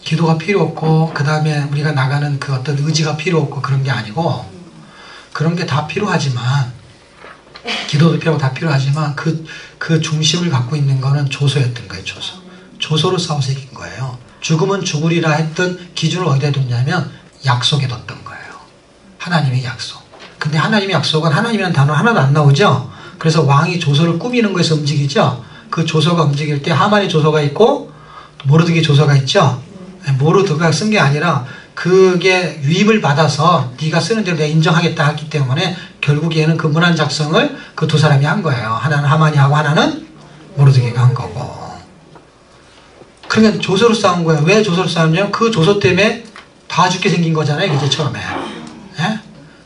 기도가 필요 없고 그 다음에 우리가 나가는 그 어떤 의지가 필요 없고 그런 게 아니고, 그런 게 다 필요하지만 기도도 필요하고 다 필요하지만 그 중심을 갖고 있는 거는 조소였던 거예요. 조소로 싸워서 이긴 거예요. 죽으면 죽으리라 했던 기준을 어디다 뒀냐면 약속에 뒀던 거예요. 하나님의 약속. 근데 하나님의 약속은 하나님이라는 단어 하나도 안 나오죠. 그래서 왕이 조소를 꾸미는 거에서 움직이죠. 그 조소가 움직일 때 하만의 조소가 있고 모르드게의 조소가 있죠. 모르드가 쓴 게 아니라 그게 위임을 받아서 네가 쓰는 대로 내가 인정하겠다 했기 때문에 결국에는 그 문안 작성을 그 두 사람이 한 거예요. 하나는 하만이 하고 하나는 모르드게가 한 거고. 그러니까 조소로 싸운 거예요. 왜 조소로 싸웠냐면 그 조소 때문에 다 죽게 생긴 거잖아요. 이제 처음에. 예?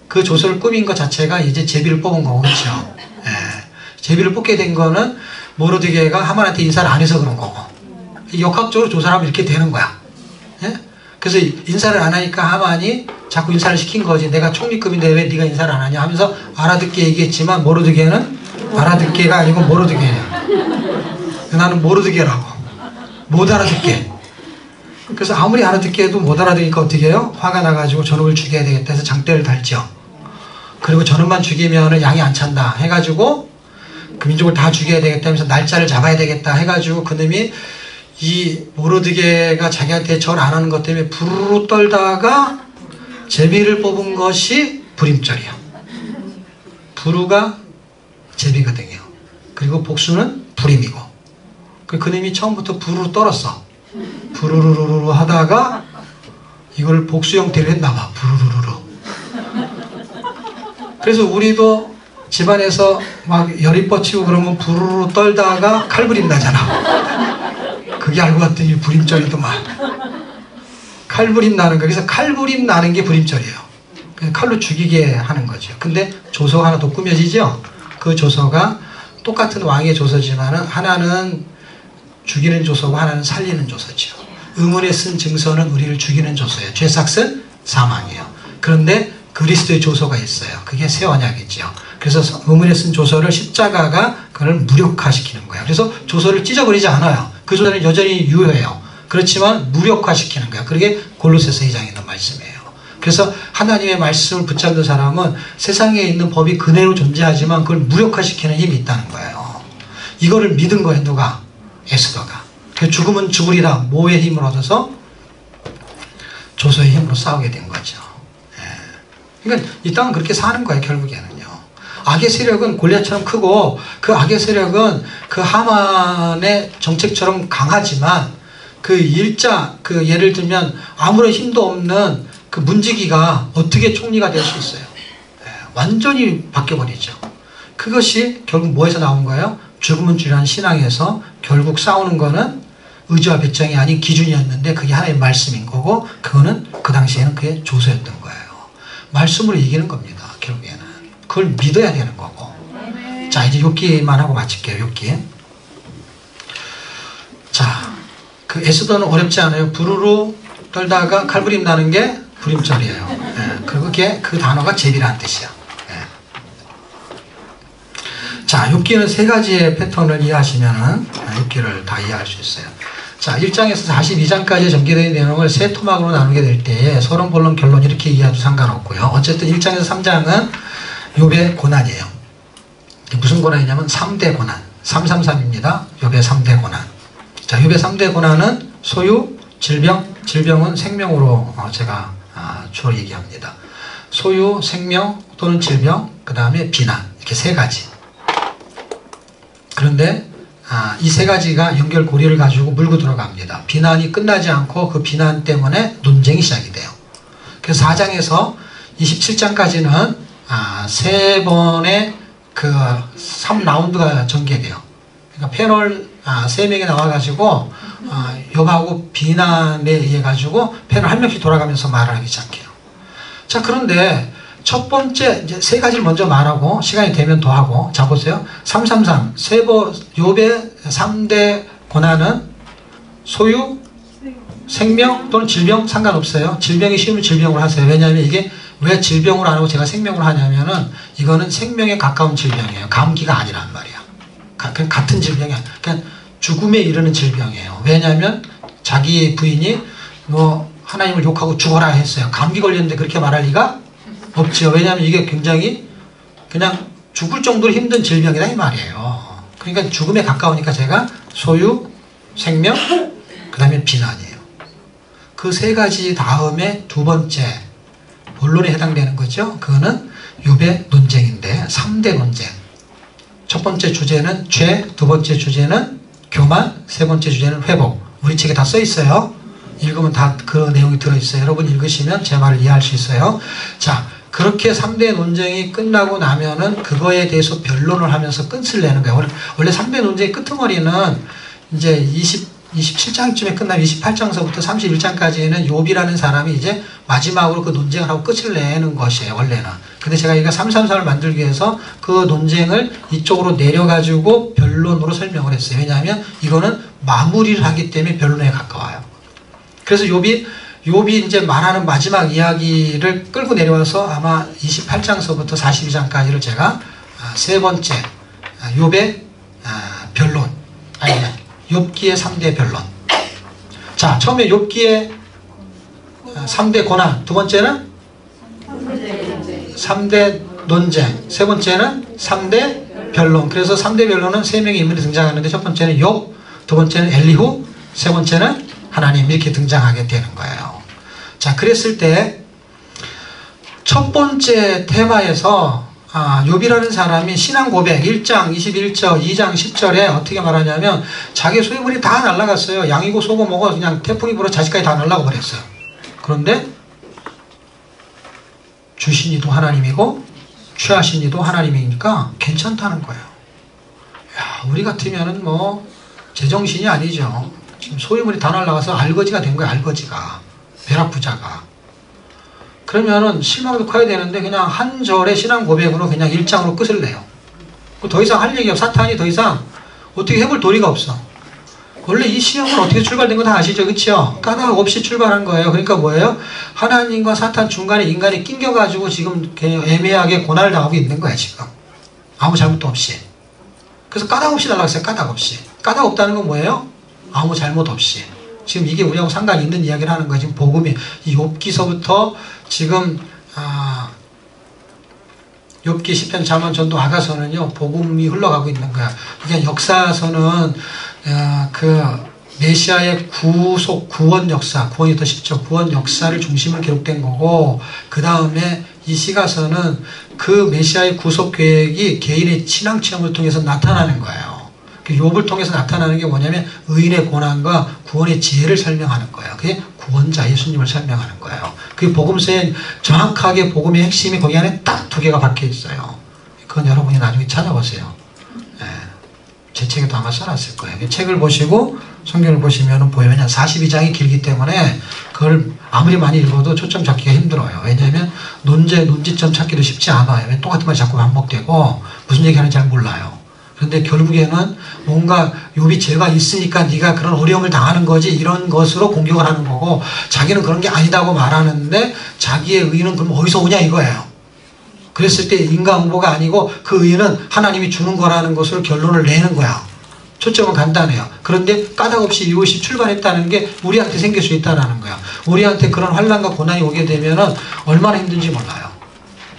그 조소를 꾸민 것 자체가 이제 제비를 뽑은 거고, 그렇죠? 예. 제비를 뽑게 된 거는 모르드게가 하만한테 인사를 안 해서 그런 거고, 역학적으로 조사를 하면 이렇게 되는 거야. 예? 그래서 인사를 안 하니까 하만이 자꾸 인사를 시킨 거지. 내가 총리급인데 왜 네가 인사를 안 하냐 하면서 알아듣게 얘기했지만 모르드게는 알아듣게가 아니고 모르드게야. 나는 모르드게라고. 못 알아듣게. 그래서 아무리 알아듣게 해도 못 알아듣으니까 어떻게 해요? 화가 나가지고 저놈을 죽여야 되겠다 해서 장대를 달죠. 그리고 저놈만 죽이면 양이 안 찬다 해가지고 그 민족을 다 죽여야 되겠다 하면서 날짜를 잡아야 되겠다 해가지고 그놈이 이 모르드게가 자기한테 절 안 하는 것 때문에 부르르 떨다가 제비를 뽑은 것이 불임절이야. 부르가 제비거든요. 그리고 복수는 불임이고. 그놈이 처음부터 부르르 떨었어. 부르르르르 하다가 이걸 복수 형태로 했나봐. 부르르르르. 그래서 우리도 집안에서 막 열이 뻗치고 그러면 부르르 떨다가 칼부림 나잖아. 그게 알고 봤더니 불임절이더만. 칼부림 나는 거. 그래서 칼부림 나는 게 불임절이에요. 칼로 죽이게 하는 거죠. 근데 조서가 하나 더 꾸며지죠. 그 조서가 똑같은 왕의 조서지만은 하나는 죽이는 조서고 하나는 살리는 조서죠. 의문에 쓴 증서는 우리를 죽이는 조서예요. 죄삭은 사망이에요. 그런데 그리스도의 조서가 있어요. 그게 새 언약이죠. 그래서 의문에 쓴 조서를 십자가가 그걸 무력화시키는 거예요. 그래서 조서를 찢어버리지 않아요. 그 조서는 여전히 유효해요. 그렇지만 무력화시키는 거예요. 그게 골로새서 2장에 있는 말씀이에요. 그래서 하나님의 말씀을 붙잡는 사람은 세상에 있는 법이 그대로 존재하지만 그걸 무력화시키는 힘이 있다는 거예요. 이거를 믿은 거예요. 누가? 에스더가. 죽으면 죽으리라 모의 힘을 얻어서 조서의 힘으로 싸우게 된 거죠. 그러니까 이 땅은 그렇게 사는 거예요. 결국에는요. 악의 세력은 골리앗처럼 크고 그 악의 세력은 그 하만의 정책처럼 강하지만 그 예를 들면 아무런 힘도 없는 그 문지기가 어떻게 총리가 될 수 있어요. 완전히 바뀌어버리죠. 그것이 결국 뭐에서 나온 거예요? 죽으면 주라는 신앙에서 결국 싸우는 거는 의지와 배짱이 아닌 기준이었는데 그게 하나의 말씀인 거고 그거는 그 당시에는 그게 조서였던 거예요. 말씀으로 이기는 겁니다. 결국에는. 그걸 믿어야 되는 거고. 자, 이제 욥기만 하고 마칠게요. 욥기. 자, 그 에스더는 어렵지 않아요. 부르르 떨다가 칼부림 나는 게 불임절이에요. 예, 그리고 그게 그 단어가 제비라는 뜻이야. 예. 자, 욥기는 세 가지의 패턴을 이해하시면은 욥기를 다 이해할 수 있어요. 자, 1장에서 42장까지 전개된 내용을 세 토막으로 나누게 될 때에 서론, 본론, 결론 이렇게 이해해도 상관없고요. 어쨌든 1장에서 3장은 욥의 고난이에요. 무슨 고난이냐면 3대 고난. 333입니다. 욥의 3대 고난. 자, 욥의 3대 고난은 소유, 질병은 생명으로 제가 주로 얘기합니다. 소유, 생명 또는 질병, 그 다음에 비난. 이렇게 세 가지. 그런데 이 세 가지가 연결고리를 가지고 물고 들어갑니다. 비난이 끝나지 않고 그 비난 때문에 논쟁이 시작이 돼요. 그래서 4장에서 27장까지는 세 번의 그 3라운드가 전개돼요. 그러니까 패널 3명이 나와가지고 욥하고 비난에 의해 가지고 패널 한 명씩 돌아가면서 말을 하기 시작해요. 자, 그런데 첫 번째 이제 세 가지를 먼저 말하고 시간이 되면 더 하고. 자, 보세요. 333 욥의 3대 고난은 소유, 생명 또는 질병 상관없어요. 질병이 쉬우면 질병으로 하세요. 왜냐하면 이게 왜 질병으로 안 하고 제가 생명으로 하냐면은 이거는 생명에 가까운 질병이에요. 감기가 아니란 말이야. 같은 질병이 아니야. 그냥 죽음에 이르는 질병이에요. 왜냐하면 자기 부인이 너 하나님을 욕하고 죽어라 했어요. 감기 걸렸는데 그렇게 말할 리가 없죠. 왜냐하면 이게 굉장히 그냥 죽을 정도로 힘든 질병이다 이 말이에요. 그러니까 죽음에 가까우니까 제가 소유, 생명, 그 다음에 비난이에요. 그 세 가지 다음에 두 번째 본론에 해당되는 거죠. 그거는 욥의 논쟁인데 3대 논쟁. 첫 번째 주제는 죄, 두 번째 주제는 교만, 세 번째 주제는 회복. 우리 책에 다 써 있어요. 읽으면 다 그 내용이 들어있어요. 여러분 읽으시면 제 말을 이해할 수 있어요. 자, 그렇게 3대 논쟁이 끝나고 나면은 그거에 대해서 변론을 하면서 끝을 내는 거예요. 원래 3대 논쟁의 끄트머리는 이제 27장쯤에 끝나면 28장서부터 31장까지는 욥이라는 사람이 이제 마지막으로 그 논쟁을 하고 끝을 내는 것이에요, 원래는. 근데 제가 이거 333을 만들기 위해서 그 논쟁을 이쪽으로 내려가지고 변론으로 설명을 했어요. 왜냐하면 이거는 마무리를 하기 때문에 변론에 가까워요. 그래서 욥이 이제 말하는 마지막 이야기를 끌고 내려와서 아마 28장서부터 42장까지를 제가 세 번째 욥의 변론, 욥기의 3대 변론. 자, 처음에 욥기의 3대 고난, 두 번째는 3대 논쟁, 세 번째는 3대 변론. 그래서 3대 변론은 3명의 인물이 등장하는데 첫 번째는 욥, 두 번째는 엘리후, 세 번째는 하나님, 이렇게 등장하게 되는 거예요. 자, 그랬을 때 첫 번째 테마에서 욥이라는 사람이 신앙 고백 1장 21절, 2장 10절에 어떻게 말하냐면 자기 소유물이 다 날아갔어요. 양이고 소고 뭐고 그냥 태풍이 불어 자식까지 다 날아가 버렸어요. 그런데 주신 이도 하나님이고 취하신 이도 하나님이니까 괜찮다는 거예요. 야, 우리 같으면은 뭐 제정신이 아니죠. 지금 소유물이 다 날아가서 알거지가 된 거예요. 알거지가. 벼락부자가. 그러면은 실망도 커야 되는데 그냥 한 절의 신앙 고백으로 그냥 1장으로 끝을 내요. 더 이상 할 얘기 없어. 사탄이 더 이상 어떻게 해볼 도리가 없어. 원래 이 시험은 어떻게 출발된 거 다 아시죠? 그쵸? 까닭 없이 출발한 거예요. 그러니까 뭐예요? 하나님과 사탄 중간에 인간이 낑겨가지고 지금 애매하게 고난을 당하고 있는 거야, 지금. 아무 잘못도 없이. 그래서 까닭 없이 날아갔어요. 까닭 없이. 까닭 없다는 건 뭐예요? 아무 잘못 없이. 지금 이게 우리하고 상관이 있는 이야기를 하는 거예요. 지금 복음이 이 욥기서부터 지금 욥기, 시편, 잠언, 전도, 아가서는요 복음이 흘러가고 있는 거야. 이게 역사서는 그 메시아의 구속, 구원 역사, 구원이 더 쉽죠. 구원 역사를 중심으로 기록된 거고, 그 다음에 이 시가서는 그 메시아의 구속 계획이 개인의 신앙 체험을 통해서 나타나는 거예요. 욥을 통해서 나타나는 게 뭐냐면 의인의 고난과 구원의 지혜를 설명하는 거예요. 그게 구원자 예수님을 설명하는 거예요. 그 복음서에 정확하게 복음의 핵심이 거기 안에 딱 두 개가 박혀 있어요. 그건 여러분이 나중에 찾아보세요. 제 책에도 아마 써놨을 거예요. 이 책을 보시고 성경을 보시면 보여요. 왜냐하면 42장이 길기 때문에 그걸 아무리 많이 읽어도 초점 잡기가 힘들어요. 왜냐하면 논지점 찾기도 쉽지 않아요. 왜 똑같은 말이 자꾸 반복되고 무슨 얘기하는지 잘 몰라요. 그런데 결국에는 뭔가 욥이 죄가 있으니까 네가 그런 어려움을 당하는 거지 이런 것으로 공격을 하는 거고, 자기는 그런 게 아니다고 말하는데 자기의 의는 그럼 어디서 오냐 이거예요. 그랬을 때 인간 후보가 아니고 그 의는 하나님이 주는 거라는 것으로 결론을 내는 거야. 초점은 간단해요. 그런데 까닭없이 이것이 출발했다는 게 우리한테 생길 수 있다는 거야. 우리한테 그런 환난과 고난이 오게 되면은 얼마나 힘든지 몰라요.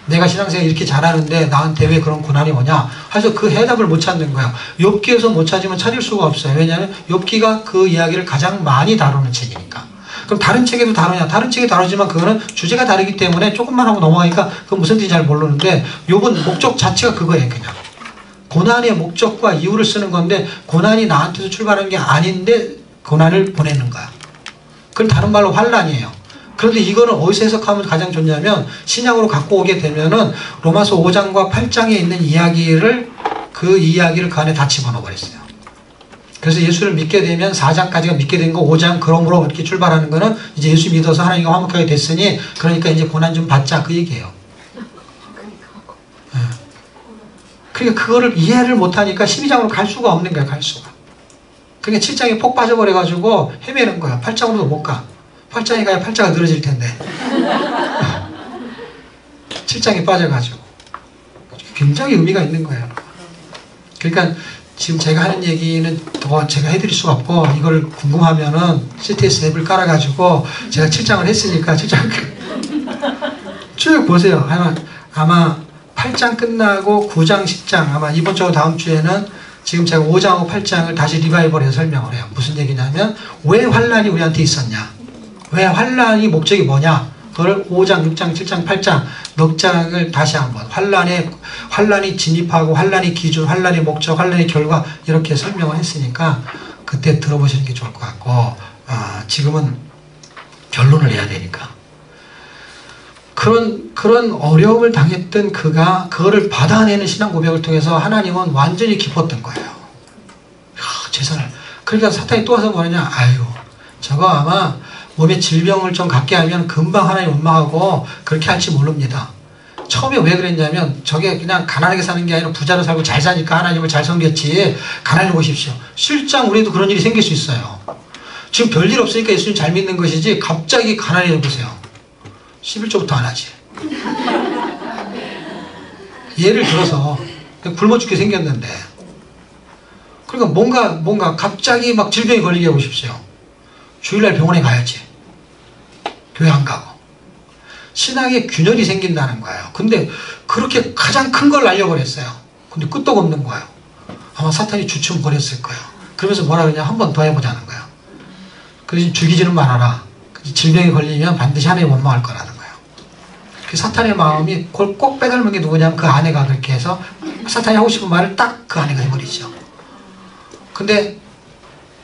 내가 신앙생활 이렇게 잘하는데 나한테 왜 그런 고난이 오냐? 그래서 그 해답을 못 찾는 거야. 욥기에서 못 찾으면 찾을 수가 없어요. 왜냐하면 욥기가 그 이야기를 가장 많이 다루는 책이니까. 그럼 다른 책에도 다루냐? 다른 책에 다루지만 그거는 주제가 다르기 때문에 조금만 하고 넘어가니까 그건 무슨 뜻인지 잘 모르는데, 욥은 목적 자체가 그거예요. 그냥 고난의 목적과 이유를 쓰는 건데, 고난이 나한테서 출발한 게 아닌데 고난을 보내는 거야. 그건 다른 말로 환난이에요. 그런데 이거는 어디서 해석하면 가장 좋냐면 신약으로 갖고 오게 되면은 로마서 5장과 8장에 있는 이야기를 그 안에 다 집어넣어 버렸어요. 그래서 예수를 믿게 되면 4장까지가 믿게 된 거, 5장 그러므로 이렇게 출발하는 거는 이제 예수 믿어서 하나님과 화목하게 됐으니 그러니까 이제 고난 좀 받자, 그 얘기예요. 그러니까 그거를 이해를 못하니까 12장으로 갈 수가 없는 거야, 갈 수가. 그러니까 7장에 폭 빠져버려가지고 헤매는 거야. 8장으로도 못 가. 8장에 가야 팔자가 늘어질 텐데 7장에 빠져가지고 굉장히 의미가 있는 거예요. 그러니까 지금 제가 하는 얘기는 더 제가 해드릴 수가 없고, 이걸 궁금하면은 CTS 앱을 깔아가지고 제가 7장을 했으니까 7장 쭉 보세요. 아마 8장 끝나고 9장, 10장 아마 이번 주 다음 주에는 지금 제가 5장하고 8장을 다시 리바이벌해서 설명을 해요. 무슨 얘기냐면 왜 환난이 우리한테 있었냐, 왜 환난이 목적이 뭐냐, 그걸 5장, 6장, 7장, 8장 넉 장을 다시 한번 환난이 진입하고 환난이 기준, 환난의 목적, 환난의 결과 이렇게 설명을 했으니까 그때 들어보시는 게 좋을 것 같고, 지금은 결론을 내야 되니까. 그런 어려움을 당했던 그가 그거를 받아내는 신앙 고백을 통해서 하나님은 완전히 기뻤던 거예요. 재산을. 그러니까 사탄이 또 와서 뭐냐면, 아유, 저거 아마 몸에 질병을 좀 갖게 하면 금방 하나님 원망하고 그렇게 할지 모릅니다. 처음에 왜 그랬냐면 저게 그냥 가난하게 사는 게 아니라 부자로 살고 잘 사니까 하나님을 잘 섬겼지, 가난해 보십시오. 실장 우리도 그런 일이 생길 수 있어요. 지금 별일 없으니까 예수님 잘 믿는 것이지 갑자기 가난해져 보세요. 11조부터 안 하지. 예를 들어서 굶어 죽게 생겼는데, 그러니까 뭔가 갑자기 막 질병이 걸리게 해보십시오. 주일날 병원에 가야지. 교회 안 가고. 신앙에 균열이 생긴다는 거예요. 근데 그렇게 가장 큰 걸 날려버렸어요. 근데 끄떡 없는 거예요. 아마 사탄이 주춤 버렸을 거예요. 그러면서 뭐라 그러냐, 한 번 더 해보자는 거예요. 그래서 죽이지는 말아라. 질병이 걸리면 반드시 하나님 원망할 거라는 거예요. 그 사탄의 마음이 그걸 꼭 빼닮은 게 누구냐면 그 아내가 그렇게 해서 사탄이 하고 싶은 말을 딱 그 아내가 해버리죠. 근데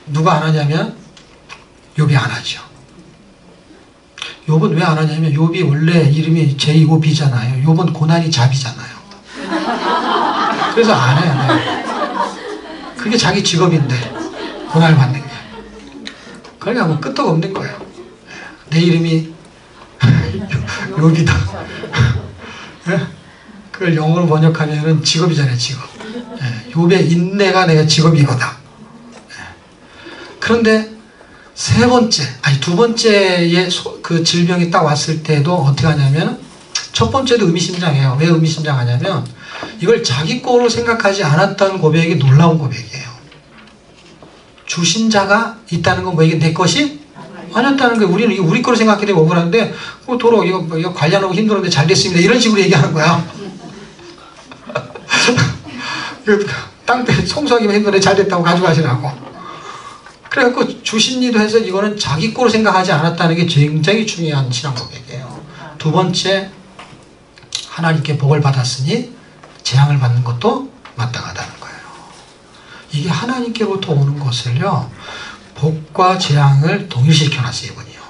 누가 안 하냐면 욥이 안 하죠. 욥은 왜 안 하냐면 욥이 원래 이름이 제이홉이잖아요. 욥은 고난이 잡이잖아요. 그래서 안 해요. 그게 자기 직업인데 고난을 받는 게. 그러니까 뭐 끄떡 없는 거예요. 내 이름이 욥이다. 그걸 영어로 번역하면은 직업이잖아요, 직업. 욥의 인내가 내가 직업이거다. 그런데 두 번째의 그 질병이 딱 왔을 때도 어떻게 하냐면, 첫 번째도 의미심장해요. 왜 의미심장하냐면, 이걸 자기 거로 생각하지 않았다는 고백이 놀라운 고백이에요. 주신 자가 있다는 건 뭐 이게 내 것이 아니었다는 거예요. 우리는 우리 거로 생각하기 때문에 억울한데, 도로 이거 관리하는 거 힘들었는데 잘 됐습니다. 이런 식으로 얘기하는 거야. 땅때 청소하기만 힘들었는데 잘 됐다고 가져가시라고. 그래갖고 주신 이도 해서 이거는 자기 거로 생각하지 않았다는 게 굉장히 중요한 신앙 고백이에요. 두 번째, 하나님께 복을 받았으니 재앙을 받는 것도 마땅하다는 거예요. 이게 하나님께로부터 오는 것을요, 복과 재앙을 동일시켜놨어요, 이분이요.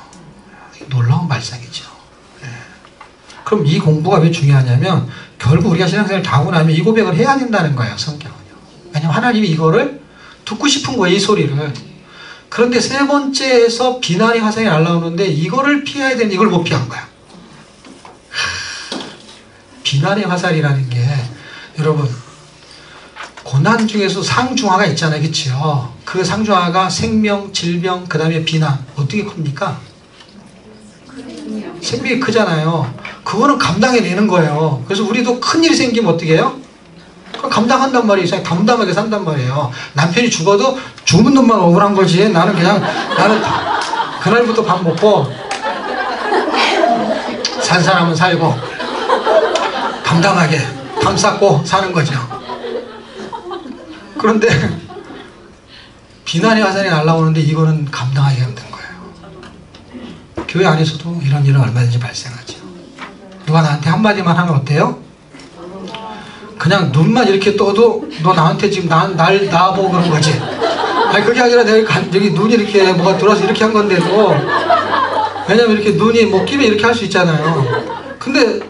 놀라운 발상이죠. 그럼 이 공부가 왜 중요하냐면, 결국 우리가 신앙생활을 다 하고 나면 이 고백을 해야 된다는 거예요, 성경은요. 왜냐면 하나님이 이거를 듣고 싶은 거예요, 이 소리를. 그런데 세 번째에서 비난의 화살이 날라오는데 이거를 피해야 되는데 이걸 못 피한 거야. 비난의 화살이라는 게, 여러분, 고난 중에서 상중하가 있잖아요, 그치요? 그 상중하가 생명, 질병, 그 다음에 비난. 어떻게 큽니까? 생명이 크잖아요. 그거는 감당해내는 거예요. 그래서 우리도 큰일이 생기면 어떻게 해요? 감당한단 말이에요. 담담하게 산단 말이에요. 남편이 죽어도 죽은 놈만 억울한 거지. 나는 그날부터 밥 먹고 산 사람은 살고 담담하게 담 쌓고 사는 거죠. 그런데 비난의 화살이 날라오는데 이거는 감당하기 힘든 거예요. 교회 안에서도 이런 일은 얼마든지 발생하죠. 누가 나한테 한마디만 하면 어때요? 그냥 눈만 이렇게 떠도 너 나한테 지금 날 나보고 그런 거지. 아니, 그게 아니라 내가 여기 눈이 이렇게 뭐가 들어와서 이렇게 한 건데도, 왜냐면 이렇게 눈이 뭐 끼면 이렇게 할 수 있잖아요. 근데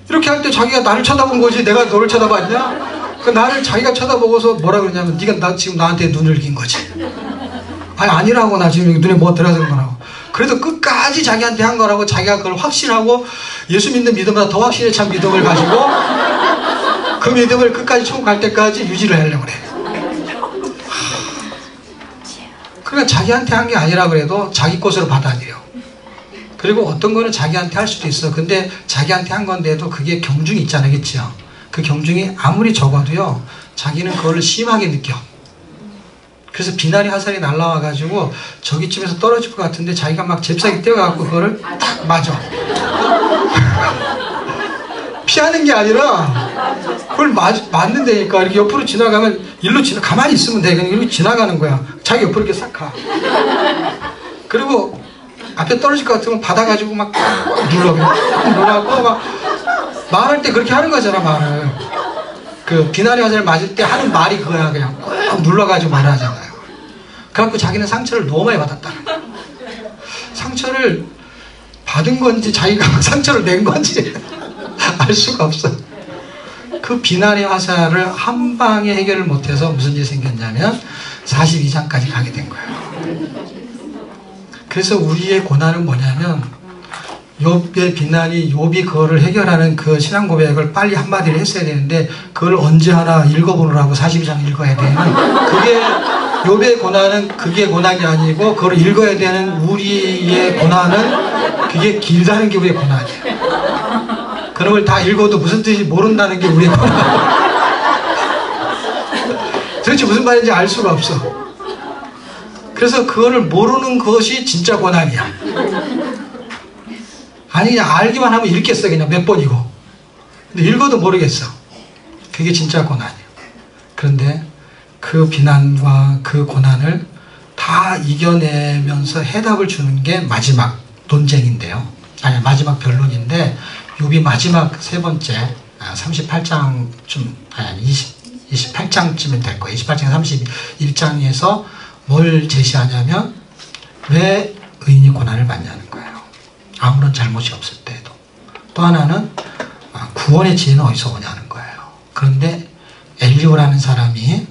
이렇게 할 때 자기가 나를 쳐다본 거지 내가 너를 쳐다봤냐? 그 나를 자기가 쳐다보고서 뭐라 그러냐면, 네가 지금 나한테 눈을 긴 거지. 아니, 아니라고. 나 지금 눈에 뭐 들어가는 거라고. 그래도 끝까지 자기한테 한 거라고 자기가 그걸 확신하고 예수 믿는 믿음보다 더 확신에 찬 믿음을 가지고 그 믿음을 끝까지 천국 갈 때까지 유지를 하려고 그래. 그러니까 자기한테 한 게 아니라 그래도 자기 것으로 받아들여. 그리고 어떤 거는 자기한테 할 수도 있어. 근데 자기한테 한 건데도 그게 경중이 있잖아요, 그치요? 그 경중이 아무리 적어도요, 자기는 그걸 심하게 느껴. 그래서 비난의 화살이 날라와가지고 저기쯤에서 떨어질 것 같은데 자기가 막 잽싸게 떼어갖고 그거를 딱 맞아. 피하는 게 아니라 그걸 맞는다니까. 이렇게 옆으로 지나가면 일로 가만히 있으면 돼. 그냥 이렇게 지나가는 거야. 자기 옆으로 이렇게 싹 가. 그리고 앞에 떨어질 것 같으면 받아가지고 막 눌러고 막 말할 때 그렇게 하는 거잖아. 말을 그 비난의 화살을 맞을 때 하는 말이 그거야. 그냥 꾹 눌러가지고 말을 하잖아요. 그래갖고 자기는 상처를 너무 많이 받았다는 거야. 상처를 받은 건지 자기가 상처를 낸 건지 알 수가 없어. 그 비난의 화살을 한 방에 해결을 못해서 무슨 일이 생겼냐면 42장까지 가게 된 거예요. 그래서 우리의 고난은 뭐냐면 욥의 비난이 욥이 그거를 해결하는 그 신앙 고백을 빨리 한마디를 했어야 되는데 그걸 언제 하나 읽어보느라고 42장 읽어야 되는 그게 욥의 고난은 그게 고난이 아니고 그걸 읽어야 되는 우리의 고난은 그게 길다는 게 우리의 고난이에요. 그런 걸 다 읽어도 무슨 뜻인지 모른다는 게 우리의 고난. 도대체 무슨 말인지 알 수가 없어. 그래서 그거를 모르는 것이 진짜 고난이야. 아니 그냥 알기만 하면 읽겠어. 그냥 몇 번이고. 근데 읽어도 모르겠어. 그게 진짜 고난이에요. 그런데 그 비난과 그 고난을 다 이겨내면서 해답을 주는 게 마지막 논쟁인데요. 아니 마지막 변론인데 욥이 마지막 세 번째 38장쯤 아니 28장쯤은 될 거예요. 28장 31장에서 뭘 제시하냐면 왜 의인이 고난을 받냐는 거예요. 아무런 잘못이 없을 때에도. 또 하나는 구원의 지혜는 어디서 오냐는 거예요. 그런데 엘리후라는 사람이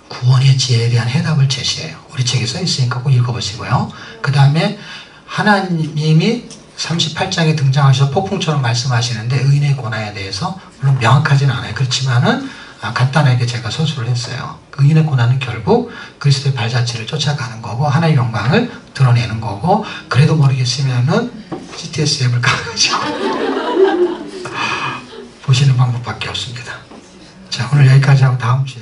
구원의 지혜에 대한 해답을 제시해요. 우리 책에 써 있으니까 꼭 읽어보시고요. 그 다음에 하나님이 38장에 등장하셔서 폭풍처럼 말씀하시는데 의인의 고난에 대해서 물론 명확하지는 않아요. 그렇지만은 간단하게 제가 서술을 했어요. 의인의 고난은 결국 그리스도의 발자취를 쫓아가는 거고 하나의 영광을 드러내는 거고 그래도 모르겠으면은 GTS 앱을 가가지고 보시는 방법밖에 없습니다. 자, 오늘 여기까지 하고 다음 주에